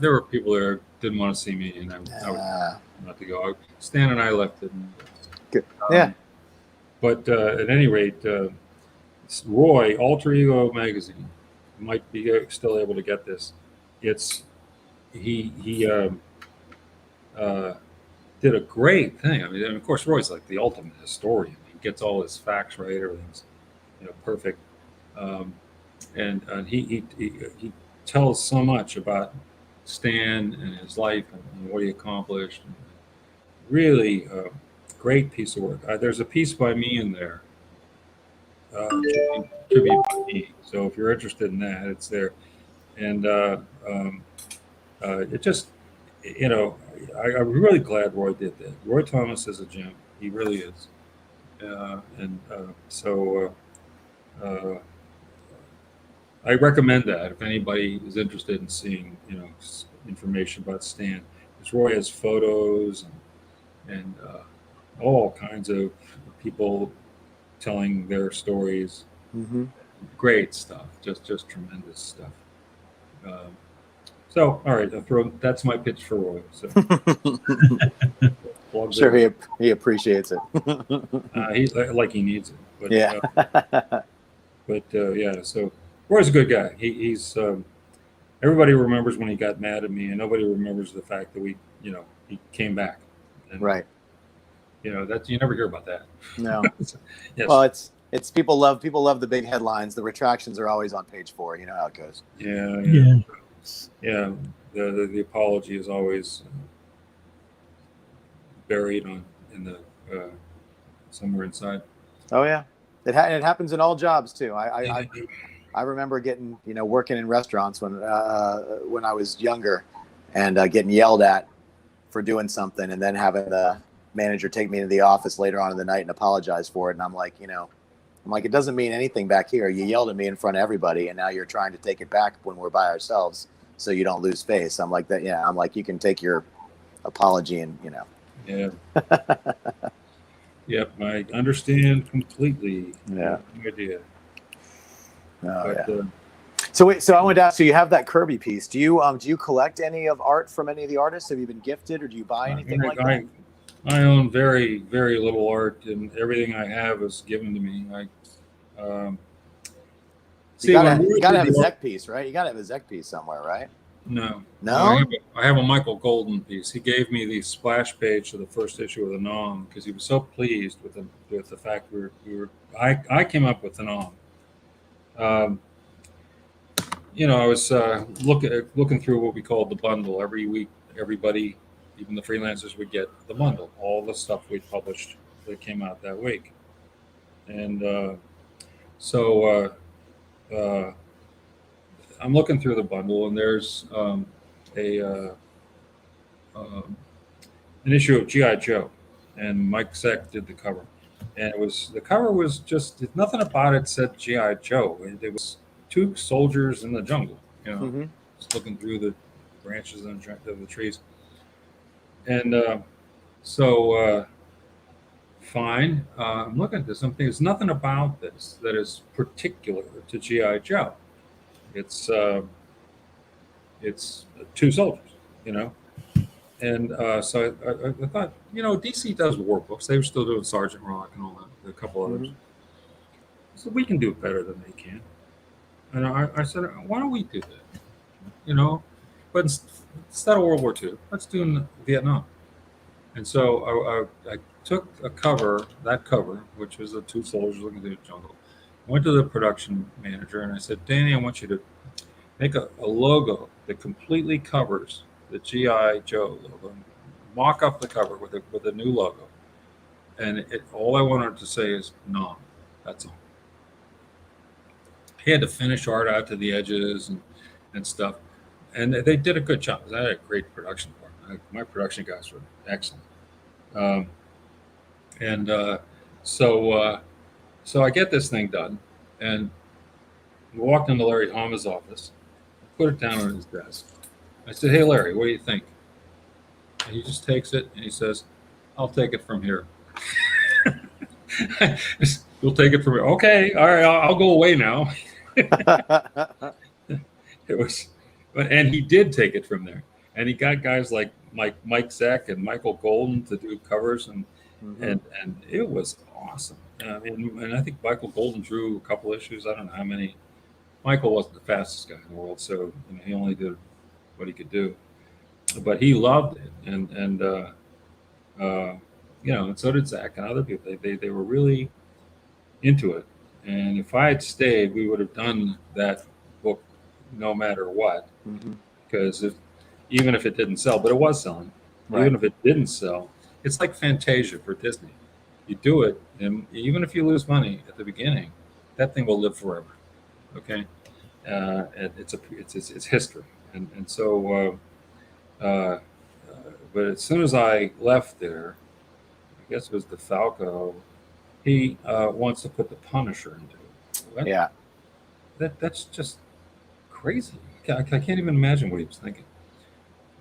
There were people there who didn't want to see me, and I was not to go. Stan and I left it. Good. Yeah. But at any rate, Roy, Alter Ego magazine, might be still able to get this. He did a great thing. I mean, and of course, Roy's like the ultimate historian. He gets all his facts right. Everything's perfect, and he tells so much about Stan and his life and what he accomplished. Really great piece of work. There's a piece by me in there. Tribute by me. So if you're interested in that, it's there. And it just, I'm really glad Roy did that. Roy Thomas is a gem. He really is. I recommend that if anybody is interested in seeing, information about Stan. Because Roy has photos and all kinds of people telling their stories. Mm-hmm. Great stuff. Just tremendous stuff. So, all right, that's my pitch for Roy. So, I'm sure he appreciates it. He needs it. But, Yeah. yeah. So Roy's a good guy. He's everybody remembers when he got mad at me, and nobody remembers the fact that he came back. And, Right. That you never hear about that. No. Yes. Well, it's people love the big headlines. The retractions are always on page 4. You know how it goes. Yeah. The apology is always buried in the somewhere inside. Oh yeah, it happens in all jobs too. I remember getting working in restaurants when I was younger, and getting yelled at for doing something, and then having the manager take me into the office later on in the night and apologize for it. And I'm like, it doesn't mean anything back here. You yelled at me in front of everybody, and now you're trying to take it back when we're by ourselves, so you don't lose face. I'm like that. Yeah, I'm like, you can take your apology and Yeah. Yep, I understand completely. Yeah. No idea. Oh, But, yeah. So I wanted to ask you. You have that Kirby piece. Do you collect any of art from any of the artists? Have you been gifted, or do you buy anything like that? I own very, very little art, and everything I have is given to me. You gotta have a Zec piece, right? You gotta have a Zec piece somewhere, right? No. No? I have a Michael Golden piece. He gave me the splash page of the first issue of the Nom because he was so pleased with the fact I came up with the Nom. I was looking through what we called the bundle every week. Everybody, even the freelancers, would get the bundle, all the stuff we published that came out that week. And I'm looking through the bundle, and there's an issue of G.I. Joe, and Mike Zeck did the cover. And the cover was just nothing about it said G.I. Joe. It was two soldiers in the jungle, Mm-hmm. just looking through the branches of the trees. And fine. I'm looking at this. I'm thinking there's nothing about this that is particular to G.I. Joe. It's two soldiers, And so I thought, DC does war books. They were still doing Sergeant Rock and all that, a couple others. Mm-hmm. So we can do it better than they can. And I said, why don't we do that? But instead of World War II, let's do Vietnam. And so I took that cover, which was the two soldiers looking through the jungle, went to the production manager, and I said, Danny, I want you to make a logo that completely covers the G.I. Joe logo, mock up the cover with a new logo. And all I wanted to say is Nom. That's all. He had to finish art out to the edges and stuff. And they did a good job. I had a great production department. My production guys were excellent. So I get this thing done, and we walked into Larry Hama's office, put it down on his desk, I said, "Hey, Larry, what do you think?" And he just takes it and he says, "I'll take it from here." You'll take it from here. Okay, all right, I'll go away now. It was, and he did take it from there, and he got guys like Mike Zeck and Michael Golden to do covers, and Mhm. and it was awesome. I mean, and I think Michael Golden drew a couple issues. I don't know how many. Michael wasn't the fastest guy in the world, so he only did what he could do, but he loved it, uh, and so did Zach and other people. They were really into it, and if I had stayed, we would have done that book no matter what, Mhm. because even if it didn't sell, but it was selling, Right. even if it didn't sell, it's like Fantasia for Disney. You do it, and even if you lose money at the beginning, that thing will live forever. Okay, and it's history, and so. But as soon as I left there, I guess it was DeFalco. He wants to put the Punisher into it. What? Yeah. That's just crazy. I can't even imagine what he was thinking.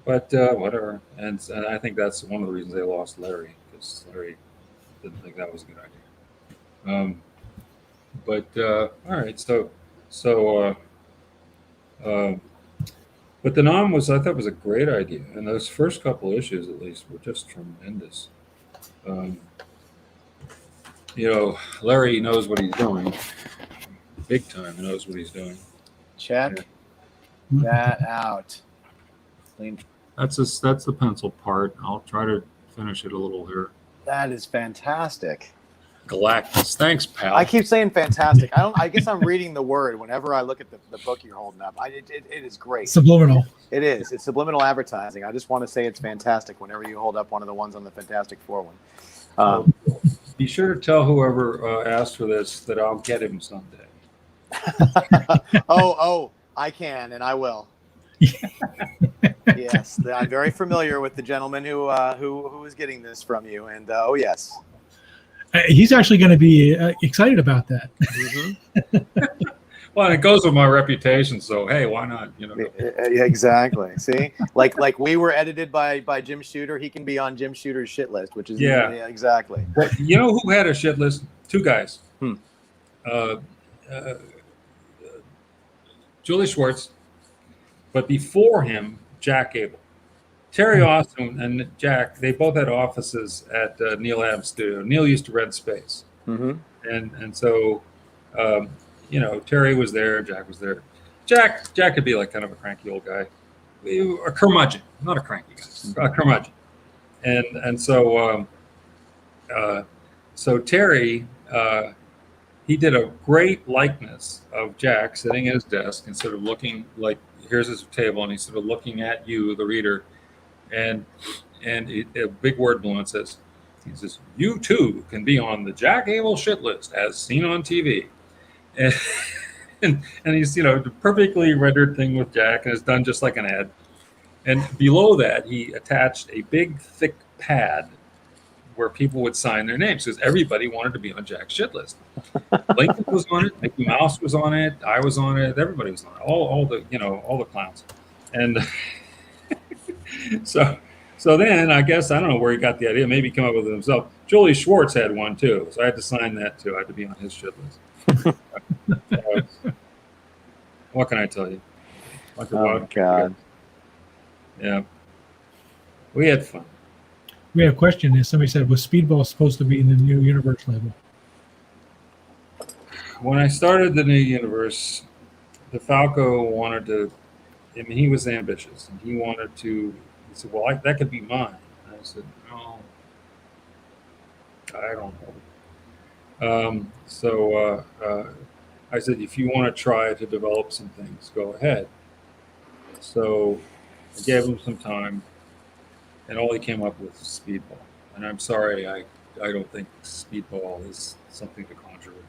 But whatever. And I think that's one of the reasons they lost Larry, because Larry didn't think that was a good idea. But all right, so but the Nom I thought was a great idea, and those first couple issues at least were just tremendous. Um, Larry knows what he's doing, big time. He knows what he's doing. Check that out. Clean. That's the pencil part. I'll try to finish it a little here. That is fantastic. Galactus, thanks, pal. I keep saying fantastic. I guess I'm reading the word whenever I look at the book you're holding up. It is great. Subliminal. It is. It's subliminal advertising. I just want to say it's fantastic whenever you hold up one of the ones on the Fantastic Four one. Be sure to tell whoever asked for this that I'll get him someday. Oh, I can and I will. Yes, I'm very familiar with the gentleman who is getting this from you, and oh yes, He's actually going to be excited about that. Well, it goes with my reputation, so hey, why not? Yeah, exactly. See, like we were edited by Jim Shooter. He can be on Jim Shooter's shit list, which is exactly. Well, you know who had a shit list? Two guys. Julie Schwartz, but before him, Jack Abel. Terry Austin and Jack, they both had offices at Neil Adams Studio. Neil used to rent space. And so, Terry was there, Jack was there. Jack could be like kind of a cranky old guy, a curmudgeon, not a cranky guy, a curmudgeon. And so Terry, he did a great likeness of Jack sitting at his desk and sort of looking like, here's his table, and he's sort of looking at you, the reader, and a big word balloon says, he says, "You too can be on the Jack Abel shit list as seen on TV." And he's the perfectly rendered thing with Jack, and it's done just like an ad. And below that, he attached a big thick pad where people would sign their names, because everybody wanted to be on Jack's shit list. Lincoln was on it, Mickey Mouse was on it, I was on it, everybody was on it, all the clowns. And so then I guess, I don't know where he got the idea, maybe he came up with it himself. Julie Schwartz had one too, so I had to sign that too. I had to be on his shit list. What can I tell you? Oh God. Yeah. We had fun. We have a question here. Somebody said, was Speedball supposed to be in the New Universe label? When I started the New Universe, DeFalco wanted to, he was ambitious, and he said, well, that could be mine. And I said, no, I don't know. So I said, if you want to try to develop some things, go ahead. So I gave him some time, and all he came up with was Speedball. And I'm sorry, I don't think Speedball is something to conjure with.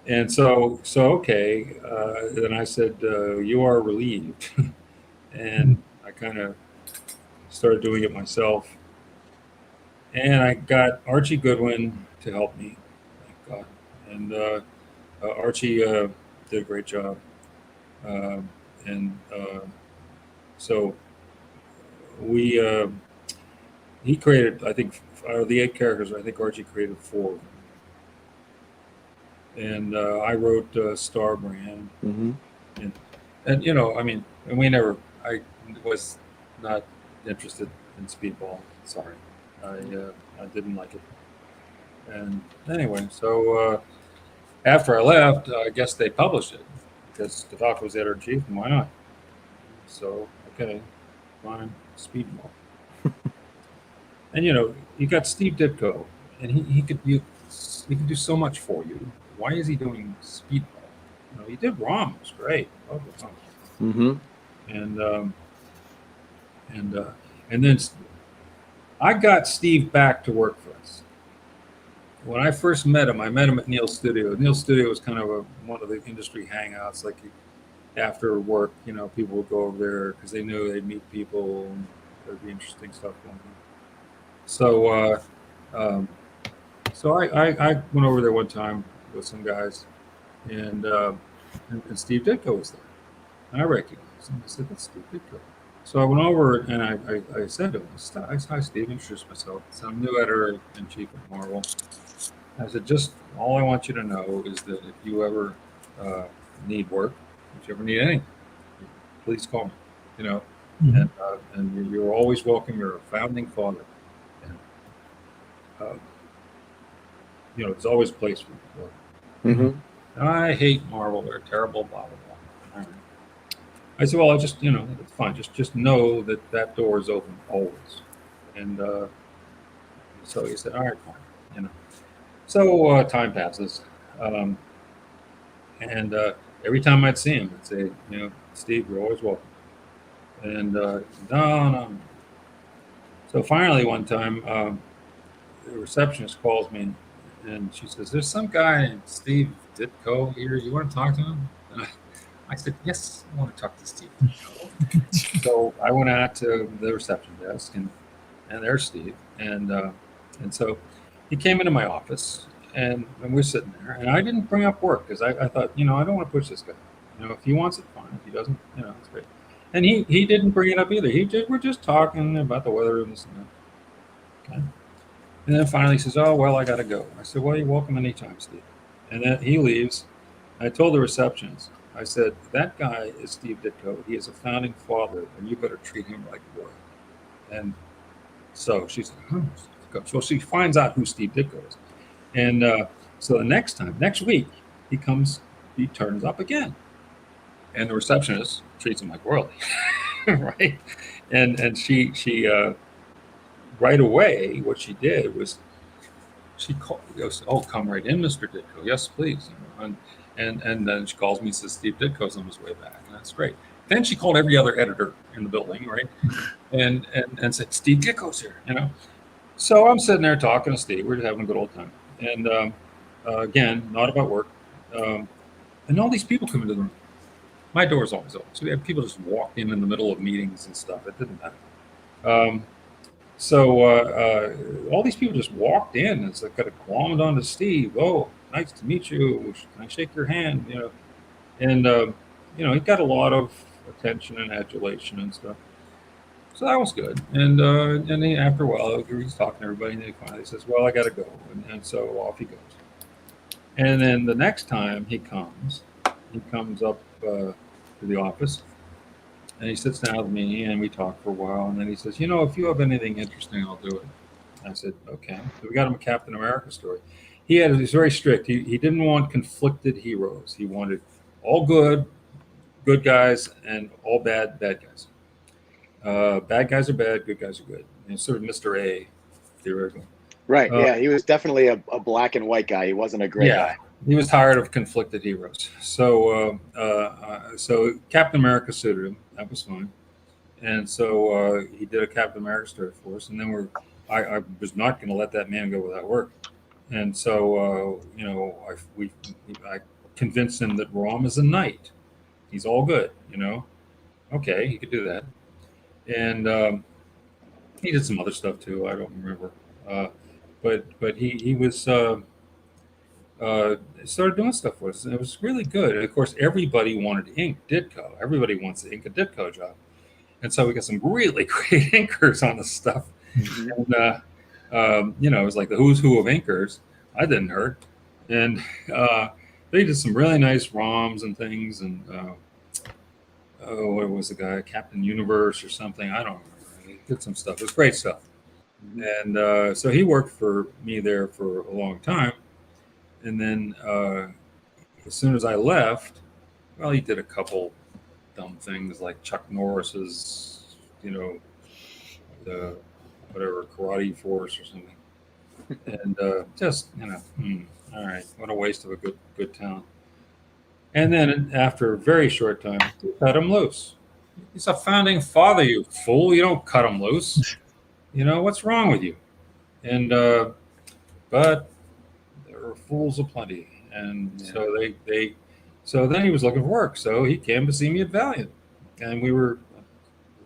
And so okay. Then I said, you are relieved. And I kind of started doing it myself. And I got Archie Goodwin to help me, thank God. And Archie did a great job. and so we he created, I think, out of the 8 characters, I think Archie created 4 of them. And I wrote Starbrand, Mm-hmm. and I mean, and I was not interested in Speedball. Sorry, I didn't like it. And anyway, so after I left, I guess they published it because Gaddafi was editor in chief, and why not? So okay, fine, Speedball. And you got Steve Ditko, and he could do so much for you. Why is he doing Speedball? He did ROM. It was great. Love ROM. Mm-hmm. And then I got Steve back to work for us. When I first met him, I met him at Neil's studio. Neil's studio was kind of one of the industry hangouts. Like after work, people would go over there because they knew they'd meet people and there'd be interesting stuff going on. So, I went over there one time with some guys, and Steve Ditko was there, and I recognized him. I said, "That's Steve Ditko." So I went over and I said to him, "Hi, Steve." Introduced myself. I said, "I'm new editor in chief at Marvel." I said, "Just all I want you to know is that if you ever need work, if you ever need anything, please call me. Mhm. And you're always welcome. You're a founding father." There's always a place for people. Mm-hmm. I hate Marvel. They're terrible, blah, blah, blah. All right. I said, well, I just, it's fine. Just know that door is open always. And so he said, all right, fine. So time passes. And every time I'd see him, I'd say, Steve, you're always welcome. And no. So finally one time, the receptionist calls me and she says, "There's some guy named Steve Ditko here. You want to talk to him?" And I said, "Yes, I want to talk to Steve Ditko." So I went out to the reception desk, and there's Steve. And so he came into my office, and we're sitting there. And I didn't bring up work because I thought, I don't want to push this guy. If he wants it, fine. If he doesn't, it's great. And he didn't bring it up either. We're just talking about the weather and this and that. Okay. And then finally he says, "Oh, well, I got to go." I said, "Well, you're welcome anytime, Steve." And then he leaves. I told the receptionist, I said, "That guy is Steve Ditko. He is a founding father, and you better treat him like a boy." And so she said, "Oh, Steve Ditko." So she finds out who Steve Ditko is. And so the next week, he turns up again. And the receptionist treats him like royalty, right? And she right away, what she did was she goes, "Oh, come right in, Mr. Ditko. Yes, please." And then she calls me and says, "Steve Ditko's on his way back." And that's great. Then she called every other editor in the building, right? And said, "Steve Ditko's here," So I'm sitting there talking to Steve. We're just having a good old time. And again, not about work. And all these people come into the room. My door's always open. So we had people just walk in the middle of meetings and stuff. It didn't matter. So all these people just walked in and kind of glommed onto Steve. "Oh, nice to meet you. Can I shake your hand?" And he got a lot of attention and adulation and stuff. So that was good. And then after a while, he's talking to everybody, and then he finally says, "Well, I got to go," and so off he goes. And then the next time he comes up to the office. And he sits down with me, and we talk for a while. And then he says, "If you have anything interesting, I'll do it." I said, "Okay." So we got him a Captain America story. He was very strict. He didn't want conflicted heroes. He wanted all good guys, and all bad guys. Bad guys are bad, good guys are good. And sort of Mr. A, theoretically. Right. Yeah. He was definitely a black and white guy. He wasn't a gray guy. He was tired of conflicted heroes. So Captain America suited him. That was fine. And so he did a Captain America story for us. And then I was not going to let that man go without work. And so, I convinced him that Rom is a knight. He's all good, Okay, he could do that. And he did some other stuff too. I don't remember. But he was started doing stuff with us, and it was really good. And of course, everybody wanted to ink Ditko. Everybody wants to ink a Ditko job, and so we got some really great inkers on the stuff. And it was like the who's who of inkers. I didn't hurt, and they did some really nice ROMs and things. And what was the guy, Captain Universe or something? I don't remember. He did some stuff. It was great stuff. And so he worked for me there for a long time. And then as soon as I left, well, he did a couple dumb things like Chuck Norris's, the whatever Karate Force or something, and just all right, what a waste of a good talent. And then after a very short time, we cut him loose. He's a founding father, you fool! You don't cut him loose. What's wrong with you? And but there were fools aplenty, and so so then he was looking for work. So he came to see me at Valiant, and we were,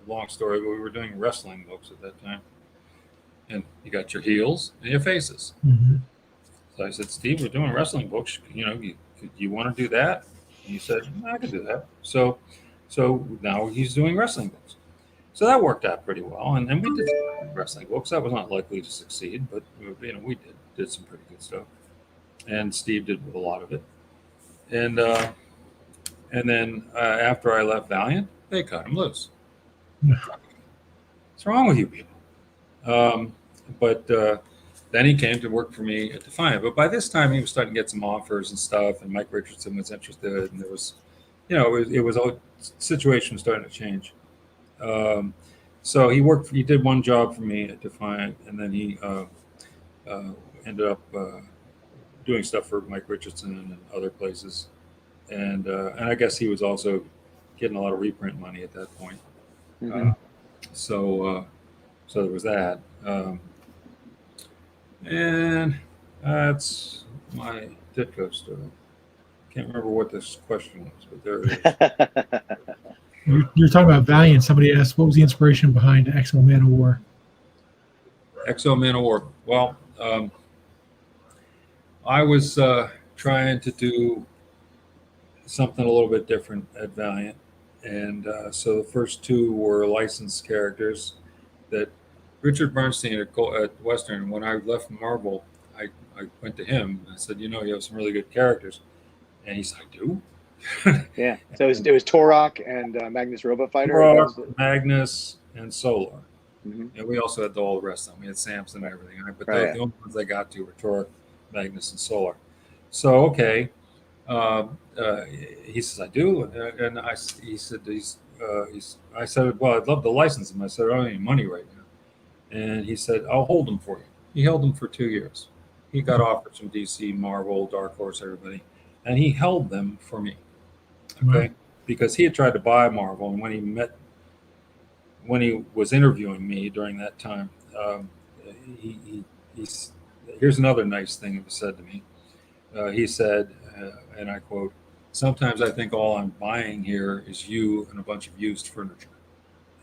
long story, but we were doing wrestling books at that time. And you got your heels and your faces. Mm-hmm. So I said, Steve, we're doing wrestling books. You want to do that? And he said, I can do that. So now he's doing wrestling books. So that worked out pretty well. And we did wrestling books. That was not likely to succeed, but we did some pretty good stuff. And Steve did a lot of it. And then after I left Valiant, they cut him loose. What's wrong with you people? But then he came to work for me at Defiant. But by this time, he was starting to get some offers and stuff, and Mike Richardson was interested, and there was, it was a situation starting to change. So he did one job for me at Defiant, and then he ended up doing stuff for Mike Richardson and other places, and I guess he was also getting a lot of reprint money at that point. Mm-hmm. So there was that. And that's my Ditko story. Can't remember what this question was, but there it is. You're talking about Valiant. Somebody asked, what was the inspiration behind Exo Man of War? Exo Man of War. Well, I was trying to do something a little bit different at Valiant. And so the first two were licensed characters that Richard Bernstein at Western, when I left Marvel, I went to him and I said, you have some really good characters. And he said, I do? Yeah. So it was Torok and Magnus Robot Fighter? Torok, Magnus, and Solar. Mm-hmm. And we also had all the rest of them. We had Samson and everything. But the only ones I got to were Torok, Magnus, and Solar. So, okay. He says, I do. And I said, I said, well, I'd love to license them. I said, I don't have any money right now. And he said, I'll hold them for you. He held them for 2 years. He got offers from DC, Marvel, Dark Horse, everybody. And he held them for me. Okay. Mm-hmm. Because he had tried to buy Marvel. And when he was interviewing me during that time, here's another nice thing that was said to me. He said, and I quote, sometimes I think all I'm buying here is you and a bunch of used furniture.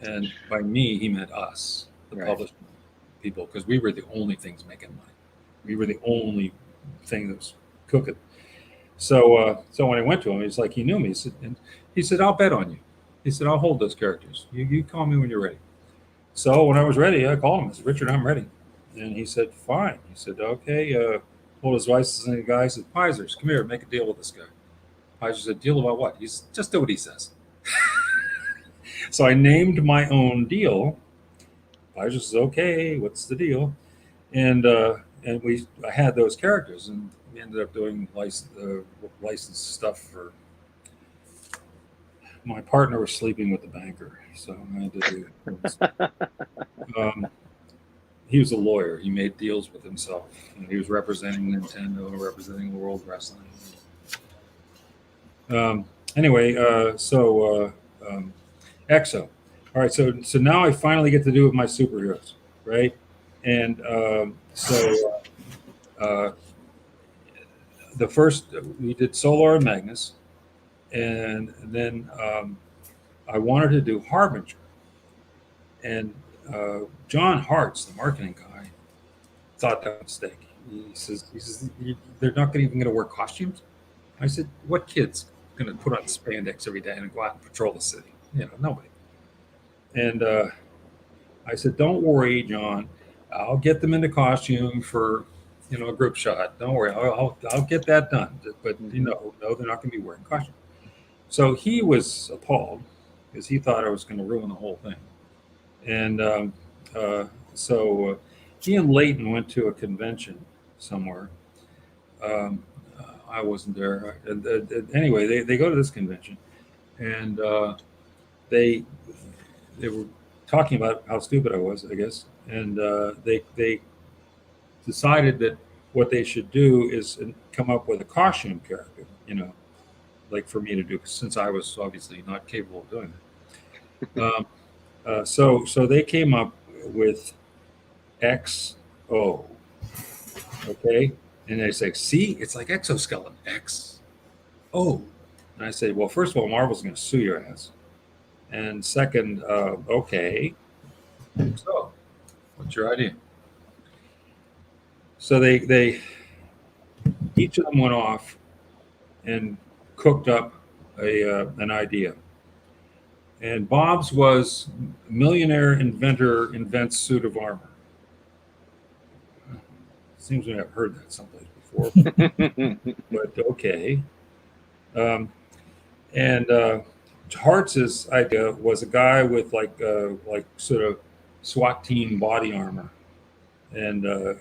And by me, he meant us, the published people, because we were the only things making money. We were the only thing that was cooking. So when I went to him, he's like, he knew me. He said, I'll bet on you. He said, I'll hold those characters. You call me when you're ready. So when I was ready, I called him. I said, Richard, I'm ready. And he said, fine. He said, okay. Pulled his licensing guy. He said, Pizers, come here, make a deal with this guy. Pizer said, deal about what? He's just do what he says. So I named my own deal. Pizer says, okay, what's the deal? And I had those characters, and we ended up doing licensed stuff for. My partner was sleeping with the banker, so I had to do. He was a lawyer. He made deals with himself, and he was representing Nintendo, representing World Wrestling. Anyway, Exo. All right, so now I finally get to do with my superheroes, right? And the first we did Solar and Magnus, and then I wanted to do Harbinger, and John Hartz, the marketing guy, thought that was a mistake. he says they're not even going to wear costumes. I said, what kid's going to put on spandex every day and go out and patrol the city? Nobody. And I said, don't worry, John. I'll get them into costume for, a group shot. Don't worry. I'll get that done. But, no, they're not going to be wearing costumes. So he was appalled because he thought I was going to ruin the whole thing. And so he and Leighton went to a convention somewhere. I wasn't there. Anyway, they go to this convention, and they were talking about how stupid I was, I guess. And they decided that what they should do is come up with a costume character, like for me to do, since I was obviously not capable of doing that. So they came up with XO. Okay. And they say, see, it's like exoskeleton, XO. And I say, well, first of all, Marvel's going to sue your ass. And second, okay. So what's your idea? So they each of them went off and cooked up an idea. And Bob's was millionaire inventor invents suit of armor. Seems like I've heard that someplace before, but okay. And Hartz's idea was a guy with like sort of SWAT team body armor, and and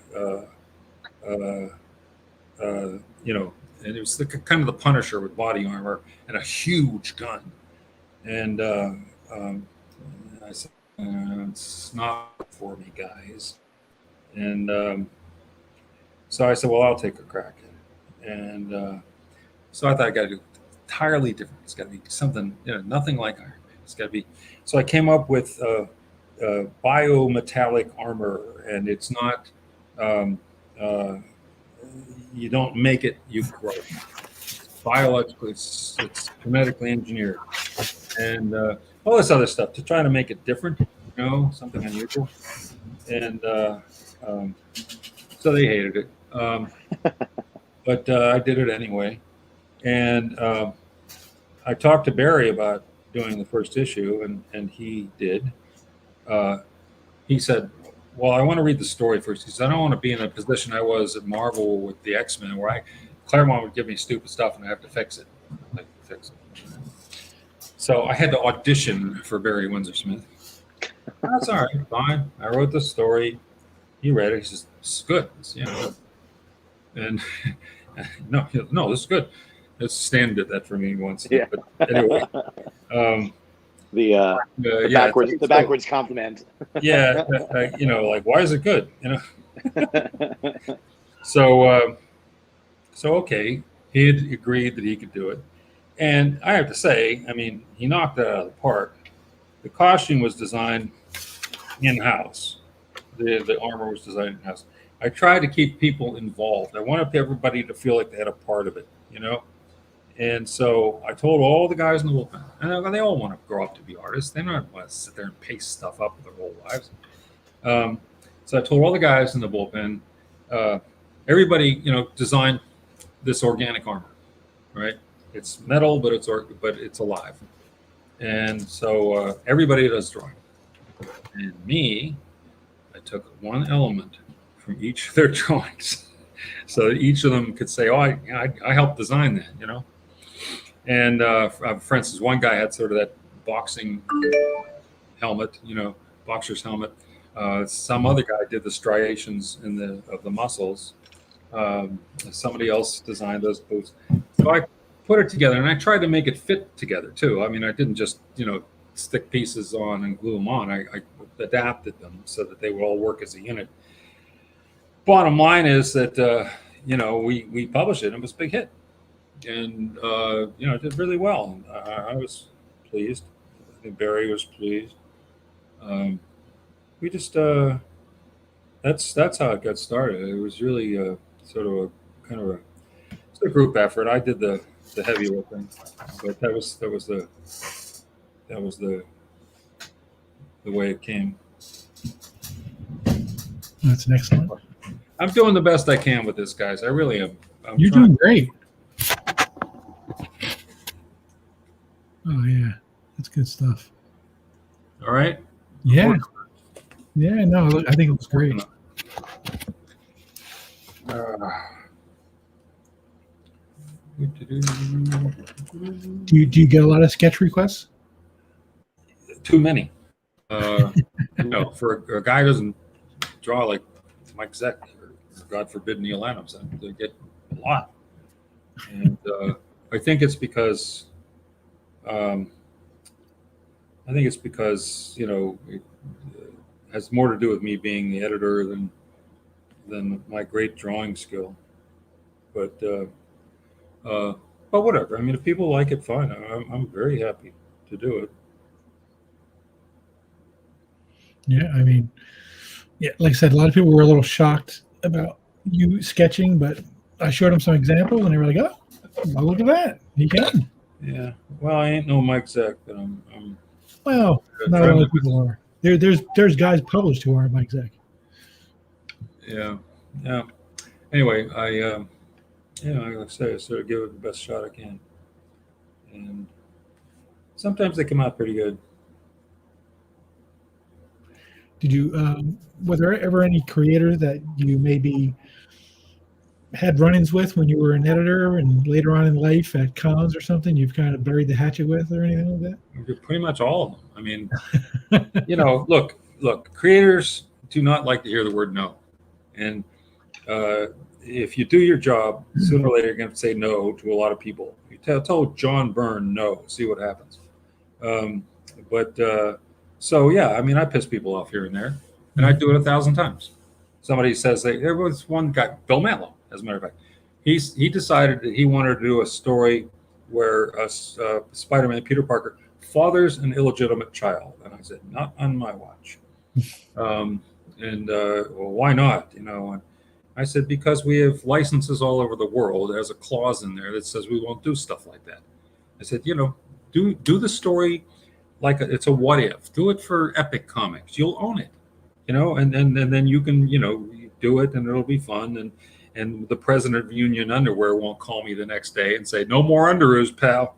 it was kind of the Punisher with body armor and a huge gun. And I said, it's not for me, guys. And so I said, well, I'll take a crack at it. And so I thought I got to do entirely different. It's got to be something, nothing like Iron Man. It's got to be. So I came up with biometallic armor, and it's not. You don't make it; you grow it. It's biologically, it's genetically engineered, and all this other stuff to try to make it different. Something unusual. And so they hated it. But I did it anyway. And I talked to Barry about doing the first issue, and he did. He said, well, I want to read the story first. He said, I don't want to be in a position I was at Marvel with the X-Men where Claremont would give me stupid stuff and I have to fix it. So I had to audition for Barry Windsor Smith. That's all right, fine. I wrote the story. He read it. He says, "It's good." And no, this is good. Stan did that for me once. Yeah. But anyway, the backwards compliment. Yeah, like, why is it good? So okay, he had agreed that he could do it, and I have to say, I mean, he knocked that out of the park. The costume was designed in-house. The armor was designed in-house. I tried to keep people involved. I wanted everybody to feel like they had a part of it, And so I told all the guys in the bullpen, and they all want to grow up to be artists. They don't want to sit there and paste stuff up their whole lives. So I told all the guys in the bullpen, everybody, design this organic armor, right? It's metal, but it's alive. And so everybody does drawing. And me, I took one element from each of their drawings, so that each of them could say, "Oh, I helped design that," And for instance, one guy had sort of that boxing helmet, boxer's helmet. Some other guy did the striations of the muscles. Somebody else designed those boots. So I put it together, and I tried to make it fit together too. I mean, I didn't just stick pieces on and glue them on. I adapted them so that they would all work as a unit. Bottom line is that we published it. And it was a big hit, and it did really well. I was pleased. I think Barry was pleased. We just that's how it got started. It was really sort of a group effort. I did the heavy lifting, but that was the way it came. That's an excellent. I'm doing the best I can with this, guys. I really am. You're doing great. Oh yeah, that's good stuff. All right. Yeah. Yeah. No, I think it was great. Do you get a lot of sketch requests? Too many. For a guy who doesn't draw like Mike Zeck or God forbid Neil Adams, they get a lot. And I think it's because it has more to do with me being the editor than my great drawing skill. But whatever. I mean, if people like it, fine. I'm very happy to do it. Yeah, I mean, yeah, like I said, a lot of people were a little shocked about you sketching, but I showed them some examples, and they were like, "Oh, well, look at that, he can." Yeah. Well, I ain't no Mike Zeck, but I'm Well, not a lot of people are. There's guys published who aren't Mike Zeck. Yeah. Yeah. Anyway, like I say, I sort of give it the best shot I can, and sometimes they come out pretty good. Did you? Were there ever any creators that you maybe had run-ins with when you were an editor, and later on in life at cons or something, you've kind of buried the hatchet with, or anything like that? Pretty much all of them. I mean, look, creators do not like to hear the word no, and if you do your job, sooner or later you're going to say no to a lot of people. You tell John Byrne no, see what happens. So yeah, I mean, I piss people off here and there, and I do it 1,000 times. Somebody says there was one guy, Bill Mantlo, as a matter of fact. He decided that he wanted to do a story where Spider-Man, Peter Parker, fathers an illegitimate child, and I said, not on my watch. Well, why not? And I said, because we have licenses all over the world. There's a clause in there that says we won't do stuff like that. I said, do the story like it's a what if. Do it for Epic Comics. You'll own it, and then you can, do it, and it'll be fun. And the president of Union Underwear won't call me the next day and say, no more underoos, pal.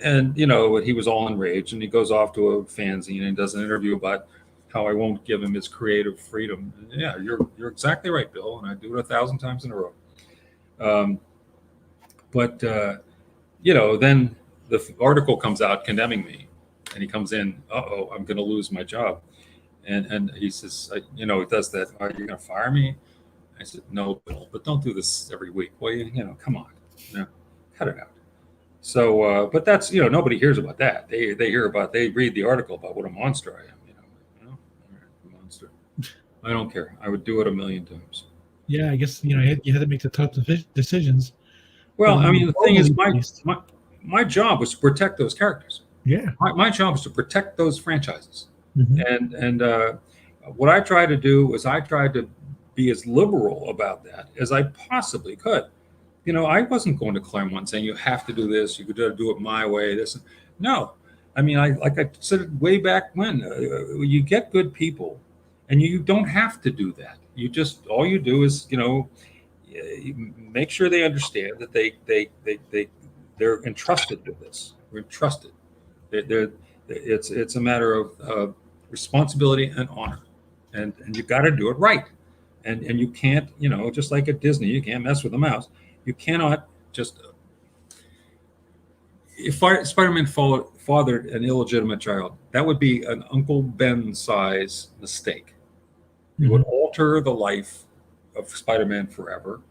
And he was all enraged, and he goes off to a fanzine and does an interview about how I won't give him his creative freedom. And yeah, you're exactly right, Bill, and I do it 1,000 times in a row. Then the article comes out condemning me, and he comes in, I'm going to lose my job. And he says, he does that. Are you going to fire me? I said, no, Bill, but don't do this every week. Well, come on, cut it out. So, but that's, nobody hears about that. They read the article about what a monster I am. A monster. I don't care. I would do it 1,000,000 times. Yeah, I guess you had to make the tough decisions. Well, I mean, the thing is, my job was to protect those characters. Yeah, my job was to protect those franchises. Mm-hmm. And what I tried to do was I tried to be as liberal about that as I possibly could. I wasn't going to Claremont saying you have to do this, you could do it my way. No, I mean, like I said way back when, you get good people, and you don't have to do that. You just all you do is make sure they understand that they're entrusted with this. We're entrusted. It's a matter of responsibility and honor, and you got to do it right. And you can't, just like at Disney, you can't mess with the mouse. You cannot just. If Spider-Man fathered an illegitimate child, that would be an Uncle Ben size mistake. It would alter the life of Spider-Man forever.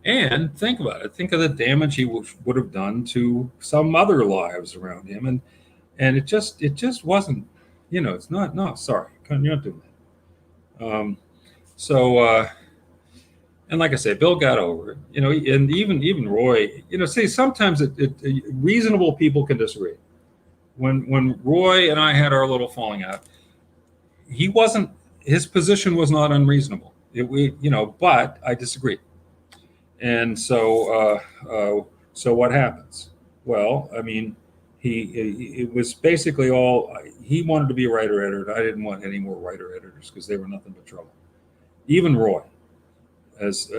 And think about it. Think of the damage he would have done to some other lives around him. And it just wasn't, it's not, no, sorry, you're not doing that. And like I say, Bill got over it, and even Roy, see, sometimes reasonable people can disagree. When Roy and I had our little falling out, his position was not unreasonable. But I disagreed. And so what happens? Well, I mean, it was basically all he wanted to be a writer editor. I didn't want any more writer editors because they were nothing but trouble. Even Roy, as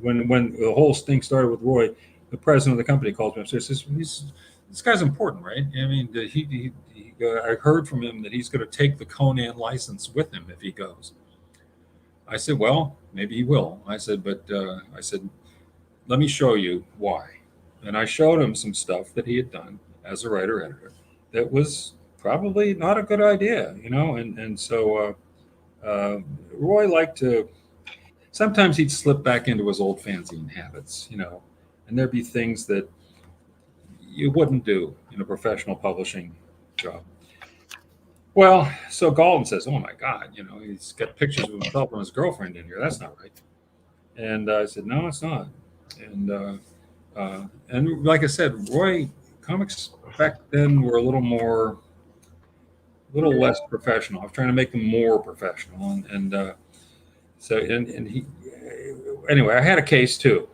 when the whole thing started with Roy, the president of the company called me upstairs and says, this guy's important, right? I mean, I heard from him that he's going to take the Conan license with him if he goes. I said, well, maybe he will. I said, but I said, let me show you why. And I showed him some stuff that he had done as a writer editor that was probably not a good idea, you know. And so Roy liked to. Sometimes he'd slip back into his old fanzine habits, you know, and there'd be things that you wouldn't do in a professional publishing job. Well, so Galton says, oh my God, you know, he's got pictures of himself and his girlfriend in here. That's not right. And I said, no, it's not. And like I said, Roy, comics back then were a little less professional. I was trying to make them more professional. So he, anyway, I had a case too.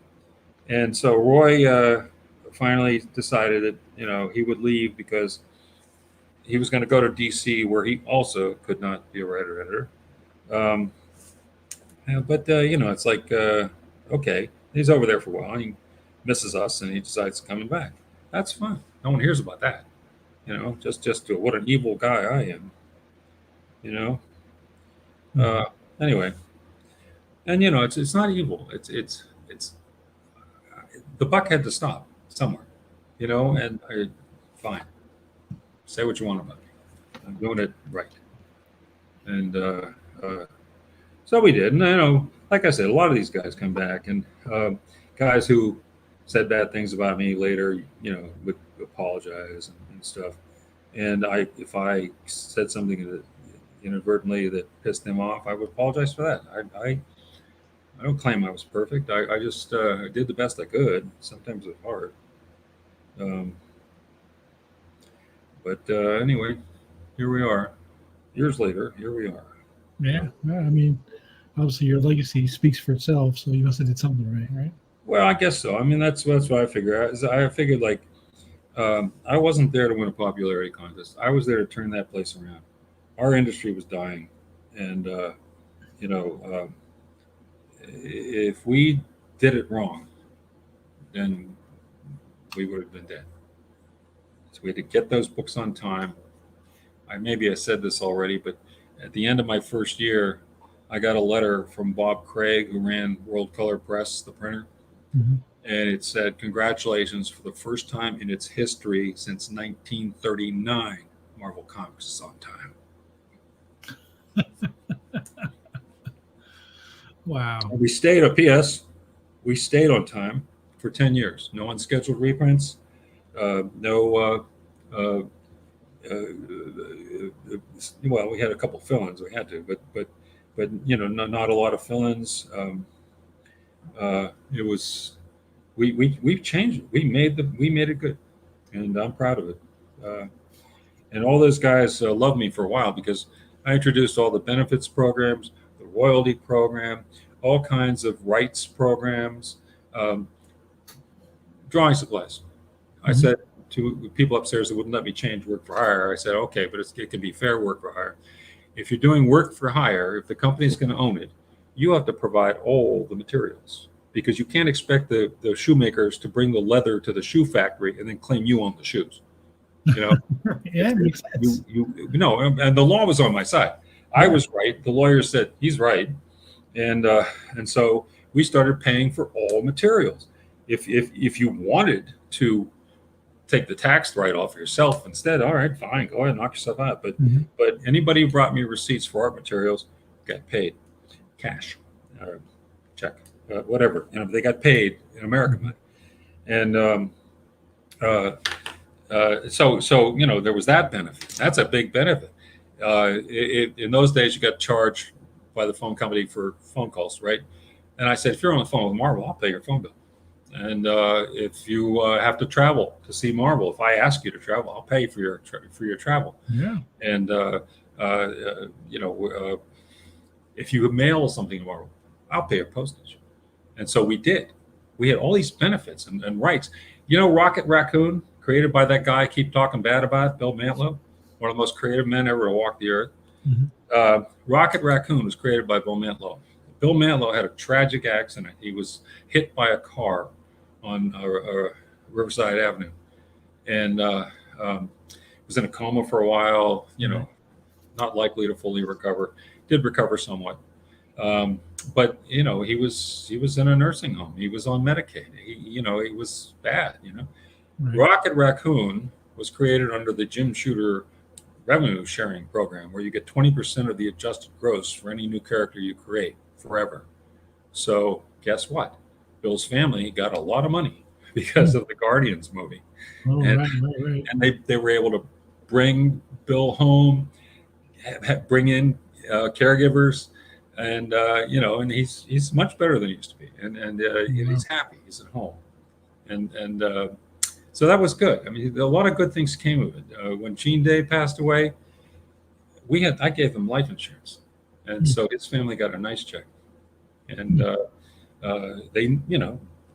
And so Roy finally decided that, you know, he would leave because he was going to go to DC, where he also could not be a writer editor. But you know, it's like, okay, he's over there for a while. He misses us, and he decides coming back. That's fine. No one hears about that. You know, just what an evil guy I am. You know. Anyway, and you know, it's not evil. It's the buck had to stop somewhere. You know, and fine. Say what you want about me. I'm doing it right. And so we did. And you know, like I said, a lot of these guys come back, and guys who said bad things about me later, you know, would apologize and stuff. And if I said something that inadvertently that pissed them off, I would apologize for that. I don't claim I was perfect. I just did the best I could. Sometimes it was hard. But anyway, here we are. Years later, here we are. Yeah. Well, I mean, obviously your legacy speaks for itself, so you must have did something right? Well, I guess so. I mean, that's what I figure. I figured like I wasn't there to win a popularity contest. I was there to turn that place around. Our industry was dying, and you know, if we did it wrong, then we would have been dead. So we had to get those books on time. Maybe I said this already, but at the end of my first year, I got a letter from Bob Craig, who ran World Color Press, the printer. Mm-hmm. And it said, congratulations, for the first time in its history since 1939, Marvel Comics is on time. Wow. And we stayed, PS, we stayed on time for 10 years. No unscheduled reprints, well, we had a couple fill-ins, we had to, but you know, not a lot of fill-ins. It was, we changed it. We made it good, and I'm proud of it. And all those guys loved me for a while because I introduced all the benefits programs, the royalty program, all kinds of rights programs, drawing supplies. I said to people upstairs that wouldn't let me change work for hire, I said, okay, but it can be fair work for hire. If you're doing work for hire, if the company's going to own it, you have to provide all the materials, because you can't expect the shoemakers to bring the leather to the shoe factory and then claim you own the shoes. You know, Yeah, it makes sense. No, and the law was on my side. I was right. The lawyer said he's right, and so we started paying for all materials. If you wanted to take the tax write-off yourself instead, all right, fine, go ahead, knock yourself out. But anybody who brought me receipts for art materials got paid cash or check, whatever. You know, they got paid in American money, and so you know, there was that benefit. That's a big benefit. In those days, you got charged by the phone company for phone calls, right? And I said, if you're on the phone with Marvel, I'll pay your phone bill. And if you have to travel to see Marvel, if I ask you to travel, I'll pay for your travel. Yeah. And you know, if you mail something to Marvel, I'll pay your postage. And so we did. We had all these benefits and rights. You know, Rocket Raccoon, created by that guy I keep talking bad about, Bill Mantlo, one of the most creative men ever to walk the earth. Rocket Raccoon was created by Bill Mantlo. Bill Mantlo had a tragic accident. He was hit by a car on Riverside Avenue, and was in a coma for a while. Not likely to fully recover. Did recover somewhat, but he was in a nursing home. He was on Medicaid. He was bad. Right. Rocket Raccoon was created under the Jim Shooter revenue sharing program, where you get 20% of the adjusted gross for any new character you create forever. So guess what? Bill's family got a lot of money because of the Guardians movie. Oh, and, right. And they were able to bring Bill home, bring in caregivers, and and he's much better than he used to be, and he's happy. He's at home, and so that was good. I mean, a lot of good things came of it. When Gene Day passed away, I gave him life insurance, and so his family got a nice check, and they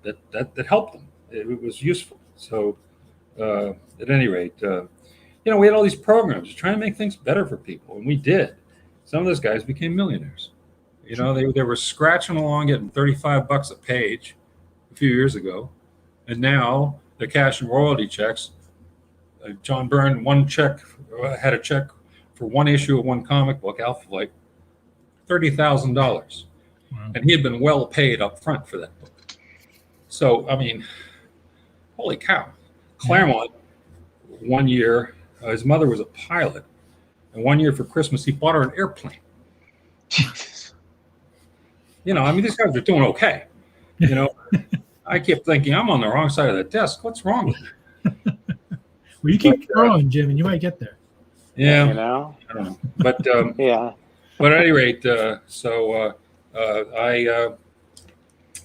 that helped them. It was useful. So at any rate, we had all these programs to try and make things better for people, and we did. Some of those guys became millionaires. They were scratching along, getting $35 a page a few years ago, and now the cash and royalty checks. John Byrne, had a check for one issue of one comic book, Alpha Flight, $30,000, Wow. and he had been well paid up front for that book. So, I mean, holy cow! Claremont, one year, his mother was a pilot, and one year for Christmas he bought her an airplane. Jesus. These guys are doing okay. I kept thinking, I'm on the wrong side of the desk. What's wrong with me? Well, you keep growing, Jim, and you might get there. Yeah, You know? I don't know. But Yeah. but at any rate,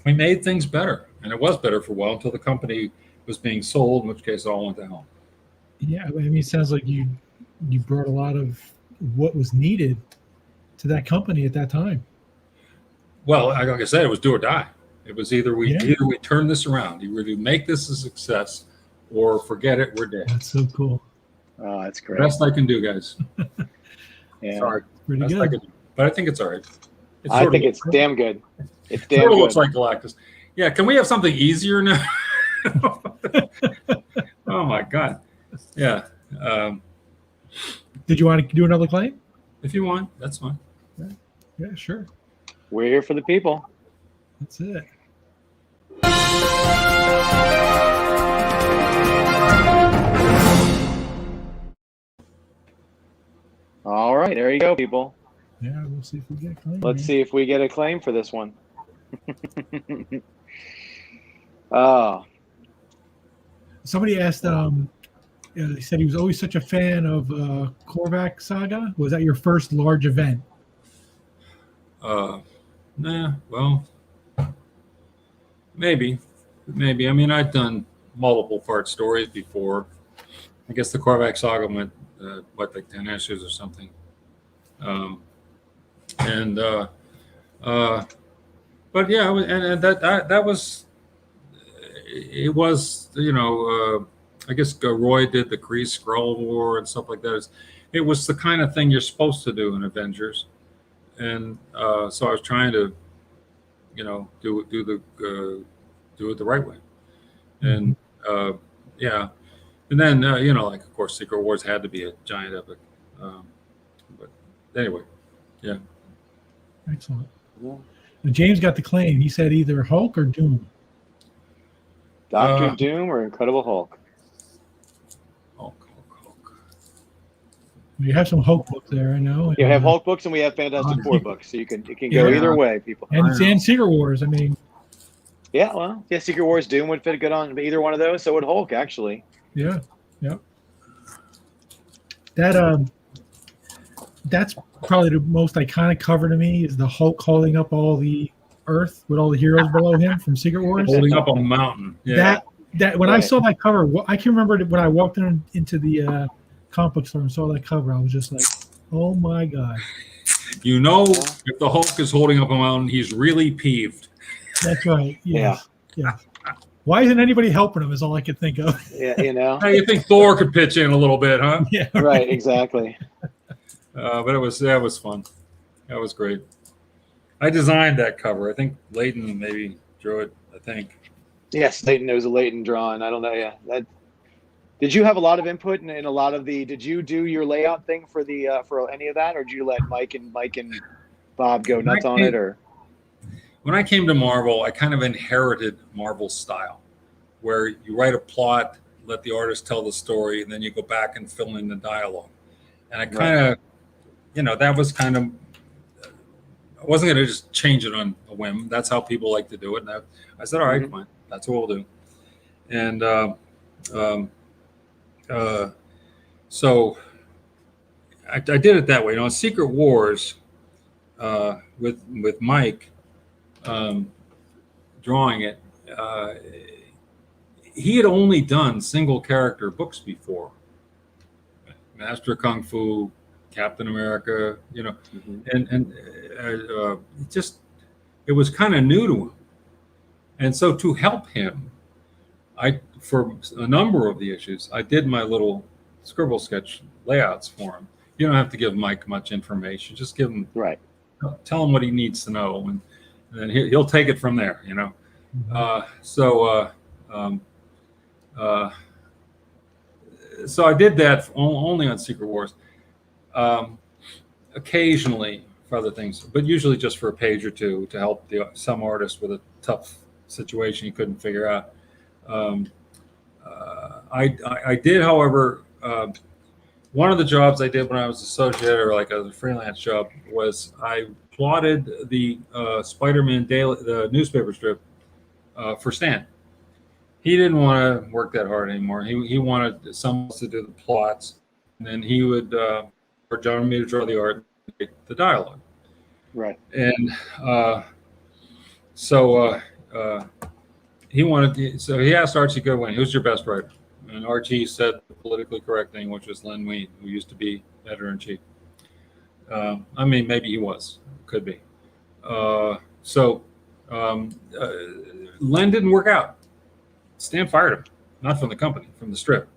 we made things better, and it was better for a while until the company was being sold, in which case it all went to hell. Yeah, I mean, it sounds like you brought a lot of what was needed to that company at that time. Well, like I said, it was do or die. It was either we Yeah. turn this around, either we make this a success, or forget it, we're dead. That's so cool. Oh, that's great. Best I can do, guys. Yeah. Sorry, Pretty best I good. can do. But I think it's all right. I think it's damn good. It's damn sort of good. looks like Galactus. Yeah, can we have something easier now? Oh my God. Yeah. Did you want to do another claim? If you want, that's fine. Yeah, sure. We're here for the people. That's it. All right, there you go, people. Yeah, we'll see if we get a claim. Let's see if we get a claim for this one. Oh, Somebody asked. He said he was always such a fan of Korvac Saga. Was that your first large event? Nah, well, maybe. I mean, I'd done multiple part stories before. I guess the Korvac Saga went, like 10 issues or something. But yeah, and that was, it was, I guess Roy did the Kree Skrull War and stuff like that. It was the kind of thing you're supposed to do in Avengers. And so I was trying to, do it the right way, and yeah, and then like of course Secret Wars had to be a giant epic, but anyway, yeah. Excellent. Yeah. Now, James got the claim. He said either Hulk or Doom. Doctor Doom or Incredible Hulk? Hulk. We have some Hulk books there, I know. You have Hulk books and we have Fantastic Four books, so it can go Yeah. either way, people. and Secret Wars. I mean, Yeah, well, yeah, Secret Wars Doom would fit good on either one of those. So would Hulk, actually. yeah. That that's probably the most iconic cover to me is the Hulk holding up all the Earth with all the heroes below him from Secret Wars. Holding up a mountain. Yeah. That when I Right. saw that cover, I can remember when I walked into the comic book store and saw that cover, I was just like, "Oh my God!" If the Hulk is holding up a mountain, he's really peeved. That's right. Yes. Yeah. Why isn't anybody helping him? Is all I could think of. Yeah, you know. Now you think Thor could pitch in a little bit, huh? Yeah. Right, exactly. But that was fun. That was great. I designed that cover. I think Leighton maybe drew it. I think. Yes, Leighton. There was a Leighton drawing. I don't know. Yeah. Did you have a lot of input in a lot of the? Did you do your layout thing for the for any of that, or did you let Mike and Bob go nuts on it? Or when I came to Marvel, I kind of inherited Marvel's style, where you write a plot, let the artist tell the story, and then you go back and fill in the dialogue. And I kind of, that was kind of. I wasn't going to just change it on a whim. That's how people like to do it. And I said, all right, fine. That's what we'll do. And so I did it that way. Secret Wars with Mike drawing it, he had only done single character books before. Master of Kung Fu, Captain America, and it was kind of new to him. And so to help him, for a number of the issues, I did my little scribble sketch layouts for him. You don't have to give Mike much information. Just give him, tell him what he needs to know, and then he'll take it from there, So I did that only on Secret Wars. Occasionally for other things, but usually just for a page or two to help some artist with a tough situation he couldn't figure out. I did, however, one of the jobs I did when I was associate or like a freelance job was I plotted the Spider-Man daily, the newspaper strip for Stan. He didn't want to work that hard anymore. He wanted someone else to do the plots, and then he would or John me to draw the art, the dialogue. Right. And so he wanted. So he asked Archie Goodwin, "Who's your best writer?" And Archie said the politically correct thing, which was Len Wein, who used to be editor-in-chief. I mean, maybe he was, could be. Len didn't work out. Stan fired him, not from the company, from the strip.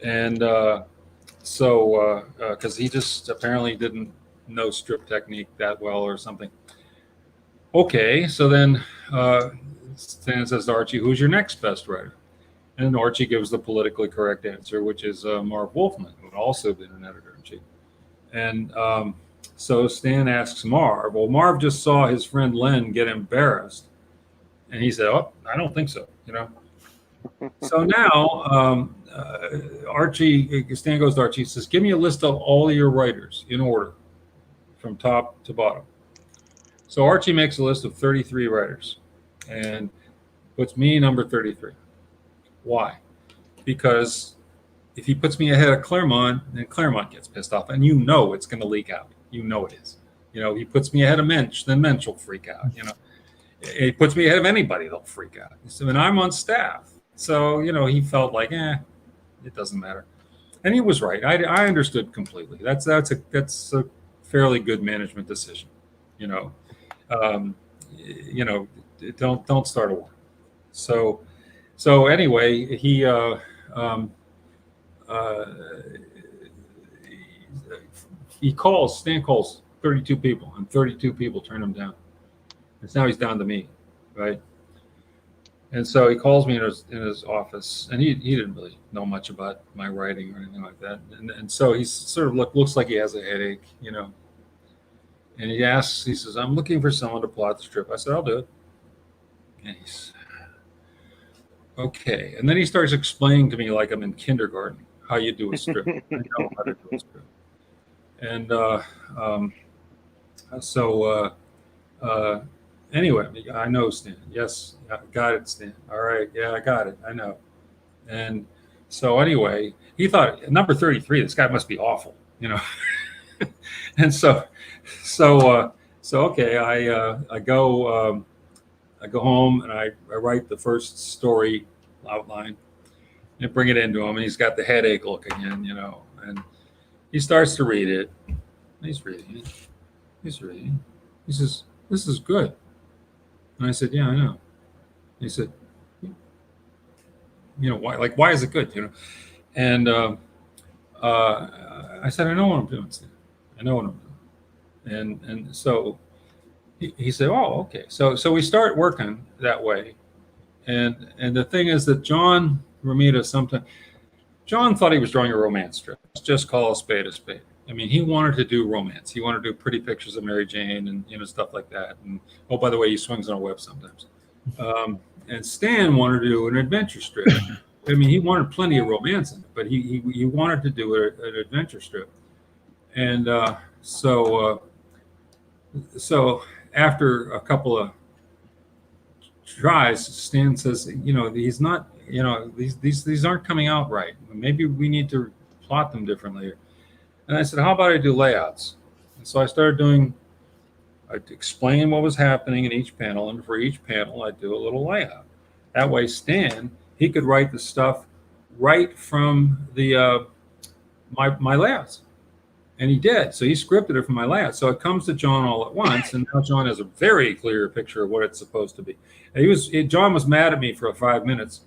And because he just apparently didn't know strip technique that well or something. Okay, so then Stan says to Archie, "Who's your next best writer?" And Archie gives the politically correct answer, which is Marv Wolfman, who had also been an editor-in-chief. And so Stan asks Marv. Well, Marv just saw his friend Len get embarrassed, and he said, "Oh, I don't think so." So now Stan goes to Archie, says, "Give me a list of all your writers in order, from top to bottom." So Archie makes a list of 33 writers and puts me number 33. Why? Because if he puts me ahead of Claremont, then Claremont gets pissed off, and it's going to leak out. It is. He puts me ahead of Mensch, then Mensch will freak out. He puts me ahead of anybody, they'll freak out. So, and I'm on staff. So, he felt like, it doesn't matter. And he was right. I understood completely. That's a fairly good management decision. Don't start a war. So anyway, Stan calls 32 people, and 32 people turn him down. And now he's down to me, right? And so he calls me in his office, and he didn't really know much about my writing or anything like that. And so he sort of looks like he has a headache, And he says, "I'm looking for someone to plot the strip." I said, "I'll do it." And he's okay. And then he starts explaining to me like I'm in kindergarten how you do a strip. I know how to do a strip. And anyway, I know Stan. Yes, I got it, Stan. All right, yeah, I got it. I know. And so anyway, he thought number 33. This guy must be awful, And so okay. I go home and I write the first story outline and bring it into him, and he's got the headache look again, And he starts to read it. He's reading it. He says, "This is good." And I said, "Yeah, I know." He said, why is it good? And I said, I know what I'm doing, Steve. I know what I'm doing. And so he said, oh, okay. So we start working that way. And the thing is that John Romita John thought he was drawing a romance strip. Let's just call a spade a spade. I mean, he wanted to do romance. He wanted to do pretty pictures of Mary Jane and stuff like that. And oh, by the way, he swings on a web sometimes. And Stan wanted to do an adventure strip. I mean, he wanted plenty of romance in it, but he wanted to do an adventure strip. And so after a couple of tries, Stan says, he's not, these aren't coming out right. Maybe we need to plot them differently. And I said, how about I do layouts? And so I started I'd explain what was happening in each panel, and for each panel, I'd do a little layout. That way, Stan, he could write the stuff right from the my layouts. And he did. So he scripted it from my layout. So it comes to John all at once, and now John has a very clear picture of what it's supposed to be. And John was mad at me for 5 minutes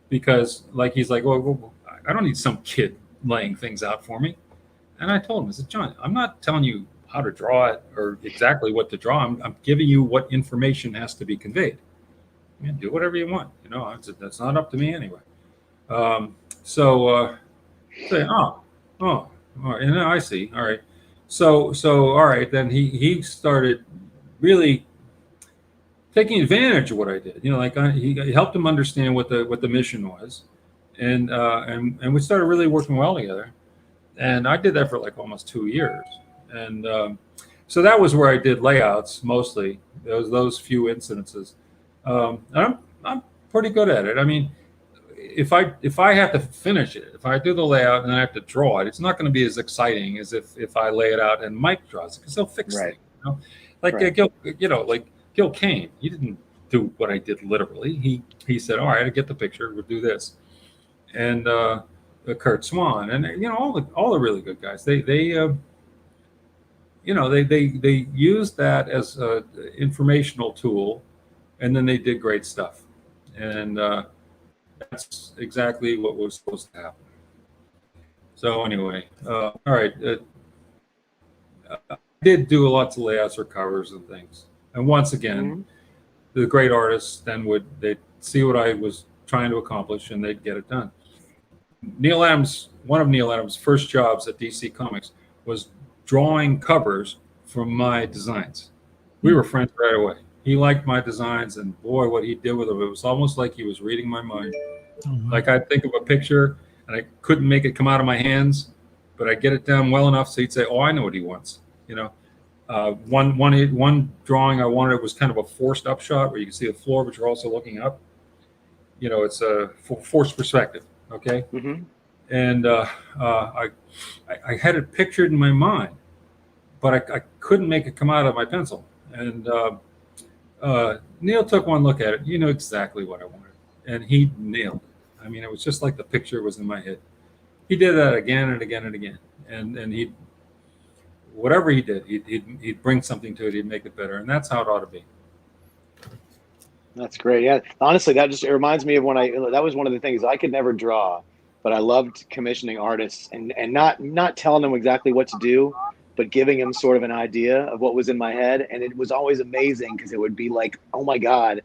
because he's like, well, I don't need some kid laying things out for me. And I told him, I said, John, I'm not telling you how to draw it or exactly what to draw. I'm giving you what information has to be conveyed. Do whatever you want. That's not up to me anyway. Say, oh, all right, and I see. All right. So all right, then he started really taking advantage of what I did. He helped him understand what the mission was, and we started really working well together. And I did that for almost 2 years. And so that was where I did layouts mostly. Those few incidences. I'm pretty good at it. I mean, if I have to finish it, if I do the layout and I have to draw it, it's not going to be as exciting as if I lay it out and Mike draws it, because he'll fix it. Like Gil Kane, he didn't do what I did literally. He said, all right, I get the picture. We'll do this. And Kurt Swan and all the really good guys. They used that as an informational tool, and then they did great stuff. And that's exactly what was supposed to happen. So anyway, all right. I did do lots of layouts for covers and things. And once again, the great artists then they'd see what I was trying to accomplish and they'd get it done. One of Neil Adams' first jobs at DC Comics was drawing covers from my designs. We were friends right away. He liked my designs, and boy, what he did with them, it was almost like he was reading my mind. Like I'd think of a picture and I couldn't make it come out of my hands, but I'd get it down well enough so he'd say, oh, I know what he wants. One drawing I wanted was kind of a forced up shot where you can see the floor, but you're also looking up. It's a forced perspective. Okay. Mm-hmm. And I had it pictured in my mind, but I couldn't make it come out of my pencil. And Neil took one look at it. You know exactly what I wanted. And he nailed it. I mean, it was just like the picture was in my head. He did that again and again and again. And whatever he did, he'd bring something to it. He'd make it better. And that's how it ought to be. That's great. Yeah. Honestly, it reminds me of that was one of the things I could never draw, but I loved commissioning artists and not telling them exactly what to do, but giving them sort of an idea of what was in my head. And it was always amazing because it would be like, oh my God,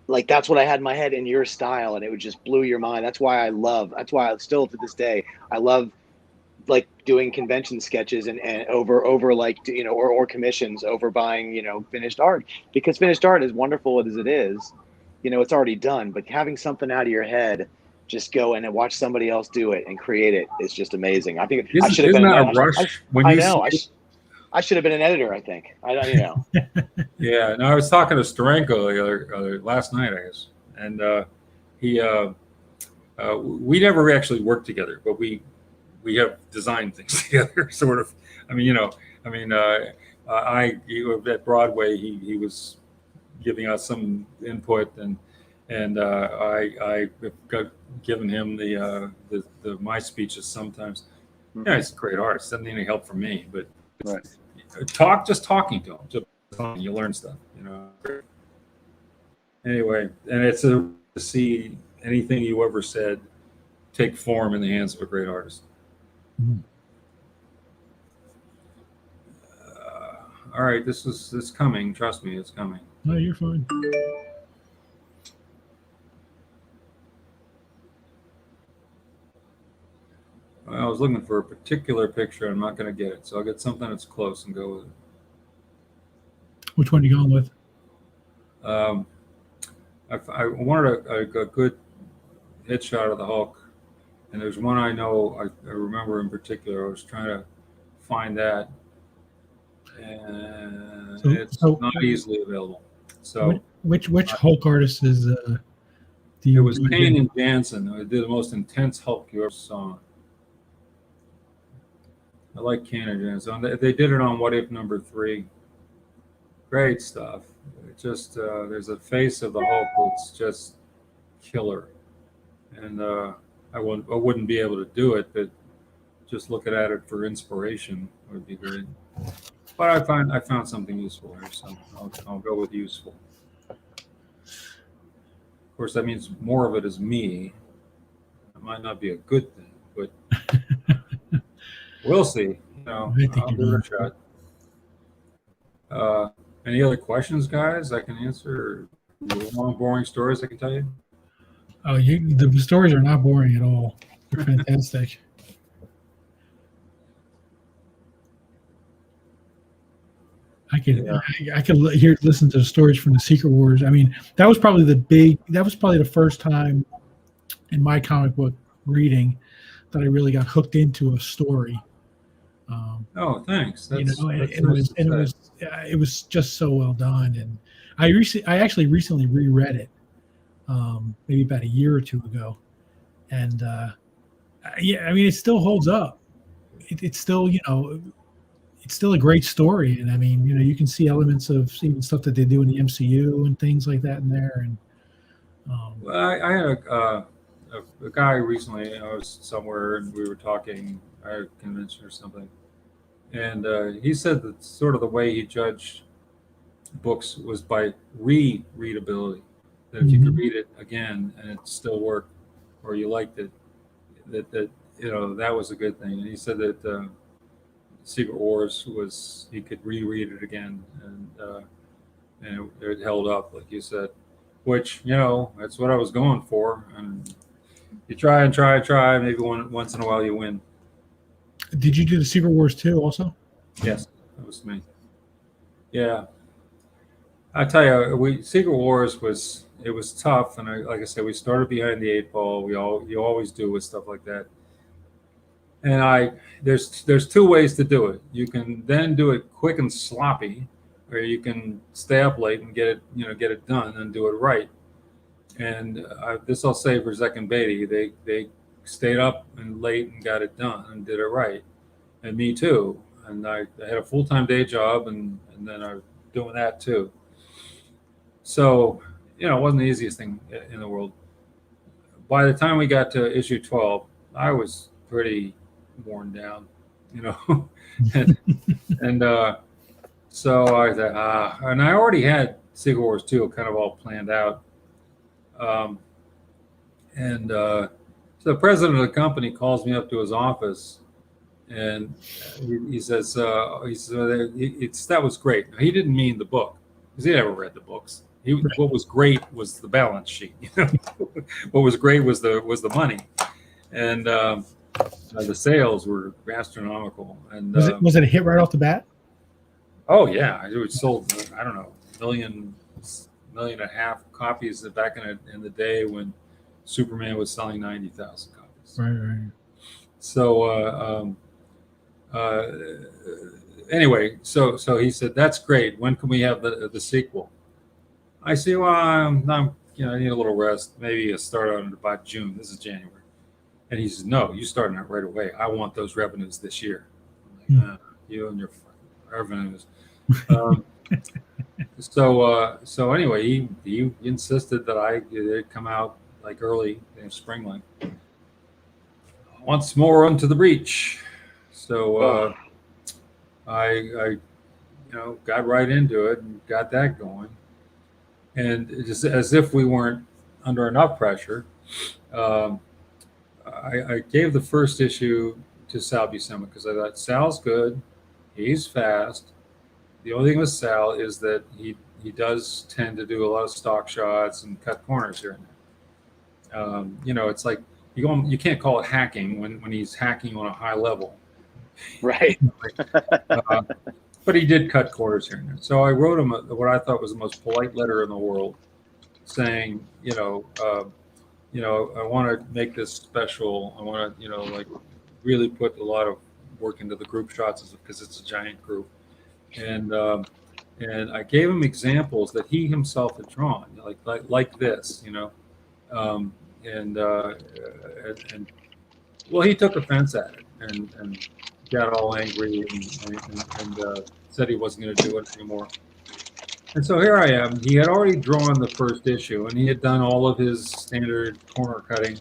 like that's what I had in my head in your style. And it would just blew your mind. That's why I still to this day, I love like doing convention sketches and over like, or commissions over buying, finished art, because finished art, as wonderful as it is, it's already done, but having something out of your head, just go in and watch somebody else do it and create it is just amazing. I think I should have been a rush. I should have been an editor. I think Yeah. No, I was talking to Steranko last night, I guess, and we never actually worked together, but we have designed things together, sort of. I mean, at Broadway, he was giving us some input, and I got given him the my speeches sometimes. Mm-hmm. Yeah, he's a great artist. Doesn't need any help from me, but right. Talking to him, you learn stuff. Anyway, and it's to see anything you ever said take form in the hands of a great artist. Mhm. All right, it's coming. Trust me, it's coming. No, you're fine. I was looking for a particular picture. I'm not going to get it, so I'll get something that's close and go with it. Which one are you going with? I wanted a good headshot of the Hulk, and there's one I know I remember in particular. I was trying to find that, and it's not easily available. So which Hulk artist is do it you was Kane and Jansen who did the most intense Hulk you ever saw. I like Kane and Jansen. They did it on What If #3. Great stuff. It just there's a face of the Hulk that's just killer, and I wouldn't be able to do it, but just looking at it for inspiration would be great. But I found something useful here, so I'll go with useful. Of course, that means more of it is me. It might not be a good thing, but we'll see. I'll give it a shot. Any other questions, guys? I can answer. Long, boring stories I can tell you. Oh, the stories are not boring at all. They're fantastic. I could listen to the stories from the Secret Wars. I mean, that was probably the first time in my comic book reading that I really got hooked into a story. Oh, thanks. It was just so well done, and I actually recently reread it, maybe about a year or two ago, and I mean, it still holds up. It's still it's still a great story, and I mean, you can see elements of even stuff that they do in the MCU and things like that in there. And well, I had a guy recently. I was somewhere and we were talking at a convention or something. And he said that sort of the way he judged books was by readability. That if you could read it again and it still worked, or you liked it, that that was a good thing. And he said that Secret Wars he could reread it again, and it held up, like you said. Which that's what I was going for. And you try and try. Maybe once in a while you win. Did you do the Secret Wars 2 also? Yes, that was me. Yeah, I tell you, Secret Wars was tough, and like I said, we started behind the 8 ball. You always do with stuff like that. And there's 2 ways to do it. You can then do it quick and sloppy, or you can stay up late and get it done and do it right. And this I'll say for Zek and Beatty, they stayed up and late and got it done and did it right, and me too. And I had a full-time day job, and then I was doing that too. So it wasn't the easiest thing in the world. By the time we got to issue 12, I was pretty worn down, and so I thought, and I already had Secret Wars 2 kind of all planned out, and so the president of the company calls me up to his office, and he says, that was great. Now, he didn't mean the book, because he never read the books. What was great was the balance sheet. What was great was the money, and the sales were astronomical. And was it a hit right off the bat? Oh yeah, it sold, I don't know, million and a half copies back in the day when Superman was selling 90,000 copies. Right. So anyway, so he said, "That's great. When can we have the sequel?" I say, "Well, I need a little rest. Maybe start on about June. This is January." And he says, "No, you starting it right away. I want those revenues this year." I'm like, you and your revenues. So anyway, he insisted that it come out like early in spring, like once more onto the breach. So I got right into it and got that going, and just as if we weren't under enough pressure, Um, I gave the first issue to Sal Buscema because I thought Sal's good, he's fast. The only thing with Sal is that he does tend to do a lot of stock shots and cut corners here and there. It's like you can't call it hacking when he's hacking on a high level. Right. uh, but he did cut corners here and there. So I wrote him what I thought was the most polite letter in the world, saying, I want to make this special. I want to, really put a lot of work into the group shots because it's a giant group. And I gave him examples that he himself had drawn, like this, and well, he took offense at it and got all angry and said he wasn't going to do it anymore. And so here I am. He had already drawn the first issue, and he had done all of his standard corner cutting.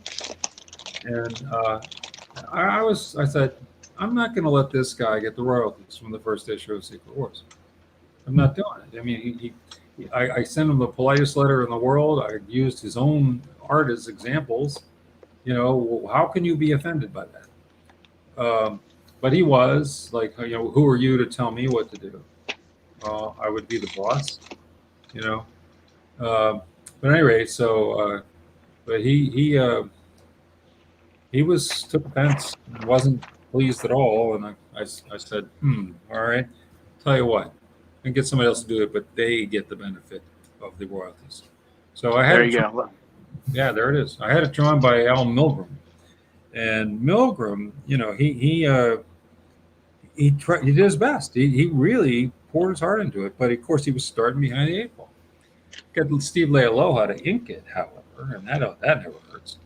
And I said, I'm not going to let this guy get the royalties from the first issue of Secret Wars. I'm not doing it. I mean, I sent him the politest letter in the world. I used his own art as examples. How can you be offended by that? But he was like, who are you to tell me what to do? I would be the boss, But anyway, so but he took offense and wasn't pleased at all. And I said, all right, tell you what, I can get somebody else to do it, but they get the benefit of the royalties. So I had there you go. Yeah, there it is. I had it drawn by Al Milgrom, and Milgrom, he did his best. He really poured his heart into it, but of course he was starting behind the eight ball. Got Steve Leialoha to ink it, however, and that never hurts.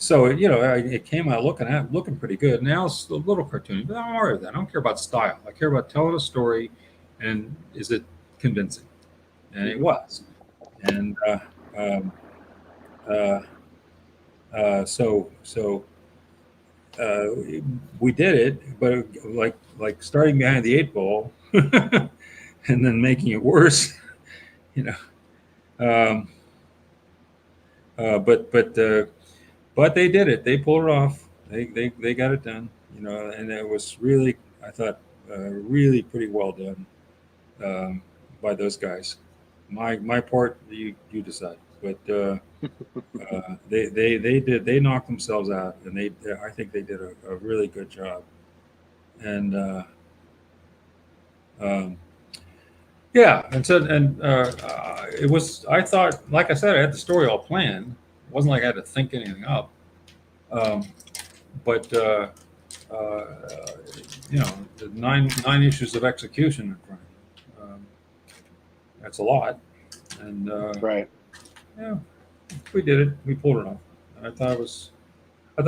So it came out looking pretty good. Now it's a little cartoony, but I'm all right with that. I don't care about style. I care about telling a story, and is it convincing? And it was. And we did it, but like starting behind the eight ball, and then making it worse, But they did it. They pulled it off. They got it done. And it was really, I thought, really pretty well done by those guys. My part, you decide. But they knocked themselves out, and I think they did a really good job. And it was. I thought, like I said, I had the story all planned. It wasn't like I had to think anything up. But the nine issues of execution in front of you. That's a lot. And right. Yeah, we did it. We pulled it off. I thought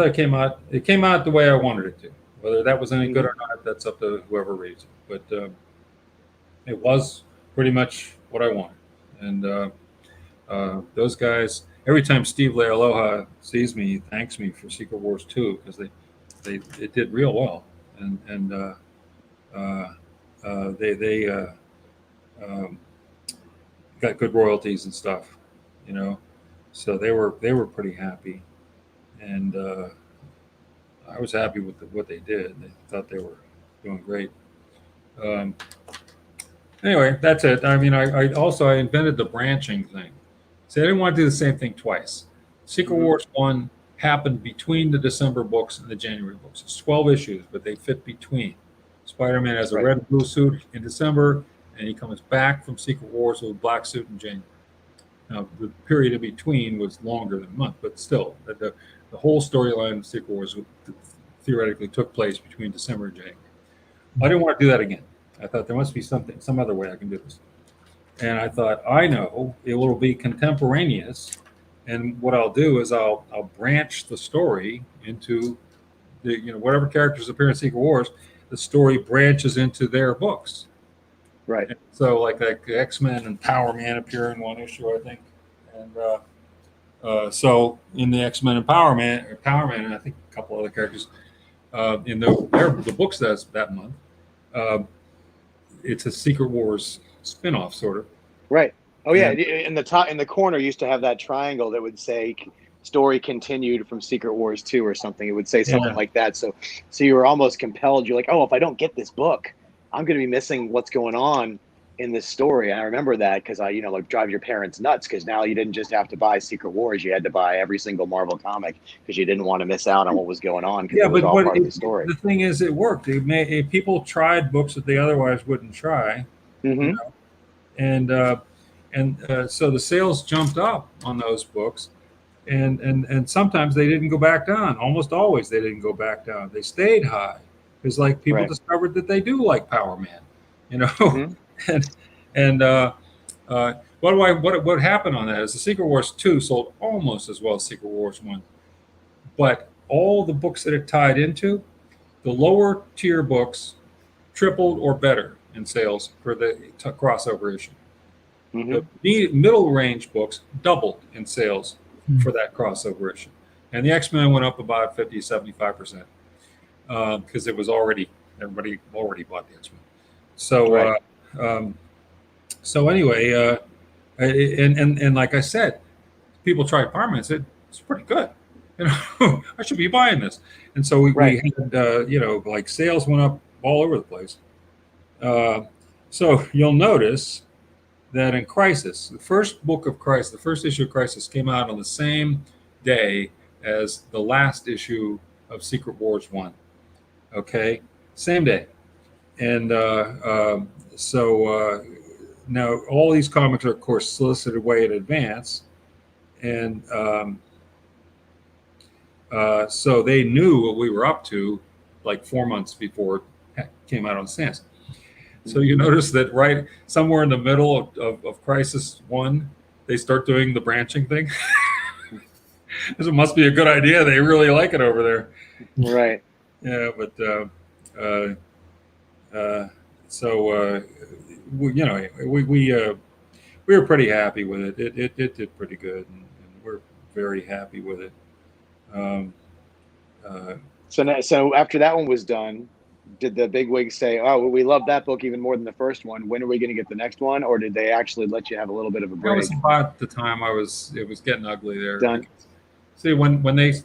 it came out. It came out the way I wanted it to. Whether that was any good or not, that's up to whoever reads it. But it was pretty much what I wanted. And those guys, every time Steve Leialoha sees me, he thanks me for Secret Wars 2 because they did real well, and they got good royalties and stuff, So they were pretty happy, and I was happy with what they did. They thought they were doing great. Anyway, that's it. I mean, I invented the branching thing. So I didn't want to do the same thing twice. Secret Wars 1 happened between the December books and the January books. It's 12 issues, but they fit between. Spider-Man has a red and blue suit in December, and he comes back from Secret Wars with a black suit in January. Now, the period in between was longer than a month, but still, the whole storyline of Secret Wars theoretically took place between December and January. I didn't want to do that again. I thought there must be some other way I can do this. And I thought, I know it will be contemporaneous. And what I'll do is I'll branch the story into whatever characters appear in Secret Wars, the story branches into their books. Right. And so like X-Men and Power Man appear in one issue, I think. And so in the X-Men and Power Man, and I think a couple other characters in the books that month, it's a Secret Wars spinoff, sort of. Right. Oh yeah. And- In the top, in the corner, used to have that triangle that would say "Story continued from Secret Wars 2" or something. It would say something Yeah. like that. So you were almost compelled. You're like, oh, if I don't get this book, I'm going to be missing what's going on in this story. And I remember that because like drive your parents nuts, because now you didn't just have to buy Secret Wars, you had to buy every single Marvel comic because you didn't want to miss out on what was going on, because Yeah, it was but all part of the story. the thing is, it worked. People tried books that they otherwise wouldn't try, Mm-hmm. and so the sales jumped up on those books, and sometimes they didn't go back down. Almost always they didn't go back down. They stayed high because like people Right. discovered that they do like Power Man, Mhm. and what happened on that is the Secret Wars 2 sold almost as well as Secret Wars 1, but all the books that it tied into, the lower tier books tripled or better in sales for the crossover issue. Mhm. The middle range books doubled in sales Hmm. for that crossover issue. And the X-Men went up about 50, 75%, because it was everybody already bought the X-Men. So, Right. so anyway, and like I said, people tried Power Man and said, it's pretty good. I should be buying this. And so we Right. had, like sales went up all over the place. So you'll notice that in Crisis, the first book of Crisis, the first issue of Crisis came out on the same day as the last issue of Secret Wars 1. Okay? Same day. And so now all these comics are, of course, solicited way in advance. And so they knew what we were up to like 4 months before it came out on stands. So you notice that right somewhere in the middle of Crisis 1, they start doing the branching thing. This must be a good idea. They really like it over there. Right. Yeah, but so we were pretty happy with it. It did pretty good, and we're very happy with it. So after that one was done, did the bigwigs say, "Oh, we love that book even more than the first one. When are we going to get the next one?" Or did they actually let you have a little bit of a That break? was about the time it was getting ugly there. Done. See, when these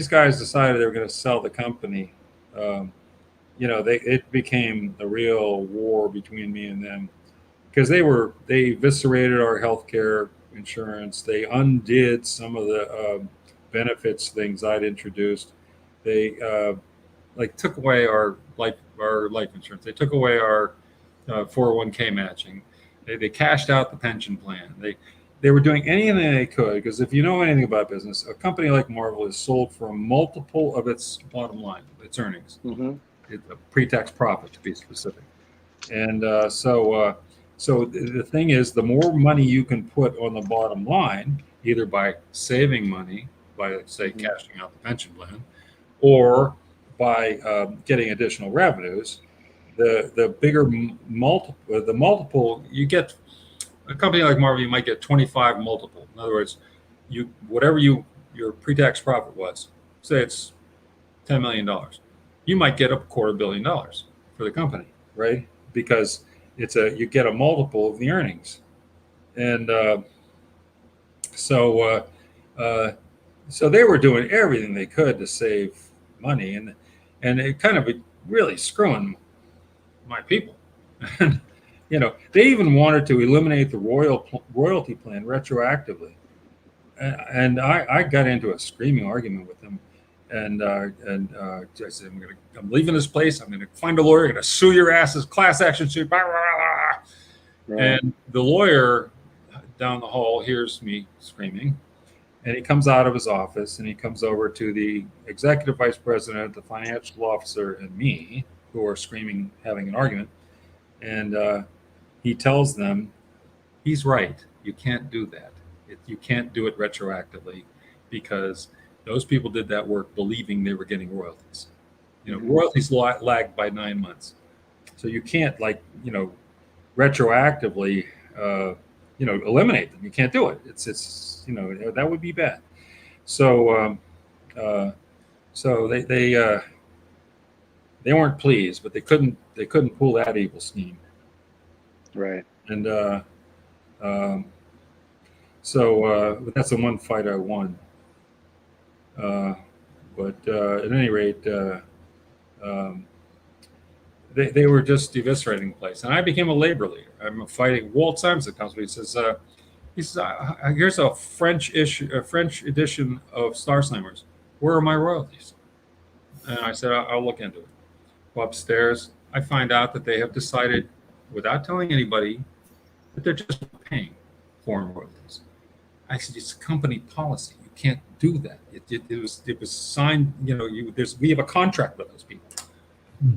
guys decided they were going to sell the company, it became a real war between me and them, because they eviscerated our healthcare insurance. They undid some of the benefits things I'd introduced. They took away our life insurance. They took away our 401k matching. They cashed out the pension plan. They were doing anything they could, because if you know anything about business, a company like Marvel is sold for a multiple of its bottom line, its earnings, Mm-hmm. a pre-tax profit to be specific. And so the thing is, the more money you can put on the bottom line, either by saving money, by say Mhm. cashing out the pension plan, or by getting additional revenues, the bigger multiple you get. A company like Marvel, you might get 25 multiple. In other words, whatever your pre-tax profit was, say it's $10 million, you might get $250 million for the company, right? Because you get a multiple of the earnings, and so they were doing everything they could to save money, and it kind of really screwing my people. They even wanted to eliminate the royalty plan retroactively, and I got into a screaming argument with them, and I said, I'm leaving this place. I'm going to find a lawyer. I'm going to sue your asses, class action suit. Blah, blah, blah. Right. And the lawyer down the hall hears me screaming, and he comes out of his office and he comes over to the executive vice president, the financial officer, and me, who are screaming, having an argument, and he tells them, he's right. You can't do that. You can't do it retroactively, because those people did that work believing they were getting royalties. Mhm. Royalties lag by 9 months. So you can't retroactively, eliminate them. You can't do it. It's that would be bad. So they weren't pleased, but they couldn't pull that evil scheme. Right. And um, but that's the one fight I won. But at any rate, um, they were just eviscerating the place, and I became a labor leader. I'm fighting. Walt Simonson comes to me. He says, here's a French edition of Star Slammers. Where are my royalties? And I said, I'll look into it. Go upstairs. I find out that they have decided, without telling anybody, that they're just paying foreign royalties. I said, it's company policy. You can't do that. It was signed. We have a contract with those people,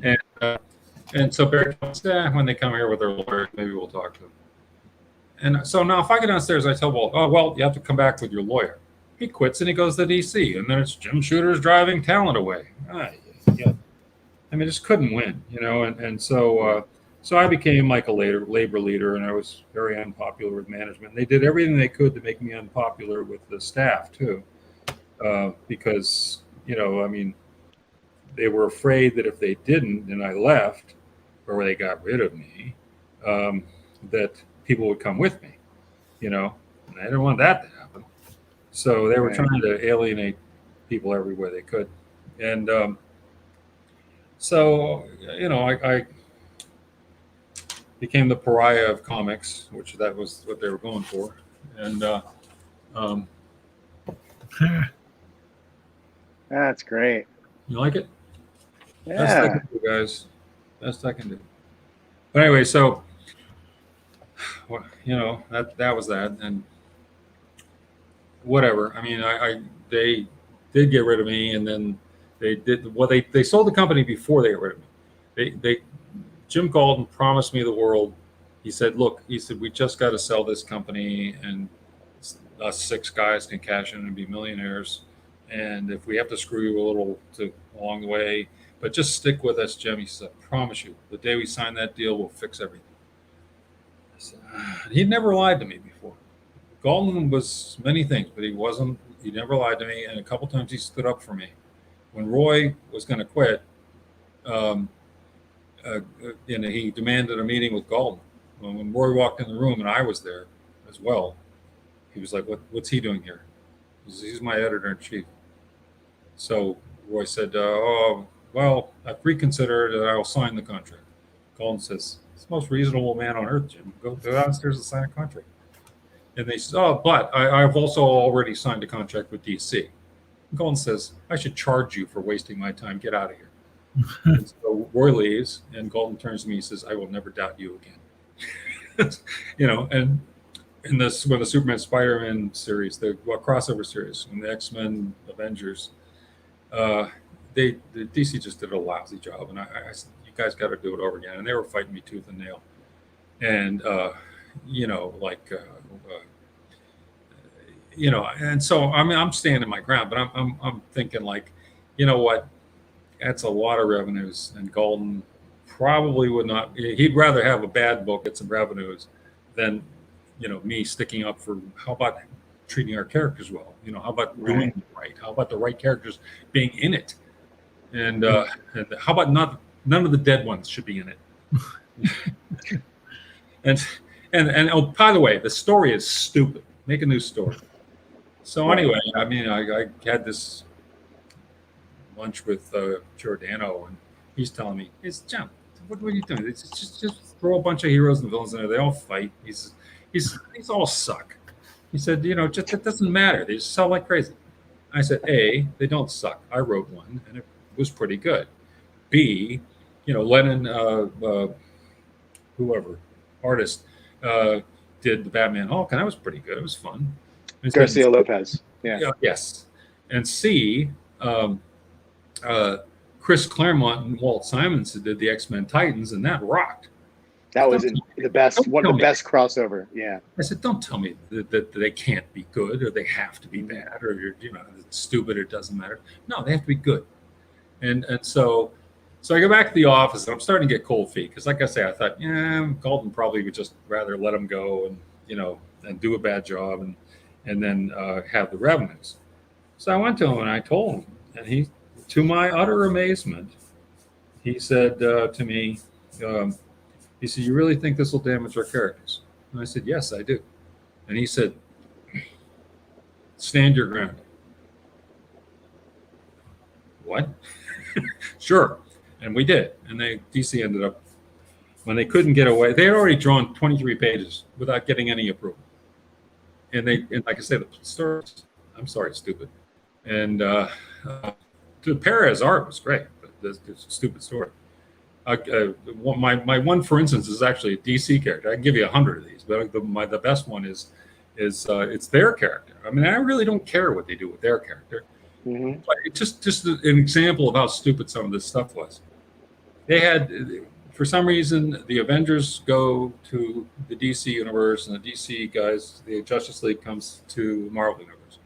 and so Barry goes, when they come here with their lawyer, maybe we'll talk to them. And so now, if I get downstairs, I tell Walt, oh well, you have to come back with your lawyer. He quits and he goes to DC, and then it's Jim Shooter's driving talent away. Yeah. I mean, just couldn't win, and so I became like a labor leader, and I was very unpopular with management. They did everything they could to make me unpopular with the staff too, because I mean, they were afraid that if they didn't and I left, or they got rid of me, that people would come with me, and I didn't want that to happen. So they were trying to alienate people everywhere they could, and so I became the pariah of comics, which that was what they were going for. And That's great. you like it? Yeah. Best I can do, guys. Best I can do. But anyway, so that was that, and whatever. I mean, they did get rid of me, and then they sold the company before they got rid of me. Jim Galton promised me the world. He said, look, we just got to sell this company, and us 6 guys can cash in and be millionaires. And if we have to screw you a little along the way, but just stick with us, Jim. He said, I promise you, the day we sign that deal, we'll fix everything. I said, he'd never lied to me before. Galton was many things, but he never lied to me. And a couple times he stood up for me. When Roy was going to quit, he demanded a meeting with Galton. When Roy walked in the room, and I was there as well, he was like, what's he doing here? He's my editor-in-chief. So Roy said, well, I've reconsidered and I will sign the contract. Galton says, it's the most reasonable man on earth, Jim. Go downstairs and sign a contract. And they said, but I've also already signed a contract with DC. Galton says, I should charge you for wasting my time. Get out of here. And so Roy leaves, and Galton turns to me and says, I will never doubt you again. And when the Superman Spider-Man series, the crossover series, when the X-Men Avengers, the DC just did a lousy job. And I said, you guys got to do it over again. And they were fighting me tooth and nail. And, and so I'm standing my ground, but I'm thinking like, you know what? That's a lot of revenues, and Galton probably would not. He'd rather have a bad book get some revenues than, me sticking up for. How about treating our characters well? How about doing it right? How about the right characters being in it? And how about none of the dead ones should be in it? and oh, by the way, the story is stupid. Make a new story. So anyway, I mean, I had this lunch with Giordano, and he's telling me, "It's Jim. What are you doing? It's just throw a bunch of heroes and villains in there. They all fight. These all suck." He said, just it doesn't matter. They just sell like crazy. I said, A, they don't suck. I wrote one, and it was pretty good. B, Lennon, whoever artist did the Batman Hulk, and that was pretty good. It was fun. Garcia Lopez. Yeah. Yes. And C, Chris Claremont and Walt Simonson did the X-Men Titans, and that rocked. That was the best, one of the best crossover. Yeah. I said, don't tell me that they can't be good, or they have to be bad, or it's stupid, it doesn't matter. No, they have to be good. And so I go back to the office, and I'm starting to get cold feet because, like I say, I thought, Galton probably would just rather let him go and do a bad job and then have the revenues. So I went to him and I told him, and he, to my utter amazement, he said to me, He said, "You really think this will damage our characters?" And I said, "Yes, I do." And he said, "Stand your ground." What? Sure. And we did. And DC ended up, when they couldn't get away, they had already drawn 23 pages without getting any approval. And like I said, the story, I'm sorry, stupid. And Perez art was great, but this stupid story. My one, for instance, is actually a DC character. I can give you 100 of these, but the best one is it's their character. I mean, I really don't care what they do with their character. Mm-hmm. But it's just an example of how stupid some of this stuff was. They had, for some reason, the Avengers go to the DC universe, and the DC guys, the Justice League, comes to Marvel universe,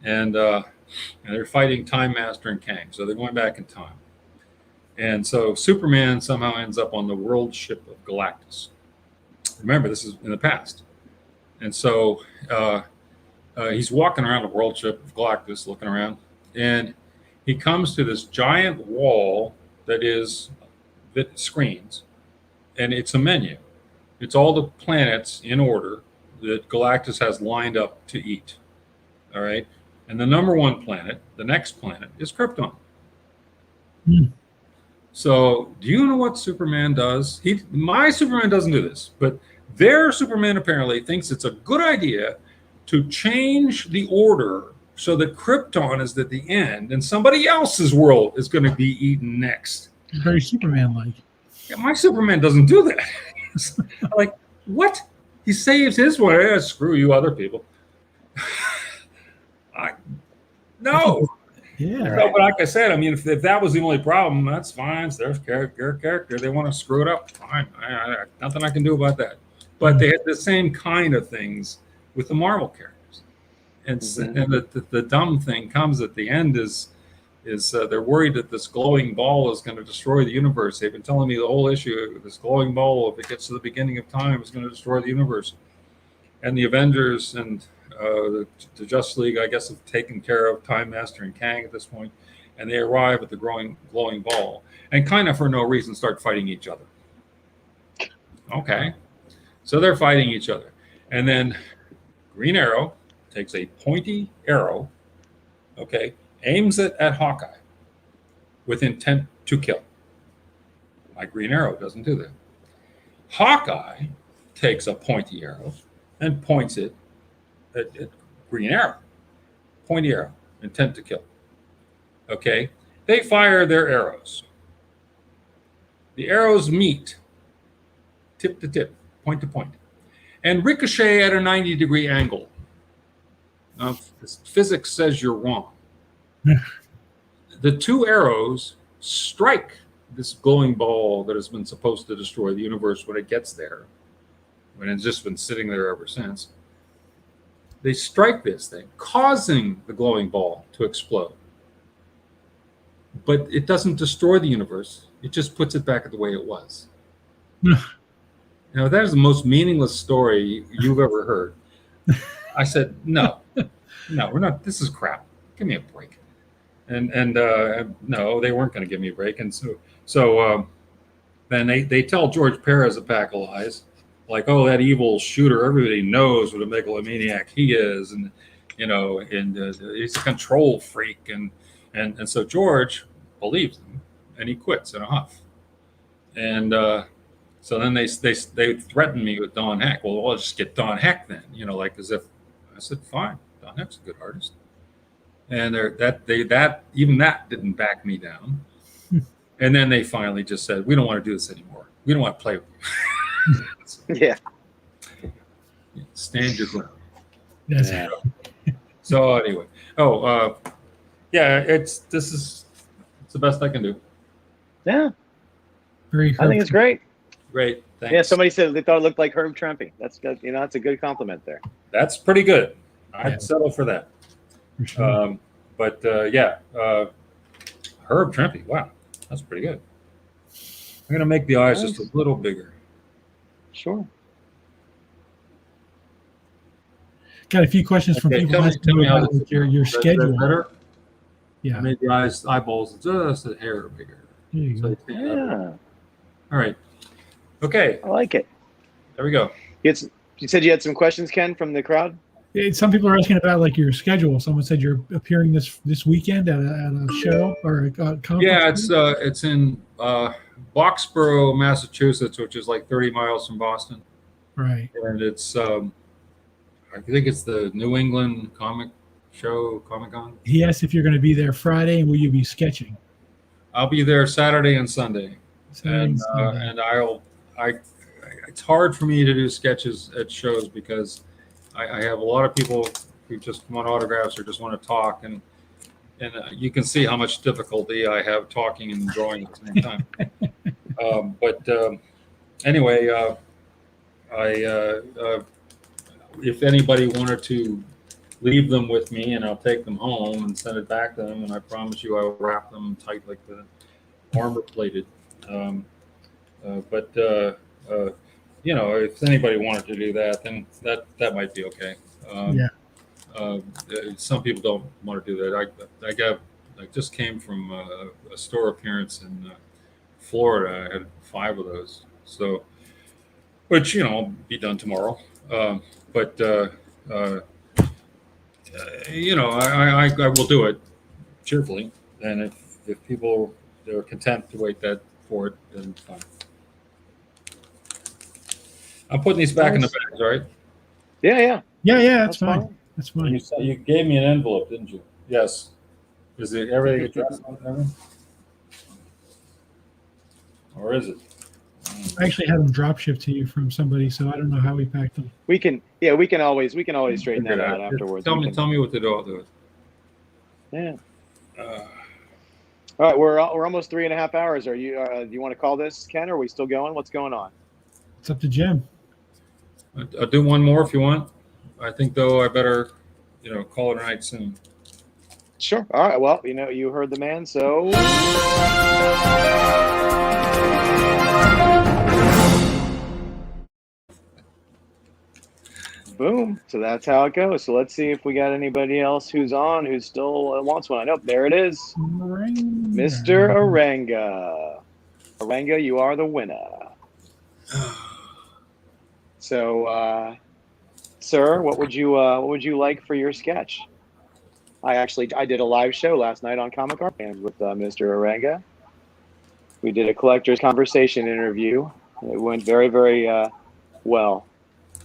and they're fighting Time Master and Kang. So they're going back in time, and so Superman somehow ends up on the world ship of Galactus. Remember, this is in the past, and so he's walking around the world ship of Galactus, looking around. And he comes to this giant wall that screens, and it's a menu. It's all the planets in order that Galactus has lined up to eat. All right. And the number one planet, the next planet, is Krypton. So do you know what Superman does? My Superman doesn't do this, but their Superman apparently thinks it's a good idea to change the order so that Krypton is at the end and somebody else's world is going to be eaten next. Very Superman-like. Yeah, my Superman doesn't do that. Like, what? He saves his way. Yeah, screw you, other people. No. Yeah. No, but like I said, I mean, if that was the only problem, that's fine. It's their character. They want to screw it up. Fine. Nothing I can do about that. But they had the same kind of things with the Marvel characters. And the dumb thing comes at the end is they're worried that this glowing ball is going to destroy the universe. They've been telling me the whole issue, this glowing ball, if it gets to the beginning of time, is going to destroy the universe. And the Avengers and the Justice League, I guess, have taken care of Time Master and Kang at this point, and they arrive at the glowing ball, and kind of for no reason start fighting each other. Okay. So they're fighting each other. And then Green Arrow takes a pointy arrow, okay, aims it at Hawkeye with intent to kill. My Green Arrow doesn't do that. Hawkeye takes a pointy arrow and points it at Green Arrow. Pointy arrow, intent to kill. Okay, they fire their arrows. The arrows meet tip to tip, point to point, and ricochet at a 90-degree angle. Now, physics says you're wrong. The two arrows strike this glowing ball that has been supposed to destroy the universe when it gets there, when it's just been sitting there ever since. They strike this thing, causing the glowing ball to explode. But it doesn't destroy the universe. It just puts it back the way it was. Now, that is the most meaningless story you've ever heard. I said, no, we're not. This is crap. Give me a break. And no, they weren't going to give me a break. And so then they tell George Perez a pack of lies, like, oh, that evil shooter, everybody knows what a megalomaniac he is, and he's a control freak, and so George believes him, and he quits in a huff. And so then they threatened me with Don Heck. Well, I'll just get Don Heck then, like as if. I said, fine, Don Heck's a good artist. And that didn't back me down. And then they finally just said, we don't want to do this anymore. We don't want to play with you. Yeah. Stand your ground. That's Yeah. So anyway, it's the best I can do. Yeah. very. I think it's great. Great, thanks. Yeah. Somebody said they thought it looked like Herb Trimpe. That's good. That's a good compliment there. That's pretty good. I'd Yeah. settle for that. For sure. Herb Trimpe. Wow, that's pretty good. I'm gonna make the eyes just a little bigger. Sure. Got a few questions from Okay, people tell asking me you how about this- your Is that schedule. better? I Yeah. made the eyeballs just a hair bigger. There you So go. you think that- Yeah. All right. Okay, I like it. there we go. You said you had some questions, Ken, from the crowd. Some people are asking about like your schedule. Someone said you're appearing this weekend at a show or a conference. Yeah, it's in Boxborough, Massachusetts, which is like 30 miles from Boston, Right. and it's I think it's the New England Comic Show, Comic Con. He asked if you're going to be there Friday and will you be sketching? I'll be there Saturday and Sunday, Saturday and Sunday. and it's hard for me to do sketches at shows because I have a lot of people who just want autographs or just want to talk, and you can see how much difficulty I have talking and drawing at the same time. Anyway, if anybody wanted to leave them with me, and I'll take them home and send it back to them, and I promise you I will wrap them tight like the armor plated. If anybody wanted to do that, then that might be okay. Some people don't want to do that. I just came from a store appearance in Florida. I had 5 of those, so which will be done tomorrow. I will do it cheerfully, and if people are content to wait for it, then fine. I'm putting these back in the bags, all right? Yeah. Yeah. That's fine. That's fine. You gave me an envelope, didn't you? Yes. Is it everything addressed on everything? Or is it? I actually had them drop shipped to you from somebody, so I don't know how we packed them. We can always straighten that out afterwards. Tell me what to do. I'll do it. Yeah. All right, we're almost 3.5 hours. Are you? Do you want to call this, Ken? Or are we still going? What's going on? It's up to Jim. I'll do one more if you want. I think though I better, call it a night soon. Sure. All right. Well, you heard the man. So. Boom. So that's how it goes. So let's see if we got anybody else who's on who still wants one. Nope. There it is. Mr. Arenga. Arenga, you are the winner. So, sir, what would you like for your sketch? I did a live show last night on Comic Art Fans with Mr. Arenga. We did a collector's conversation interview. It went very, very well.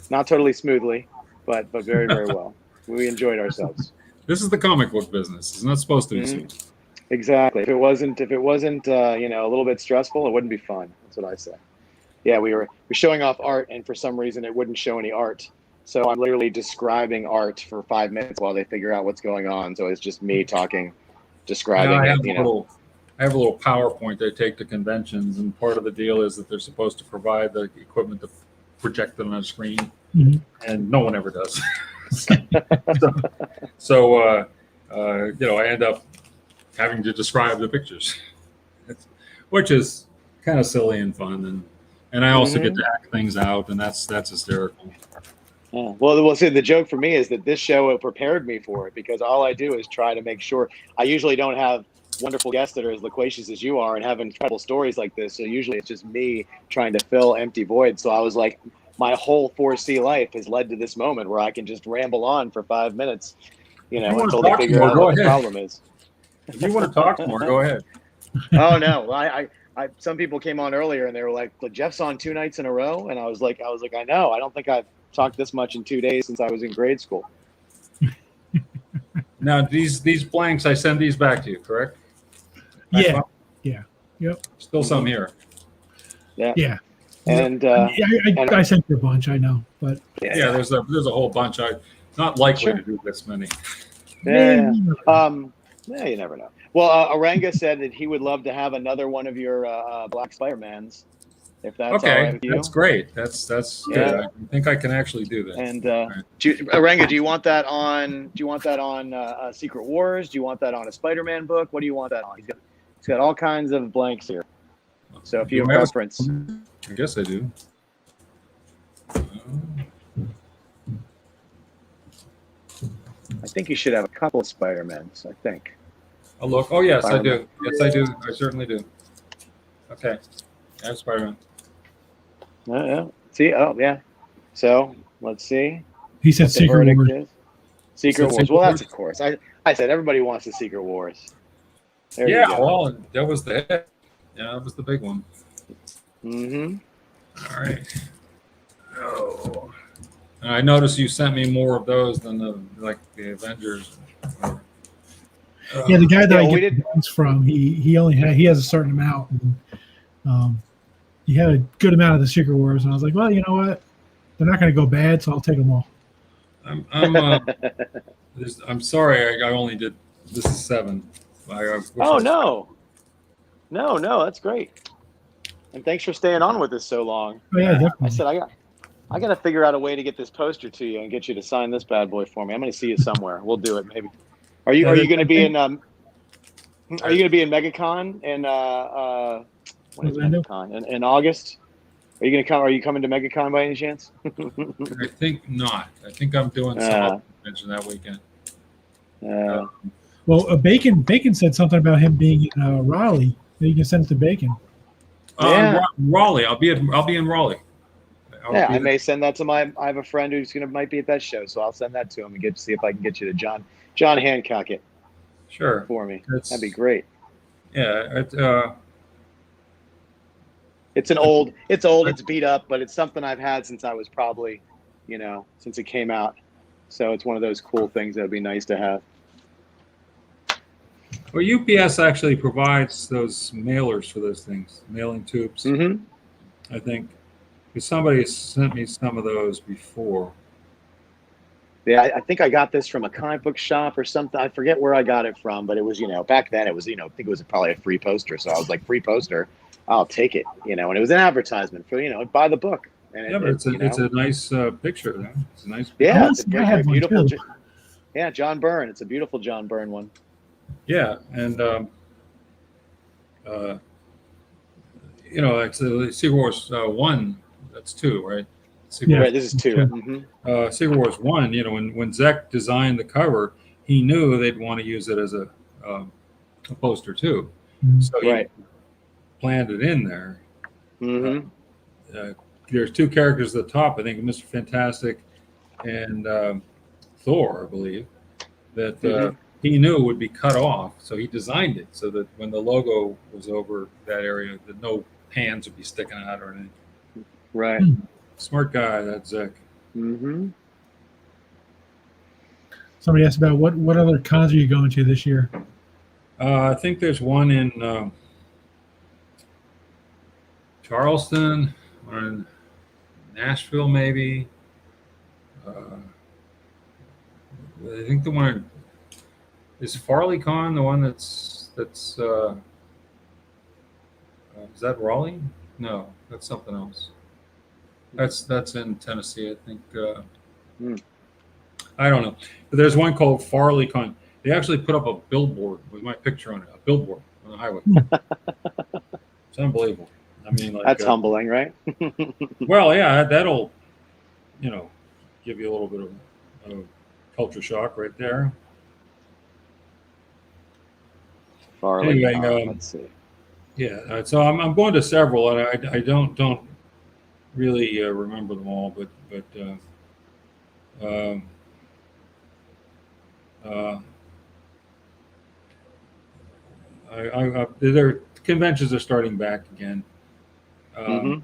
Not totally smoothly, but very, very well. We enjoyed ourselves. This is the comic book business. It's not supposed to be smooth. Exactly. If it wasn't a little bit stressful, it wouldn't be fun. That's what I say. Yeah, we're showing off art, and for some reason it wouldn't show any art. So I'm literally describing art for 5 minutes while they figure out what's going on. So it's just me talking, describing I have it. a little PowerPoint they take to conventions, and part of the deal is that they're supposed to provide the equipment to project it on a screen, and no one ever does. So I end up having to describe the pictures, which is kind of silly and fun, and I also get to act things out, and that's hysterical. Yeah. Well, see, the joke for me is that this show prepared me for it, because all I do is try to make sure. I usually don't have wonderful guests that are as loquacious as you are and have incredible stories like this. So usually it's just me trying to fill empty voids. So I was like, my whole 4C life has led to this moment where I can just ramble on for 5 minutes, until they figure out what the problem is. If you want to talk more, go ahead. Oh no, I some people came on earlier and they were like, Jeff's on 2 nights in a row, and I was like, I know, I don't think I've talked this much in 2 days since I was in grade school. Now these blanks, I send these back to you, correct? Yeah. Yep. Still some here. Yeah. And I sent you a bunch, I know, but yeah, there's a whole bunch. I'm not likely to do this many. Yeah. You never know. Well, Arenga said that he would love to have another one of your Black Spider-Mans, if that's all right with you. That's great. That's good. I think I can actually do that. And Arenga, do you want that on Secret Wars? Do you want that on a Spider-Man book? What do you want that on? He's got all kinds of blanks here. So if you have a preference. I guess I do. I think you should have a couple of Spider-Mans, I think. I'll look. Oh, yes, I do. Yes, I do. I certainly do. Okay. I have Spider-Man. Yeah. See, oh yeah. So let's see He said what the Secret verdict Wars. is. Secret Wars. Secret Well, that's Wars? of course. I said everybody wants the Secret Wars. There Yeah, you go. well, that was the hit. Yeah, that was the big one. Mm-hmm. All right. Oh. And I noticed you sent me more of those than the Avengers. Yeah, the guy that Yeah, I well, we get did. the guns from, he has a certain amount. And, he had a good amount of the Secret Wars, and I was like, well, you know what? They're not going to go bad, so I'll take them all. I'm sorry. I only did. This is 7. I wish Oh I- no, that's great. And thanks for staying on with us so long. Oh yeah, definitely. I said I got to figure out a way to get this poster to you and get you to sign this bad boy for me. I'm going to see you somewhere. We'll do it maybe. Are you going to be in Are you going to be in MegaCon in when is Orlando? MegaCon in August? Are you going to come? Are you coming to MegaCon by any chance? I think not. I think I'm doing some other convention that weekend. Well, Bacon said something about him being in Raleigh. Maybe you can send it to Bacon. Yeah. Raleigh. I'll be in Raleigh. Yeah, I may send that to I have a friend who's might be at that show, so I'll send that to him and see if I can get you to John Hancock it Sure. for me. It's- That'd be great. Yeah. It's it's beat up, but it's something I've had since I was probably, since it came out. So it's one of those cool things that would be nice to have. Well, UPS actually provides those mailers for those things, mailing tubes. Mm-hmm. I think because somebody sent me some of those before. Yeah, I think I got this from a comic book shop or something. I forget where I got it from, but it was, back then it was, I think it was probably a free poster. So I was like, free poster, I'll take it, and it was an advertisement for, buy the book. And Yeah, but it's a nice picture. Though. It's a nice. Yeah, I it's a I had one beautiful. too. Yeah, John Byrne. It's a beautiful John Byrne one. Yeah, and like the Secret Wars 1. That's 2, right? Secret Yeah. Right, this is 2. Yeah. Mm-hmm. Secret Wars 1, when Zek designed the cover, he knew they'd want to use it as a poster too. Mhm. So he Right. planned it in there. Mm-hmm. There's 2 characters at the top, I think Mr. Fantastic and Thor, I believe, that he knew would be cut off. So he designed it so that when the logo was over that area, that no hands would be sticking out or anything. Right. Smart guy, that Zek. Mm-hmm. Somebody asked about what other cons are you going to this year? I think there's one in Charleston or in Nashville, maybe. I think the one is FarleyCon, the one that's is that Raleigh? No, that's something else. That's in Tennessee, I think. I don't know, but there's one called FarleyCon. They actually put up a billboard with my picture on it, a billboard on the highway. It's unbelievable. I mean, like, That's humbling, right? well, yeah, that'll, give you a little bit of culture shock right there. Farley. Anyway, Let's see. Yeah, so I'm going to several, and I don't really remember them all, but their conventions are starting back again. I've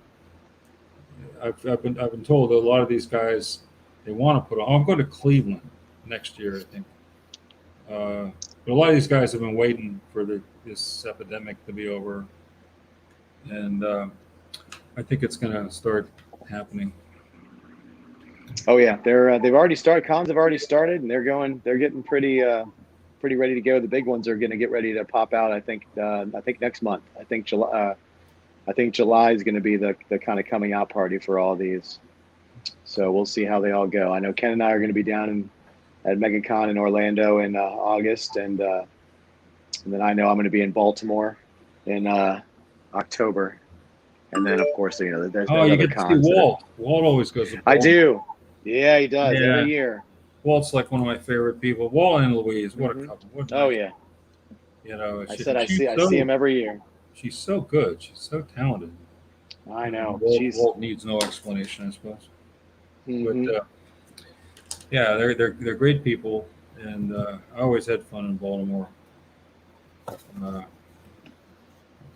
been told that a lot of these guys, they want to put on. I'm going to Cleveland next year, I think. But a lot of these guys have been waiting for this epidemic to be over, and I think it's going to start happening. Oh yeah, they've already started. Cons have already started, and they're getting pretty ready to go. The big ones are going to get ready to pop out. I think next month. I think July is going to be the kind of coming out party for all these. So we'll see how they all go. I know Ken and I are going to be down at MegaCon in Orlando in August, and then I know I'm going to be in Baltimore in October, and then of course there's you other get to see cons. Walt. Walt always goes to I Baltimore. do. Yeah, he does Yeah. every year. Walt's like one of my favorite people. Walt and Louise, what a couple. What Oh nice- yeah, I she's see him every year. She's so good. She's so talented. I know. Walt, Jeez. Walt needs no explanation, I suppose. Mhm. But yeah, they're great people, and I always had fun in Baltimore. Uh,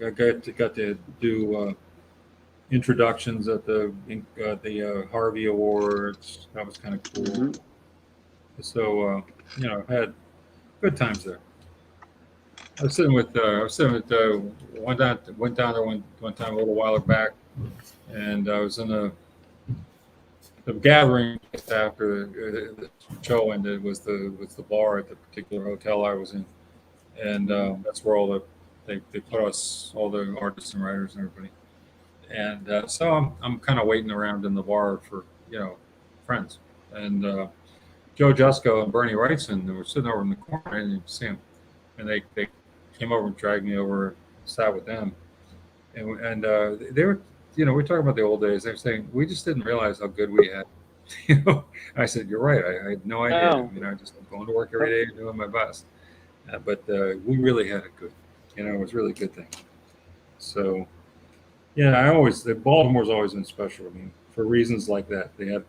I got to do introductions at the Harvey Awards. That was kind of cool. Mhm. So I've had good times there. I was sitting with went down there one time a little while back, and I was in the gathering just after the show ended was the bar at the particular hotel I was in, and that's where they put us, all the artists and writers and everybody. And so I'm kind of waiting around in the bar for friends, and Joe Jusko and Bernie Wrightson, they were sitting over in the corner. I didn't even see them, and they came over and dragged me over, sat with them, and they were, we talking about the old days. They were saying we just didn't realize how good we had. I said, you're right. I had no idea. Oh. I just going to work every day doing my best, but we really had it good. It was really a good thing. So yeah, the Baltimore's always been special to me for reasons like that. They had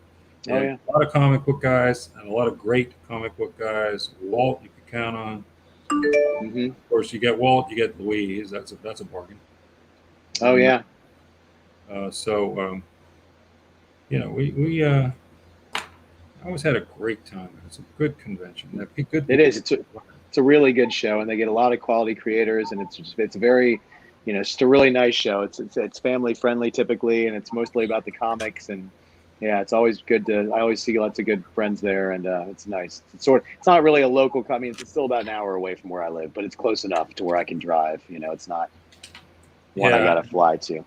a lot of comic book guys and a lot of great comic book guys. Walt, you could count on. Mhm. Of course, you get Walt, you get Louise. That's a bargain. Oh yeah. We always had a great time. It's a good convention. Good. It is. It's a really good show, and they get a lot of quality creators, and it's very, it's a really nice show. It's family friendly typically, and it's mostly about the comics, and yeah, it's always good I always see lots of good friends there, and it's nice. It's not really a local. I mean, it's still about an hour away from where I live, but it's close enough to where I can drive. It's not one I gotta fly to.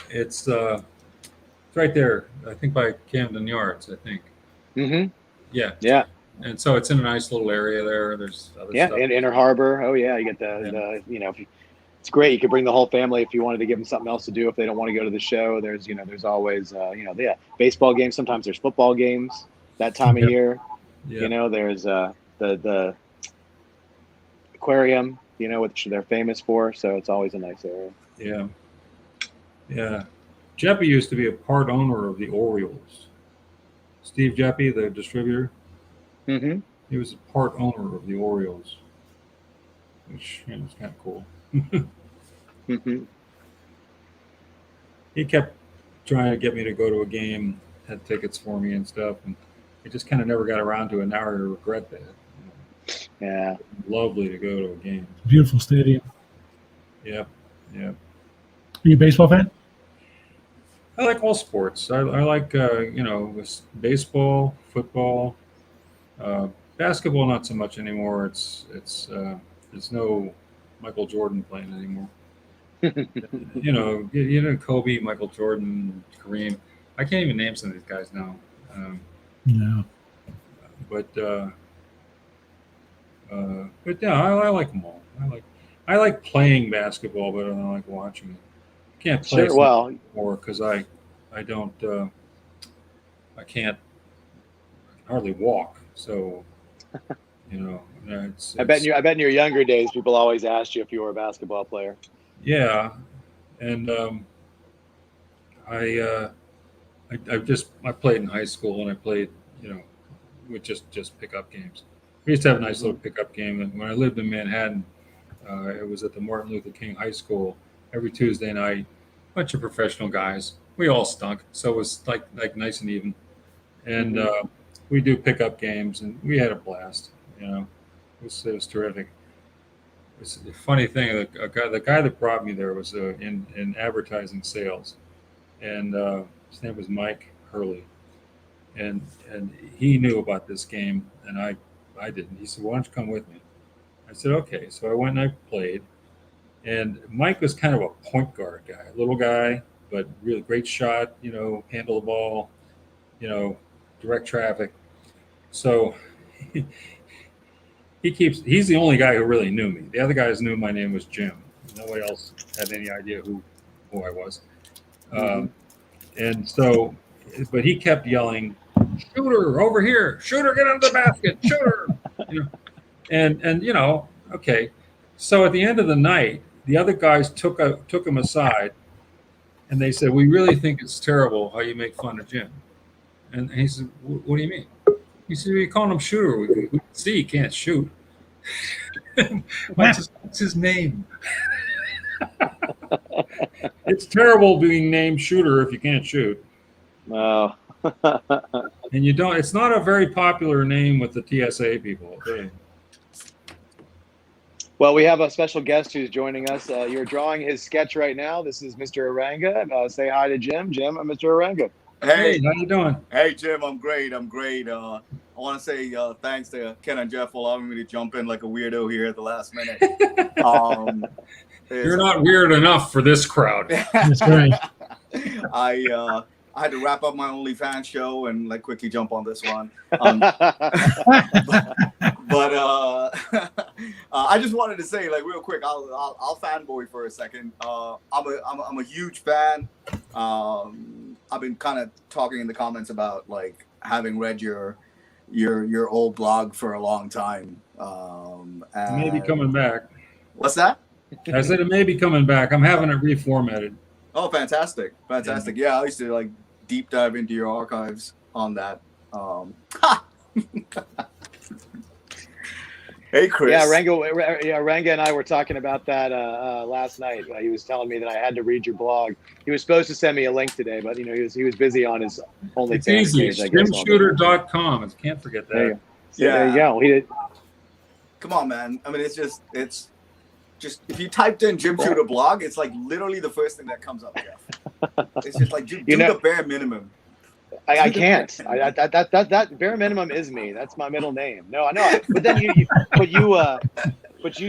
It's right there, I think, by Camden Yards, I think. Mm-hmm. Yeah. Yeah. And so it's in a nice little area there. There's other stuff. In Inner Harbor. Oh yeah, you get it's great. You could bring the whole family if you wanted to give them something else to do if they don't want to go to the show. There's always baseball games. Sometimes there's football games that time of year. Yeah. There's the aquarium, which they're famous for. So it's always a nice area. Yeah. Yeah. Jeppy used to be a part owner of the Orioles. Steve Jeppy, the distributor. Mm-hmm. He was a part owner of the Orioles, which is kind of cool. Mm-hmm. He kept trying to get me to go to a game, had tickets for me and stuff, and I just kind of never got around to it. Now I regret that. Yeah. Lovely to go to a game. Beautiful stadium. Yeah. Yeah. Are you a baseball fan? I like all sports. I like baseball, football, basketball. Not so much anymore. There's no Michael Jordan playing anymore. Kobe, Michael Jordan, Kareem. I can't even name some of these guys now. No. But yeah, I like them all. I like playing basketball, but I don't like watching it. Can't play more because I don't I can't hardly walk, so I bet in your younger days people always asked you if you were a basketball player. Yeah, and I played in high school, and I played with just pickup games. We used to have a nice little pickup game, and when I lived in Manhattan, it was at the Martin Luther King High School. Every Tuesday night, a bunch of professional guys. We all stunk, so it was like nice and even. And we do pickup games, and we had a blast. It was terrific. It's a funny thing. The guy that brought me there was in advertising sales, and his name was Mike Hurley, and he knew about this game, and I didn't. He said, "Why don't you come with me?" I said, "Okay." So I went and I played. And Mike was kind of a point guard guy, little guy, but really great shot, handle the ball, direct traffic. So he's the only guy who really knew me. The other guys knew my name was Jim. Nobody else had any idea who I was. And so, but he kept yelling, "Shooter over here, shooter, get under the basket, shooter." Okay. So at the end of the night, the other guys took him aside And they said, we really think it's terrible how you make fun of Jim. And he said, what do you mean? He said, you call him Shooter. We can see he can't shoot. What's his name? It's terrible being named Shooter if you can't shoot. Oh. And you don't. It's not a very popular name with the TSA people. Well, we have a special guest who's joining us. You're drawing his sketch right now. This is Mr. Aranga. Say hi to Jim. Jim, I'm Mr. Aranga. Hey, how you doing? Hey, Jim, I'm great. I want to say thanks to Ken and Jeff for allowing me to jump in like a weirdo here at the last minute. You're not weird enough for this crowd. That's right. I had to wrap up my OnlyFans show and like quickly jump on this one. But I just wanted to say, like, real quick, I'll fanboy for a second. I'm a huge fan. I've been kind of talking in the comments about like having read your old blog for a long time. And Maybe coming back. What's that? I said it may be coming back. I'm having it reformatted. Oh, fantastic. Yeah, I used to like deep dive into your archives on that. Hey, Chris. Yeah, Ranga and I were talking about that last night. He was telling me that I had to read your blog. He was supposed to send me a link today, but he was busy on his OnlyFans It's easy. page. I guess. Jimshooter.com. Can't forget that. There you go. So Yeah. there you go. He did. Come on, man. I mean, it's just if you typed in Jim Shooter blog, it's like literally the first thing that comes up, Jeff. It's just like do the bare minimum. I can't. That bare minimum is me. That's my middle name. No, I know. But then you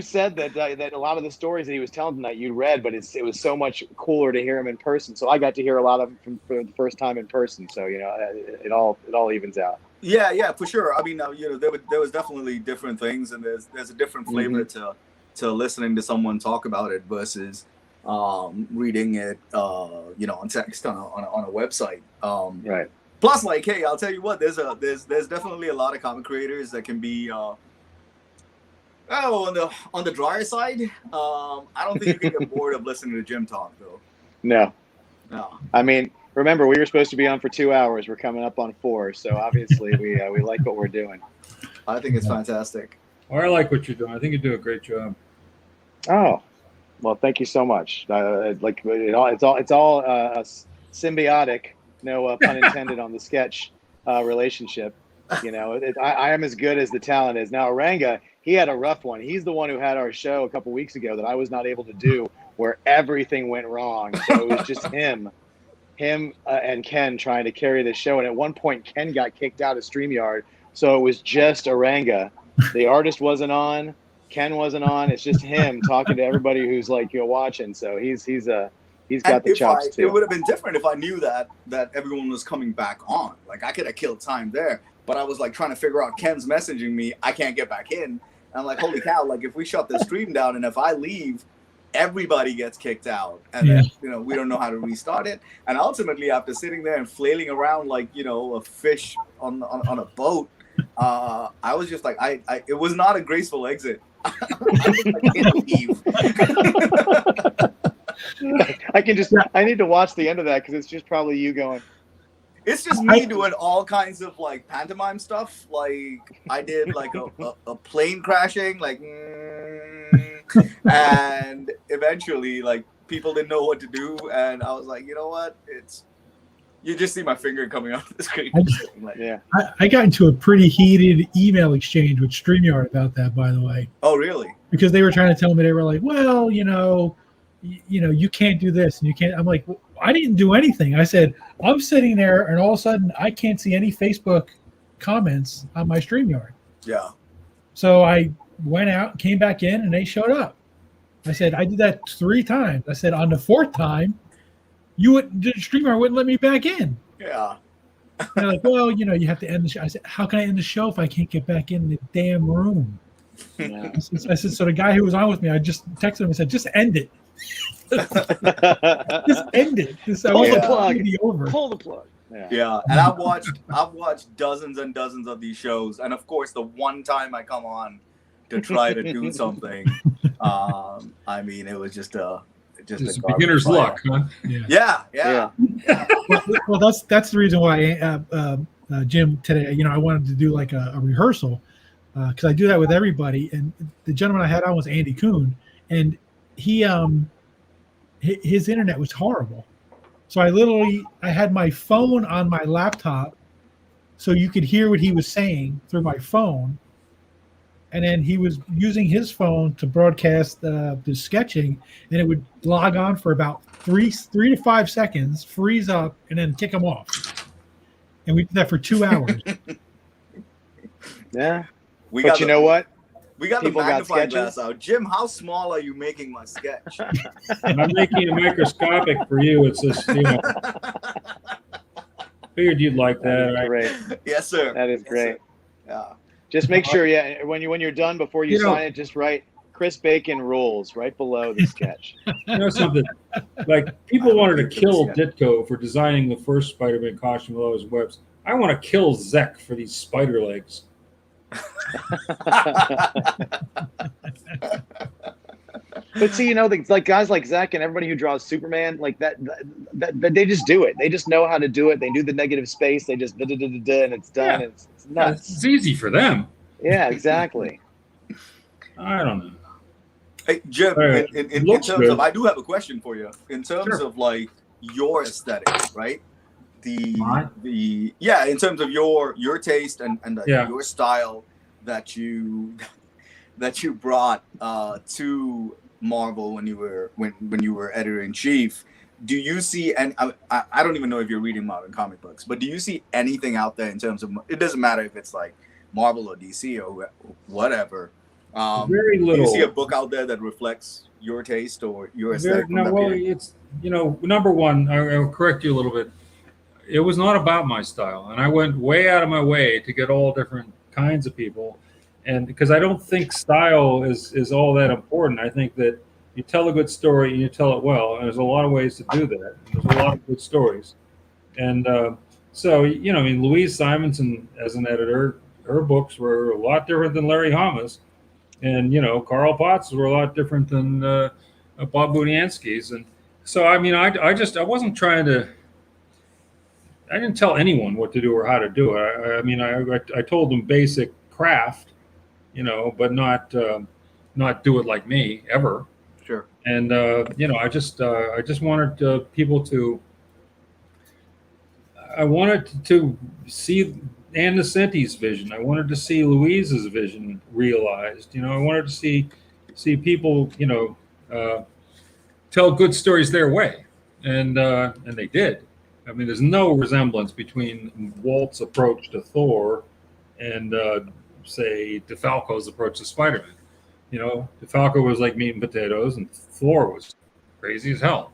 said that a lot of the stories that he was telling tonight you read, but it was so much cooler to hear him in person. So I got to hear a lot of them for the first time in person. So it all evens out. Yeah, for sure. I mean, there was definitely different things, and there's a different flavor to listening to someone talk about it versus reading it, on text on a website. Right. Plus, like, hey, I'll tell you what, there's definitely a lot of comic creators that can be on the drier side. I don't think you can get bored of listening to Jim talk though. No. No. I mean, remember, we were supposed to be on for 2 hours. We're coming up on 4, so obviously we like what we're doing. I think it's fantastic. Well, I like what you're doing. I think you do a great job. Oh, well, thank you so much. It's all symbiotic. No pun intended on the sketch relationship. I am as good as the talent is. Now, Aranga, he had a rough one. He's the one who had our show a couple weeks ago that I was not able to do, where everything went wrong. So it was just him and Ken trying to carry the show. And at one point, Ken got kicked out of StreamYard. So it was just Aranga. The artist wasn't on. Ken wasn't on. It's just him talking to everybody who's like watching. So he's got the chops too. It would have been different if I knew that everyone was coming back on. Like I could have killed time there, but I was like trying to figure out. Ken's messaging me, I can't get back in. And I'm like, holy cow! Like if we shut the stream down and if I leave, everybody gets kicked out, and then we don't know how to restart it. And ultimately, after sitting there and flailing around like a fish on a boat, I was just like, it was not a graceful exit. I can't leave. I need to watch the end of that because it's just probably you going. It's just me doing all kinds of like pantomime stuff. Like I did like a plane crashing, like, and eventually like people didn't know what to do, and I was like, you know what? You just see my finger coming off the screen. I got into a pretty heated email exchange with StreamYard about that, by the way. Oh, really? Because they were trying to tell me, they were like, well, you can't do this and you can't. I'm like, well, I didn't do anything. I said, I'm sitting there and all of a sudden I can't see any Facebook comments on my StreamYard. Yeah. So I went out, came back in, and they showed up. I said, I did that 3 times. I said, on the 4th time, StreamYard wouldn't let me back in. Yeah. They're like, well, you have to end the show. I said, how can I end the show if I can't get back in the damn room? Yeah. I said, so the guy who was on with me, I just texted him and said, just end it. Just end it. Pull the plug. Over. Pull the plug. Yeah. And I've watched dozens and dozens of these shows, and of course, the one time I come on to try to do something, I mean, it was just just It's a garbage beginner's player. luck, huh? Yeah. Well, that's the reason why Jim today. I wanted to do like a rehearsal because I do that with everybody. And the gentleman I had on was Andy Kuhn, and he his internet was horrible. So I had my phone on my laptop, so you could hear what he was saying through my phone. And then he was using his phone to broadcast the sketching, and it would log on for about three to 5 seconds, freeze up, and then kick him off. And we did that for 2 hours. Yeah. We But got you the- know what? We got the People got magnifying sketches. glass out. Jim, how small are you making my sketch? I'm making it microscopic for you. It's just, figured you'd like That that. is I- great. Yes, sir. That is Yes, great. sir. Yeah. Just make sure, when you're done, before you You know- sign it, just write Chris Bacon rules right below the sketch. You know something? Like, people wanted to kill Ditko for designing the first Spider-Man costume with all his webs. I want to kill Zek for these spider legs. But see, like guys like Zach and everybody who draws Superman, like that they just do it. They just know how to do it. They do the negative space. They just and it's done. Yeah. It's nuts. It's easy for them. Yeah, exactly. I don't know. Hey, Jim, Right. in Looks terms good. of, I do have a question for you. In terms Sure. of like your aesthetic, right? Mine? In terms of your taste and Yeah. your style that you brought to Marvel when you were editor in chief. Do you see, and I don't even know if you're reading modern comic books, but do you see anything out there in terms of, it doesn't matter if it's like Marvel or DC or whatever. Very Do little. you see a book out there that reflects your taste or your aesthetic? from No, that well, period? it's, number one, I'll correct you a little bit. It was not about my style, and I went way out of my way to get all different kinds of people, and because I don't think style is all that important. I think that you tell a good story and you tell it well, and there's a lot of ways to do that. There's a lot of good stories, and so Louise Simonson as an editor, her books were a lot different than Larry Hama's, and Carl Potts were a lot different than Bob Budiansky's, and so I wasn't trying to. I didn't tell anyone what to do or how to do it. I told them basic craft, but not do it like me ever. Sure. And I just wanted people to. I wanted to see Ann Nesenti's vision. I wanted to see Louise's vision realized. I wanted to see people, tell good stories their way, and they did. I mean, there's no resemblance between Walt's approach to Thor and, say, DeFalco's approach to Spider-Man. DeFalco was like meat and potatoes, and Thor was crazy as hell.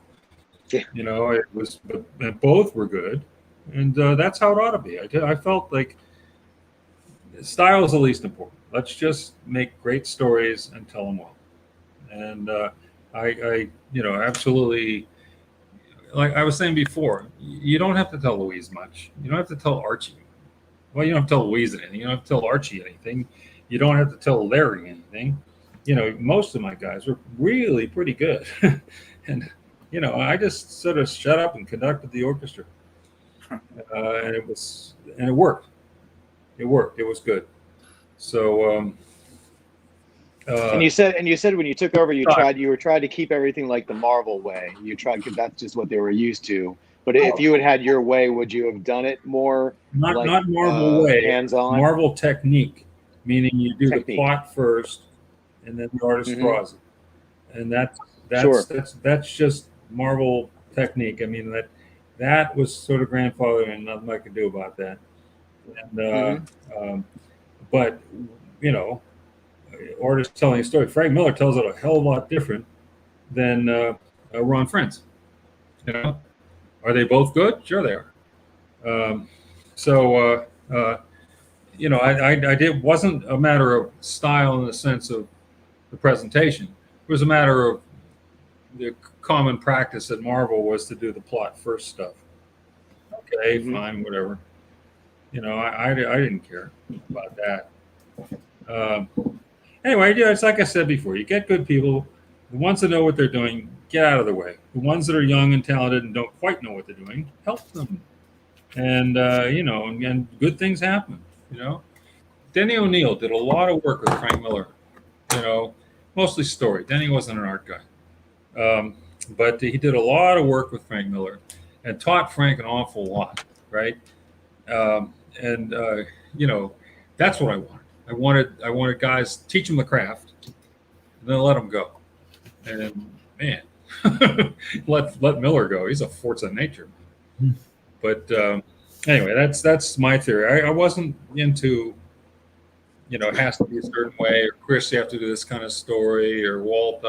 Yeah. It was, but both were good, and that's how it ought to be. I felt like style is the least important. Let's just make great stories and tell them well. And I absolutely. Like I was saying before, you don't have to tell Louise much. You don't have to tell Archie. Well, you don't have to tell Louise anything. You don't have to tell Archie anything. You don't have to tell Larry anything. Most of my guys were really pretty good. And, I just sort of shut up and conducted the orchestra. And it worked. It worked. It was good. So, and you said when you took over, you were trying to keep everything like the Marvel way. You tried, because that's just what they were used to. But if you had your way, would you have done it more not Marvel way, hands-on? Marvel technique, meaning you do Technique. the plot first, and then the artist Mhm. draws it, and that's just Marvel technique. I mean that was sort of grandfathered, and nothing I could do about that. And but artist telling a story. Frank Miller tells it a hell of a lot different than Ron Frenz. Are they both good? Sure they are. I did. Wasn't a matter of style in the sense of the presentation. It was a matter of the common practice at Marvel was to do the plot first stuff. Okay, Mhm. fine, whatever. I didn't care about that. Anyway, it's like I said before, you get good people The ones that know what they're doing, get out of the way. The ones that are young and talented and don't quite know what they're doing, help them. And and good things happen. Denny O'Neil did a lot of work with Frank Miller. Mostly story. Denny wasn't an art guy, but he did a lot of work with Frank Miller and taught Frank an awful lot. Right. That's what I wanted. I wanted guys teach them the craft, and then let them go. And man, let Miller go. He's a force of nature. But anyway, that's my theory. I wasn't into, it has to be a certain way, or Chris, you have to do this kind of story, or Walt.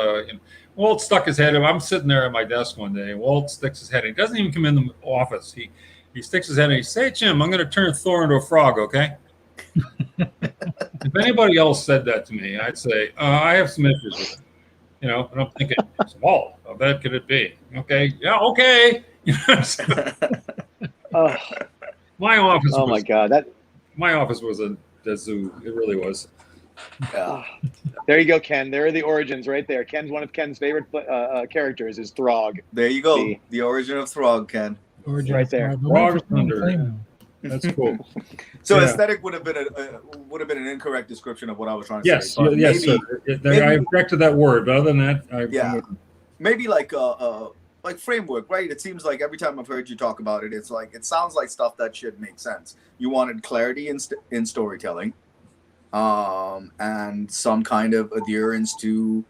Walt stuck his head. I'm sitting there at my desk one day, and Walt sticks his head in. He doesn't even come in the office. He sticks his head in. He says, "Hey, Jim, I'm going to turn Thor into a frog, okay?" If anybody else said that to me, I'd say, I have some issues with it. And I'm thinking, Walt, how bad could it be? Okay, yeah, okay. My office. Oh my God, my office was a zoo. It really was. There you go, Ken. There are the origins right there. One of Ken's favorite characters is Throg. There you go. The origin of Throg, Ken. Origin right there. Frog Thunder. That's cool. So aesthetic would have been an incorrect description of what I was trying to yes, say. Yes, maybe, I object to that word, but other than that, maybe like framework, right? It seems like every time I've heard you talk about it, it's like it sounds like stuff that should make sense. You wanted clarity in storytelling, and some kind of adherence to,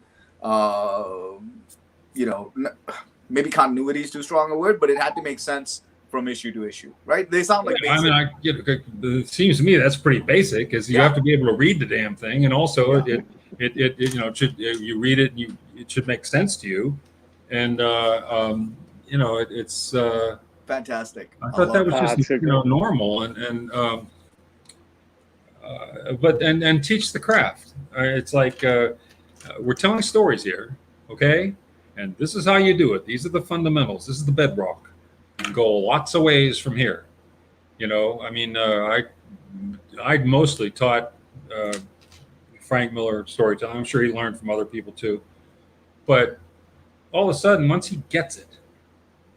maybe continuity is too strong a word, but it had to make sense from issue to issue, right? They sound like basic. It seems to me that's pretty basic, because you have to be able to read the damn thing, and also it should, you read it, and it should make sense to you, and it's fantastic. I thought that was just normal, and teach the craft. It's like we're telling stories here, okay, and this is how you do it. These are the fundamentals. This is the bedrock. You go lots of ways from here. I mostly taught Frank Miller storytelling. I'm sure he learned from other people too. But all of a sudden, once he gets it,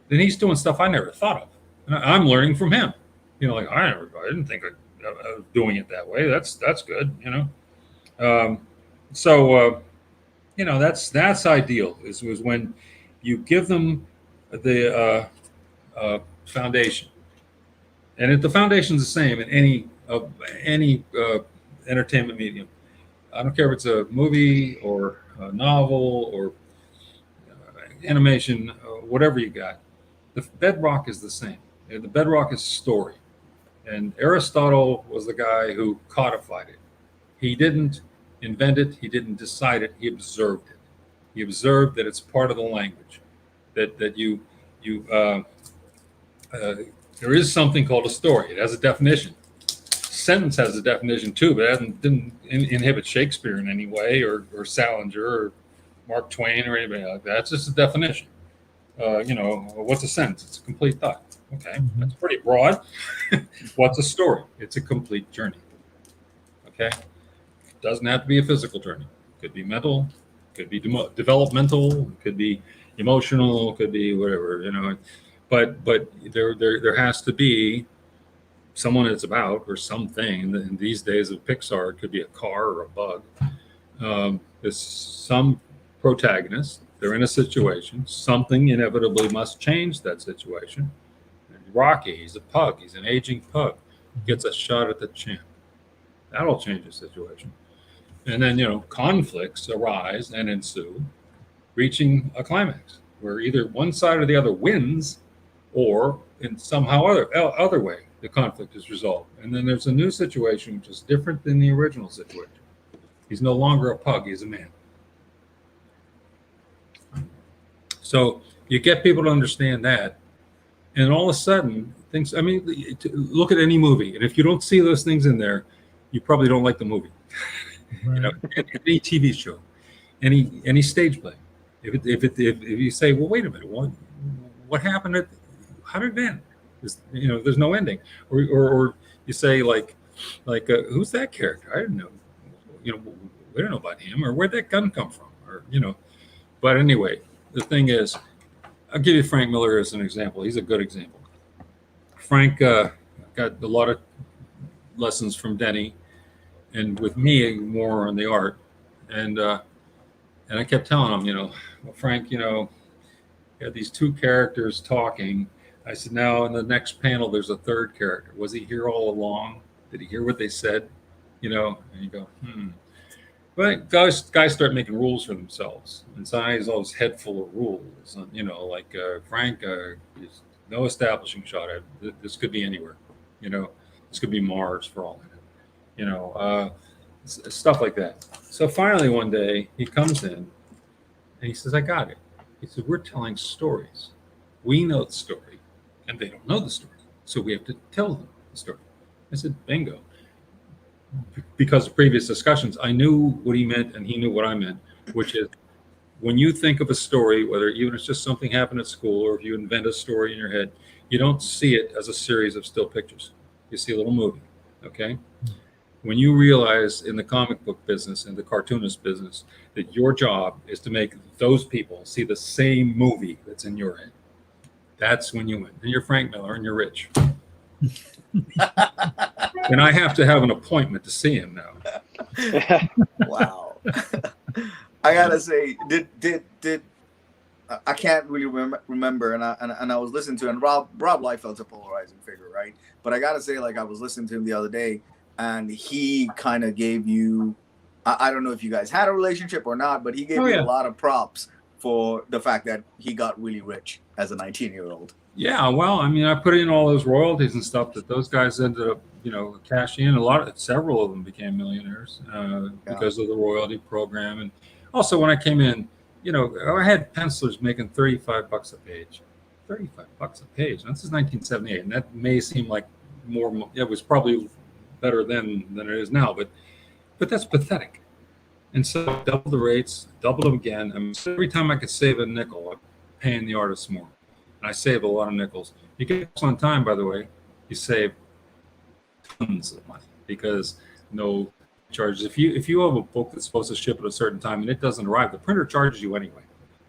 then he's doing stuff I never thought of. And I'm learning from him. I didn't think of doing it that way. That's good. That's ideal. Was when you give them the foundation, and if the foundation is the same in any entertainment medium, I don't care if it's a movie or a novel or animation, whatever you got, the bedrock is the same. The bedrock is story, and Aristotle was the guy who codified it. He didn't invent it. He didn't decide it. He observed it. He observed that it's part of the language, that there is something called a story. It has a definition. Sentence has a definition too, but it didn't inhibit Shakespeare in any way, or Salinger, or Mark Twain, or anybody like that. It's just a definition. What's a sentence? It's a complete thought. Okay, that's pretty broad. What's a story? It's a complete journey. Okay, it doesn't have to be a physical journey. It could be mental, could be developmental, could be emotional, could be whatever. But there has to be someone it's about, or something. In these days of Pixar, it could be a car or a bug. There's some protagonist. They're in a situation. Something inevitably must change that situation. Rocky, he's a pug. He's an aging pug. Gets a shot at the champ. That'll change the situation. And then, conflicts arise and ensue, reaching a climax where either one side or the other wins, or in somehow other way, the conflict is resolved. And then there's a new situation, which is different than the original situation. He's no longer a pug, he's a man. So you get people to understand that, and all of a sudden, look at any movie, and if you don't see those things in there, you probably don't like the movie. Right. Any TV show, any stage play. If you say, well, wait a minute, what happened? How did it end? There's no ending. Or you say like who's that character? I didn't know. We don't know about him, or where'd that gun come from, or But anyway, the thing is, I'll give you Frank Miller as an example. He's a good example. Frank got a lot of lessons from Denny, and with me more on the art. And I kept telling him, well, Frank, you had these two characters talking. I said, now in the next panel, there's a third character. Was he here all along? Did he hear what they said? And you go, But guys start making rules for themselves. And sometimes he's always head full of rules. Like Frank, is no establishing shot. This could be anywhere. This could be Mars for all I know. Stuff like that. So finally one day he comes in and he says, I got it. He said, we're telling stories. We know the story and they don't know the story. So we have to tell them the story. I said, bingo. Because of previous discussions, I knew what he meant and he knew what I meant, which is when you think of a story, whether even it's just something happened at school or if you invent a story in your head, you don't see it as a series of still pictures. You see a little movie, okay? When you realize in the comic book business and the cartoonist business that your job is to make those people see the same movie that's in your head, that's when you win. And you're Frank Miller and you're rich. And I have to have an appointment to see him now. Wow. I gotta say, did I can't really remember, and I was listening to, and Rob Liefeld's a polarizing figure, right? But I gotta say, like, I was listening to him the other day, and he kind of gave you, I don't know if you guys had a relationship or not, but he gave you a lot of props for the fact that he got really rich as a 19-year-old. Yeah, well, I mean, I put in all those royalties and stuff that those guys ended up, cashing in. Several of them became millionaires because of the royalty program. And also when I came in, I had pencilers making $35 a page. $35 a page. Now, this is 1978, and that may seem like more. It was probably better then than it is now, but that's pathetic. And so double the rates, doubled them again. I mean, every time I could save a nickel, I'm paying the artists more. And I save a lot of nickels. You get on time, by the way, you save tons of money because no charges. If you have a book that's supposed to ship at a certain time and it doesn't arrive, the printer charges you anyway.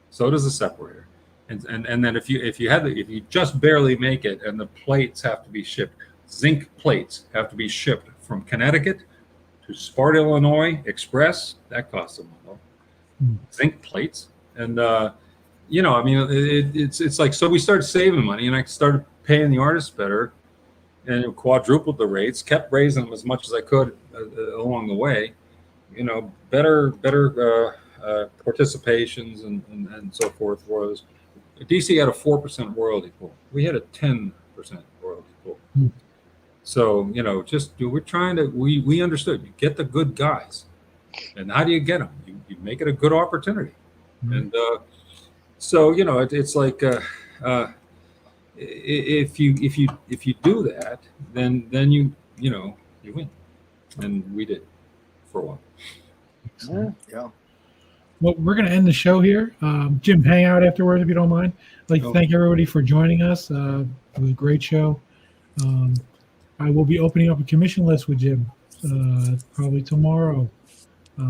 So does the separator. And then if you just barely make it and the plates have to be shipped, zinc plates have to be shipped from Connecticut to Sparta, Illinois Express, that costs a lot. Zinc plates. And I mean, it's like, so we started saving money and I started paying the artists better and it quadrupled the rates, kept raising them as much as I could along the way, better participations and so forth. Was DC had a 4% royalty pool. We had a 10% royalty pool. So, we're trying to, we understood, you get the good guys. And how do you get them? You make it a good opportunity. And, so it's like if you do that, then you win, and we did for a while. Yeah. Well, we're going to end the show here. Jim, hang out afterwards if you don't mind. I'd like to thank everybody for joining us. It was a great show. I will be opening up a commission list with Jim probably tomorrow. I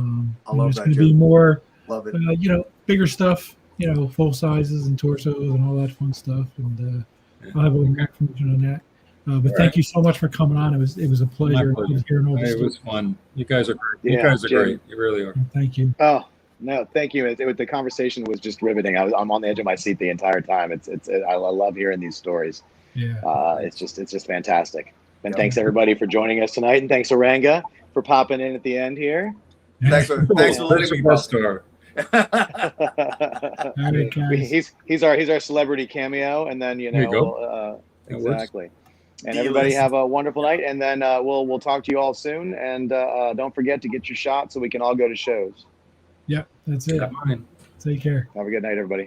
love there's that. going to be more, Love it. bigger stuff. Full sizes and torsos and all that fun stuff. And I'll have a information on that. But thank you so much for coming on. It was a pleasure. Hearing all this It was fun. You guys are great. Yeah, you guys are Jim. great. You really are. Thank you. Oh no, thank you. The conversation was just riveting. I'm on the edge of my seat the entire time. I love hearing these stories. Yeah. It's just fantastic. And thanks everybody for joining us tonight, and thanks Oranga for popping in at the end here. Thanks for letting me Best star. Right, guys. he's our celebrity cameo, and then There you go. exactly. And everybody have a wonderful night, and then we'll talk to you all soon. And don't forget to get your shot so we can all go to shows. Yep, that's it. Yeah, mine. Take care. Have a good night, everybody.